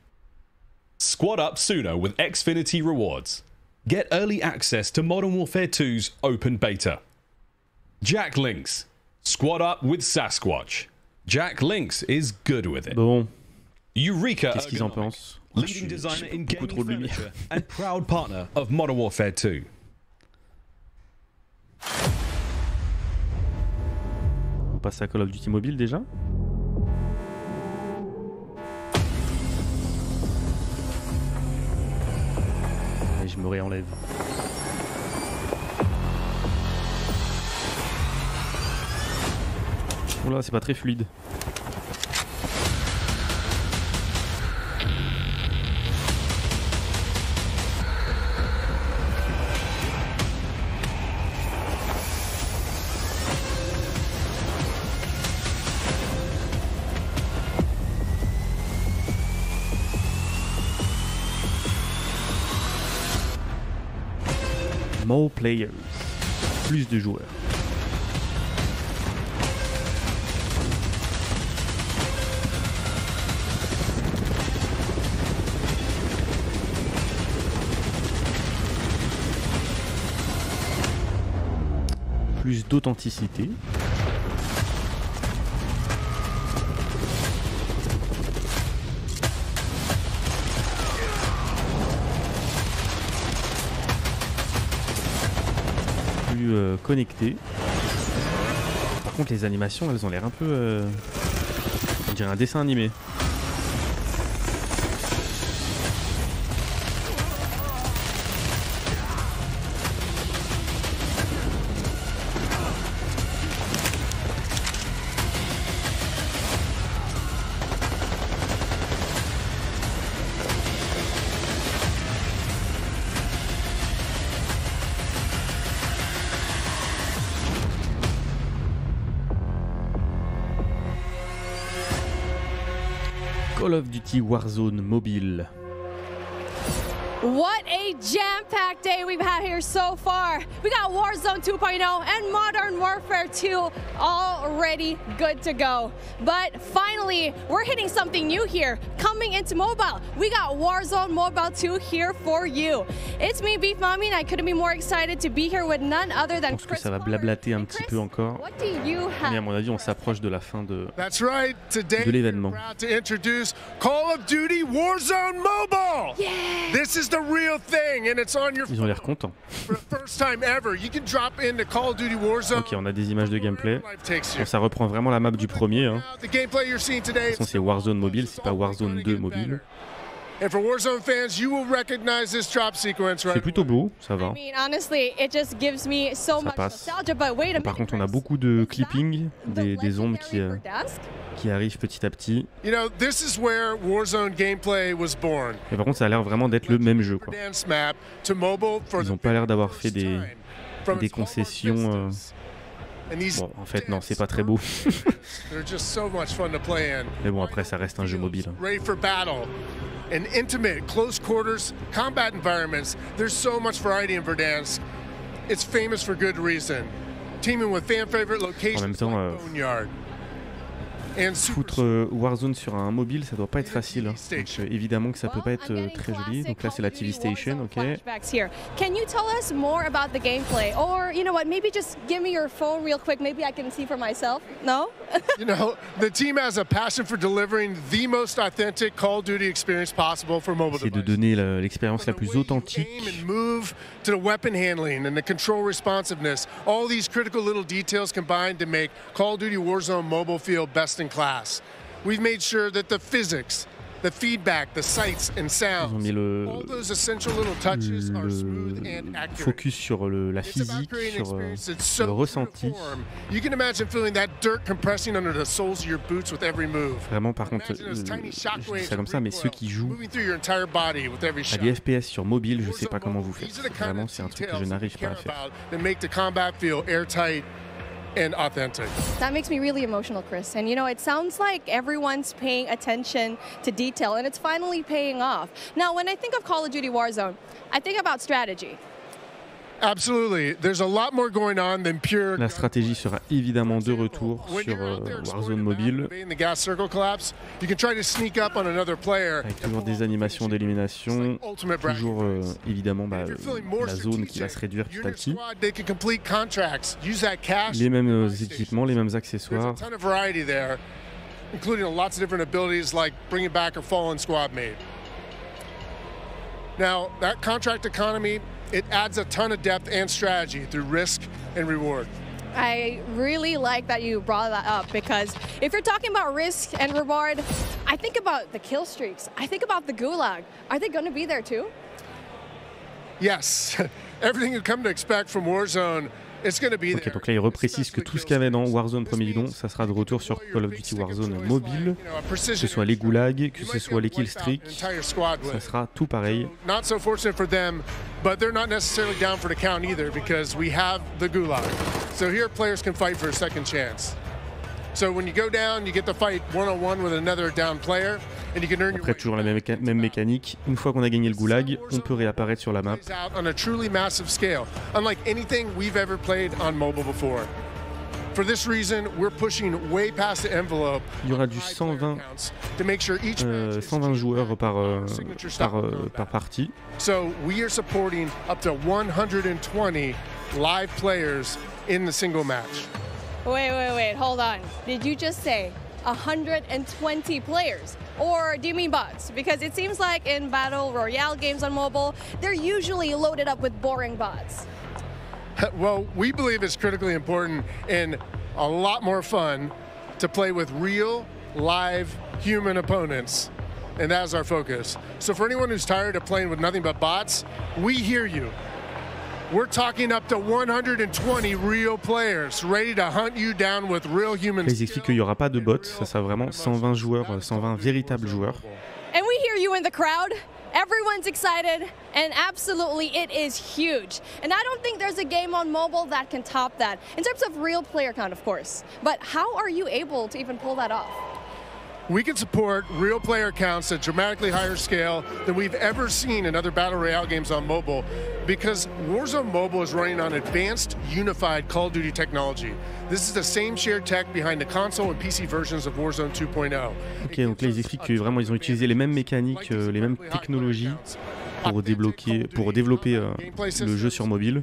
Squad up sooner with Xfinity rewards. Get early access to Modern Warfare 2's open beta. Jack Links, squad up with Sasquatch. Jack Links is good with it. Bon. Eureka, qu'est-ce qu'ils en pensent? leading designer in gaming furniture and proud partner of Modern Warfare 2. On passe à Call of Duty Mobile déjà. me réenlève. Oula, c'est pas très fluide. More players, plus de joueurs. Plus d'authenticité. Connecté. Par contre les animations elles ont l'air un peu on dirait un dessin animé. Call of Duty Warzone mobile. What a jam-packed day we've had here so far. We got Warzone 2.0 and Modern Warfare 2 already good to go. But finally, we're hitting something new here, coming into mobile. We got Warzone Mobile 2 here for you. It's me, Beef Mommy, and I couldn't be more excited to be here with none other than Chris. Je pense que ça va blablater un petit peu encore. What do you have? Mais à mon avis, on s'approche de la fin de l'événement. Call of Duty Warzone Mobile. Yeah. This is the real thing and it's on your Ils ont l'air contents. first time ever. You can drop into Call of Duty Warzone. Ok, on a des images de gameplay. Bon, ça reprend vraiment la map du premier. Hein. De toute façon, c'est Warzone mobile, c'est pas Warzone 2 mobile. And for Warzone fans, you will recognize this drop sequence right. C'est plutôt beau, ça va. I mean, honestly, it just gives me so much nostalgia, but wait a minute. Par contre, on a beaucoup de clipping, des ombres qui arrivent petit à petit. You know, this is where Warzone gameplay was born. Et par contre, ça a l'air vraiment d'être le même jeu, quoi. Ils ont pas l'air d'avoir fait des concessions. Bon, en fait, non, c'est pas très beau. Mais bon, après, ça reste un jeu mobile. In intimate, close quarters, combat environments, there's so much variety in Verdansk. It's famous for good reason. Teaming with fan favorite locations like Boneyard. Foutre Warzone sur un mobile, ça doit pas être facile. Hein. Donc, évidemment que ça peut pas être très joli. Donc là, c'est la TV Station, ok. Can you tell us more about the gameplay, or you know what? Maybe just give me your phone real quick. Maybe I can see for myself. No. You know, the team has a passion for delivering the most authentic Call of Duty experience possible for mobile devices. C'est de donner l'expérience la plus authentique. Move to the weapon handling and the control responsiveness. All these critical little details combined to make Call of Duty Warzone mobile feel best in class. We've made sure that the physics, the feedback, the sights and sounds, all those essential little touches are smooth and accurate. Focus sur la physique, sur le ressenti. You can imagine feeling that dirt compressing under the soles of your boots with every move. Vraiment, par contre, je dis ça comme ça, mais ceux qui jouent à des FPS sur mobile, je sais pas comment vous faites. Vraiment, c'est un truc que je n'arrive pas à faire. And authentic. That makes me really emotional, Chris. And you know, it sounds like everyone's paying attention to detail, and it's finally paying off. Now, when I think of Call of Duty Warzone, I think about strategy. Absolutely. There's a lot more going on than pure. La stratégie sera évidemment de retour sur Warzone mobile. Avec toujours des animations d'élimination, toujours évidemment la zone qui va se réduire petit à petit. Les mêmes équipements, les mêmes accessoires. Including lots of different abilities like bringing back a fallen squad mate. Now, that contract economy, it adds a ton of depth and strategy through risk and reward. I really like that you brought that up, because if you're talking about risk and reward, I think about the kill streaks. I think about the gulag. Are they going to be there too? Yes, everything you come to expect from Warzone. Ok, donc là il reprécise que tout ce qu'il y avait dans Warzone premier bidon, ça sera de retour sur Call of Duty Warzone mobile, que ce soit les goulags, que ce soit les killstreaks, ça sera tout pareil. Not so fortunate for them, but they're not necessarily down for the count either because we have the gulag. So here players can fight for a second chance. So when you go down, you get to fight one-on-one with another down player. Après, toujours la même mécanique. Une fois qu'on a gagné le goulag, on peut réapparaître sur la map. On a truly massive scale, unlike anything we've ever played on mobile before. For this reason, we're pushing way past the envelope. Il y aura du 120 joueurs par partie. So we are supporting up to 120 live players in the single match. Wait, hold on. Did you just say 120 players? Or do you mean bots? Because it seems like in Battle Royale games on mobile, they're usually loaded up with boring bots. Well, we believe it's critically important and a lot more fun to play with real, live, human opponents. And that's our focus. So for anyone who's tired of playing with nothing but bots, we hear you. We're talking up to 120 real players ready to hunt you down with real humans. Ils expliquent qu'il n'y aura pas de bots, ça sera vraiment 120 joueurs, 120 véritables joueurs. And we hear you in the crowd. Everyone's excited, and absolutely it is huge. And I don't think there's a game on mobile that can top that, in terms of real player count, of course. But how are you able to even pull that off? We can support real player counts at dramatically higher scale than we've ever seen in other Battle Royale games on mobile because Warzone Mobile is running on advanced, unified Call of Duty technology. This is the same shared tech behind the console and PC versions of Warzone 2.0. Ok, donc là ils expliquent que vraiment ils ont utilisé les mêmes mécaniques, les mêmes technologies pour développer le jeu sur mobile,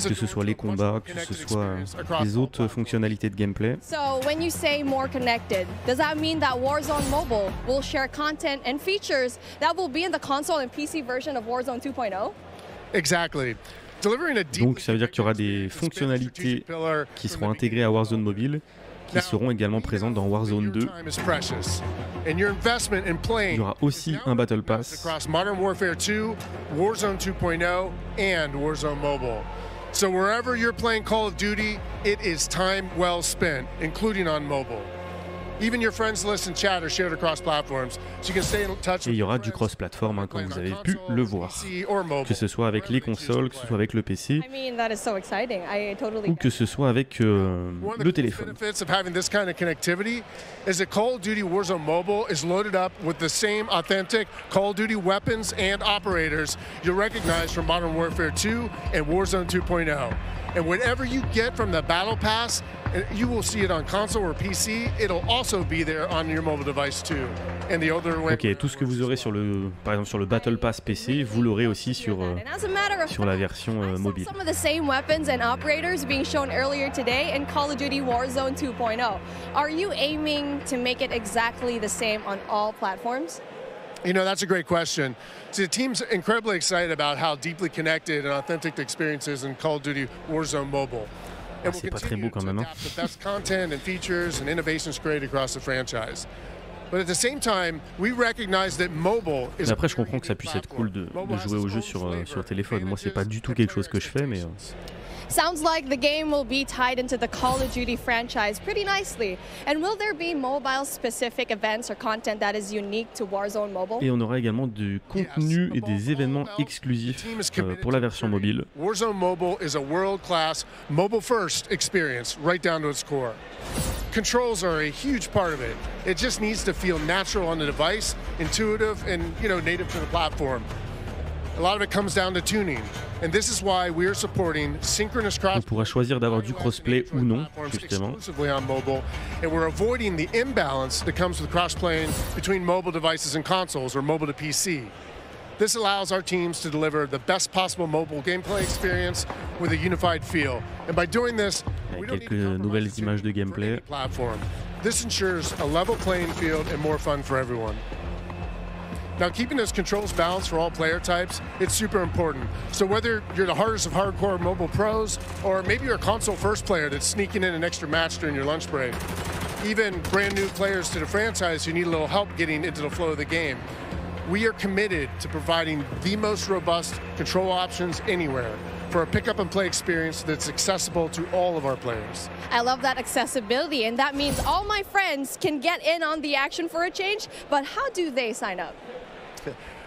que ce soit les combats, que ce soit les autres fonctionnalités de gameplay. So when you say more connected, does that mean that Warzone Mobile will share content and features that will be in the console and PC version of Warzone 2.0? Exactly. Donc ça veut dire qu'il y aura des fonctionnalités qui seront intégrées à Warzone Mobile, qui seront également présentes dans Warzone 2. Il y aura aussi un Battle Pass. Modern Warfare 2, Warzone 2.0, and Warzone Mobile. So wherever you're playing Call of Duty, it is time well spent, including on mobile. Even your friends list and chat are shared across platforms, so you can stay in touch. Et il y aura du cross-platform, comme vous avez pu le voir, que ce soit avec les consoles, que ce soit avec le PC, ou que ce soit avec le téléphone. One of the benefits of having this kind of connectivity is that Call of Duty Warzone Mobile is loaded up with the same authentic Call of Duty weapons and operators you'll recognize from Modern Warfare 2 and Warzone 2.0. And whatever you get from the Battle Pass, you will see it on console or PC. It'll also be there on your mobile device too. And the other way. Ok, tout ce que vous aurez sur par exemple sur le Battle Pass PC, vous l'aurez aussi sur la version mobile. Some of the same weapons and operators being shown earlier today in Call of Duty Warzone 2.0. Are you aiming to make it exactly the same on all platforms? You know, that's a great question. See, the team's incredibly excited about how deeply connected and authentic the experience is in Call of Duty Warzone Mobile. And we'll continue to adapt the best content and features and innovations created across the franchise. But at the same time, we recognize that mobile is. Après, je comprends que ça puisse être cool de jouer au jeu sur téléphone. Moi, c'est pas du tout quelque chose que je fais, mais. Sounds like the game will be tied into the Call of Duty franchise pretty nicely. And will there be mobile-specific events or content that is unique to Warzone Mobile? Et on aura également du contenu et des événements exclusifs pour la version mobile. Warzone Mobile is a world-class, mobile-first experience, right down to its core. Controls are a huge part of it. It just needs to feel natural on the device, intuitive, and native to the platform. A lot of it comes down to tuning, and this is why we are supporting synchronous cross. On pourra choisir d'avoir du crossplay ou non, justement. Exclusively on mobile, and we're avoiding the imbalance that comes with cross-playing between mobile devices and consoles or mobile to PC. This allows our teams to deliver the best possible mobile gameplay experience with a unified feel. And by doing this, we don't need to nouvelles images de gameplay. Platform. This ensures a level playing field and more fun for everyone. Now, keeping those controls balanced for all player types, it's super important. So whether you're the hardest of hardcore mobile pros, or maybe you're a console first player that's sneaking in an extra match during your lunch break, even brand new players to the franchise who need a little help getting into the flow of the game, we are committed to providing the most robust control options anywhere for a pick-up and play experience that's accessible to all of our players. I love that accessibility, and that means all my friends can get in on the action for a change, but how do they sign up?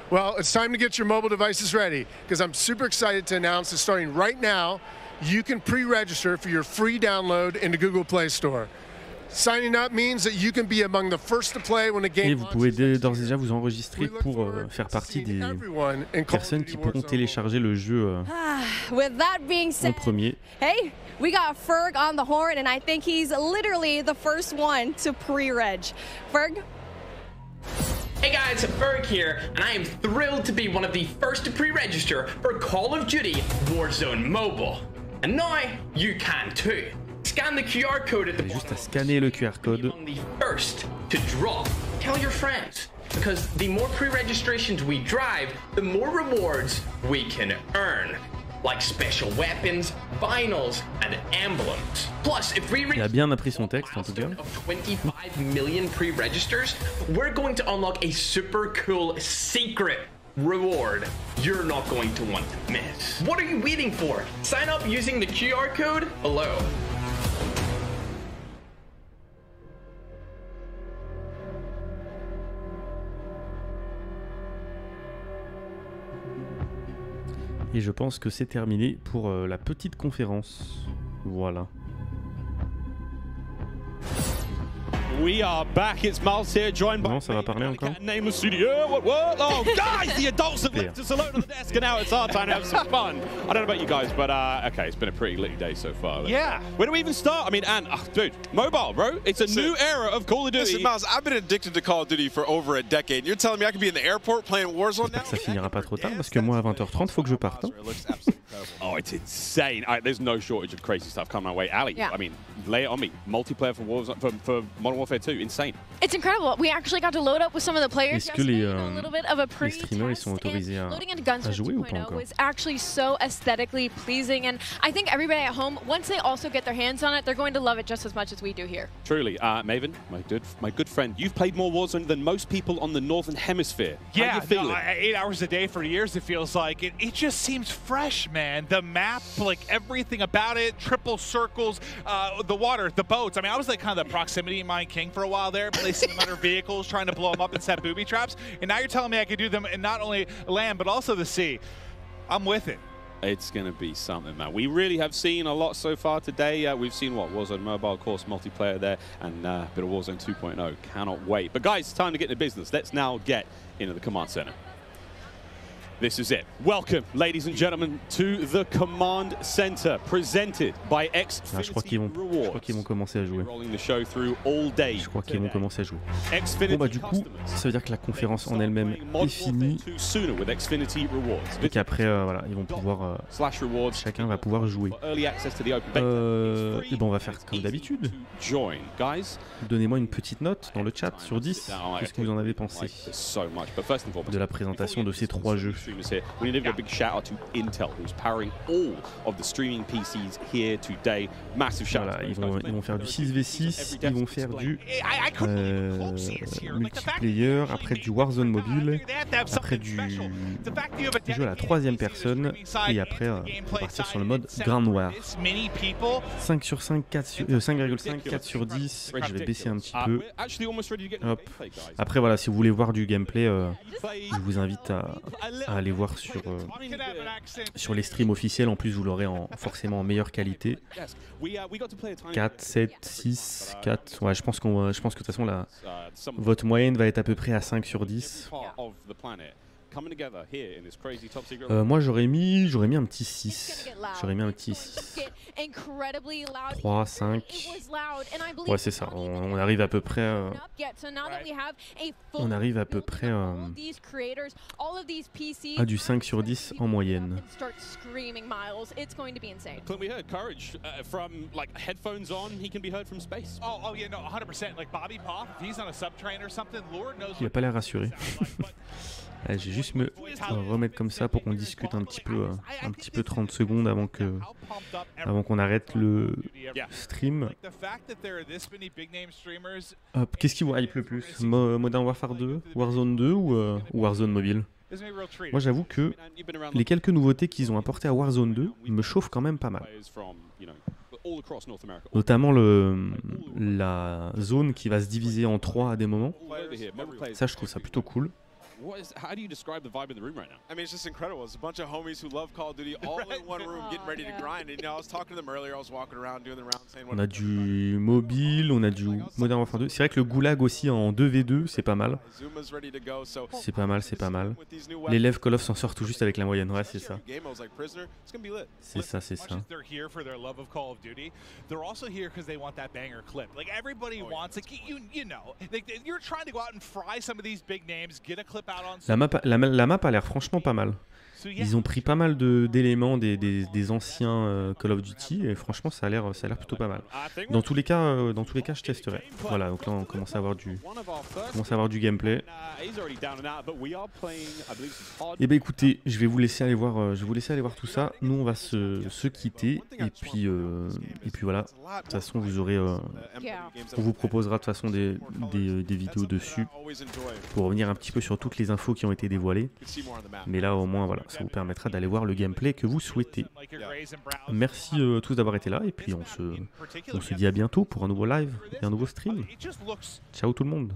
Well, it's time to get your mobile devices ready, because I'm super excited to announce that starting right now, you can pre-register for your free download in the Google Play Store. Signing up means that you can be among the first to play when the game. Et vous pouvez d'ores et déjà vous enregistrer pour faire partie des personnes qui pourront télécharger le jeu With that being said, en premier. Hey, we got Ferg on the horn, and I think he's literally the first one to pre-reg. Ferg? Hey guys, Ferg here, and I am thrilled to be one of the first to pre-register for Call of Duty Warzone Mobile. And now you can too. Scan the QR code at the bottom. Juste à scanner le QR code. The first to drop. Tell your friends, because the more pre-registrations we drive, the more rewards we can earn, like special weapons, vinyls, and emblems. Plus, if we reach Il a bien appris son texte en tout cas. 25 million pre-registers, we're going to unlock a super cool secret reward you're not going to want to miss. What are you waiting for? Sign up using the QR code below. Et je pense que c'est terminé pour la petite conférence. Voilà. We are back. It's Miles here, joined by. Non, ça va parler encore. Name of studio. What? Oh, guys, the adults have left us alone on the desk, and now it's our time to have some fun. I don't know about you guys, but okay, it's been a pretty litty day so far. Yeah. Where do we even start? I mean, dude, mobile, bro. It's a new era of Call of Duty. Listen, Miles, I've been addicted to Call of Duty for over a decade. You're telling me I could be in the airport playing Warzone now? Ça finira pas trop tard parce que moi à 20h30 faut que je parte. Hein. Oh, it's insane. There's no shortage of crazy stuff coming our way. Ali, Yeah. I mean, lay it on me. Multiplayer for Warzone, for Modern Warfare 2, insane. It's incredible. We actually got to load up with some of the players Est-ce que les yesterday, streamers ils sont autorisés à jouer ou pas encore? was actually so aesthetically pleasing, and I think everybody at home, once they also get their hands on it, they're going to love it just as much as we do here. Truly, Maven, my good friend, you've played more Warzone than most people on the Northern Hemisphere. Yeah, how you feeling? 8 hours a day for years, it feels like. It just seems fresh, man. The map, like everything about it, triple circles, the water, the boats. I mean, I was like kind of the proximity mine king for a while there, placing them under vehicles, trying to blow them up and set booby traps. And now you're telling me I could do them in not only land, but also the sea. I'm with it. It's going to be something, man. We really have seen a lot so far today. We've seen, Warzone Mobile, of course, multiplayer there, and a bit of Warzone 2.0. Cannot wait. But guys, it's time to get into business. Let's now get into the command center. This is it. Welcome, ladies and gentlemen, to the Command Center, presented by Xfinity Je crois qu'ils vont commencer à jouer. Rolling the show through all day. Je crois qu'ils vont commencer à jouer. Bon bah du coup, ça veut dire que la conférence en elle-même est finie et qu'après voilà, ils vont pouvoir chacun va pouvoir jouer. Et ben on va faire comme d'habitude. Donnez-moi une petite note dans le chat sur 10. Qu'est-ce que vous en avez pensé de la présentation de ces 3 jeux? Here. We need to give a big shout out to Intel, who's powering all of the streaming PCs here today. Massive shout out. Ils vont faire du 6v6, ils vont faire du multiplayer, après du Warzone mobile, après du jeu à la 3e personne, et après on va partir sur le mode Ground War. 5 sur 5, 5,5, 4 sur 10. Je vais baisser un petit peu. Hop. Après voilà, si vous voulez voir du gameplay, je vous invite à aller voir sur les streams officiels. En plus vous l'aurez forcément en meilleure qualité. 4, 7, 6, 4. Ouais, je pense que de toute façon votre moyenne va être à peu près à 5 sur 10. Moi j'aurais mis un petit 6. J'aurais mis un petit 6. 3, 5. Ouais c'est ça. On arrive à peu près à du 5 sur 10 en moyenne. Il a pas l'air rassuré. Allez, je vais juste me remettre comme ça pour qu'on discute un petit peu 30 secondes avant qu'on arrête le stream. Hop, qu'est-ce qui vous hype le plus? Modern Warfare 2, Warzone 2 ou Warzone mobile? Moi j'avoue que les quelques nouveautés qu'ils ont apportées à Warzone 2 me chauffent quand même pas mal. Notamment la zone qui va se diviser en 3 à des moments. Ça je trouve ça plutôt cool. How do you describe the vibe in the room right now? I mean, it's just incredible. It's a bunch of homies who love Call of Duty all in one room, getting ready to grind. And you know, I was talking to them earlier. I was walking around, doing the round, saying what. On a du mobile, on a du Modern Warfare 2. C'est vrai que le goulag aussi en 2v2, c'est pas mal. C'est pas mal, c'est pas mal. L'élève Call of s'en sort tout juste avec la moyenne. Ouais, c'est ça. C'est ça, c'est ça. La map a l'air franchement pas mal. Ils ont pris pas mal d'éléments des anciens Call of Duty et franchement ça a l'air plutôt pas mal. Dans tous les cas je testerai. Voilà, donc là on commence à avoir du gameplay. Et ben écoutez, je vais vous laisser aller voir tout ça. Nous on va se quitter et puis voilà. De toute façon vous aurez on vous proposera de toute façon des vidéos dessus pour revenir un petit peu sur toutes les infos qui ont été dévoilées. Mais là au moins voilà, ça vous permettra d'aller voir le gameplay que vous souhaitez. Merci tous d'avoir été là et puis on se dit à bientôt pour un nouveau live et un nouveau stream. Ciao tout le monde.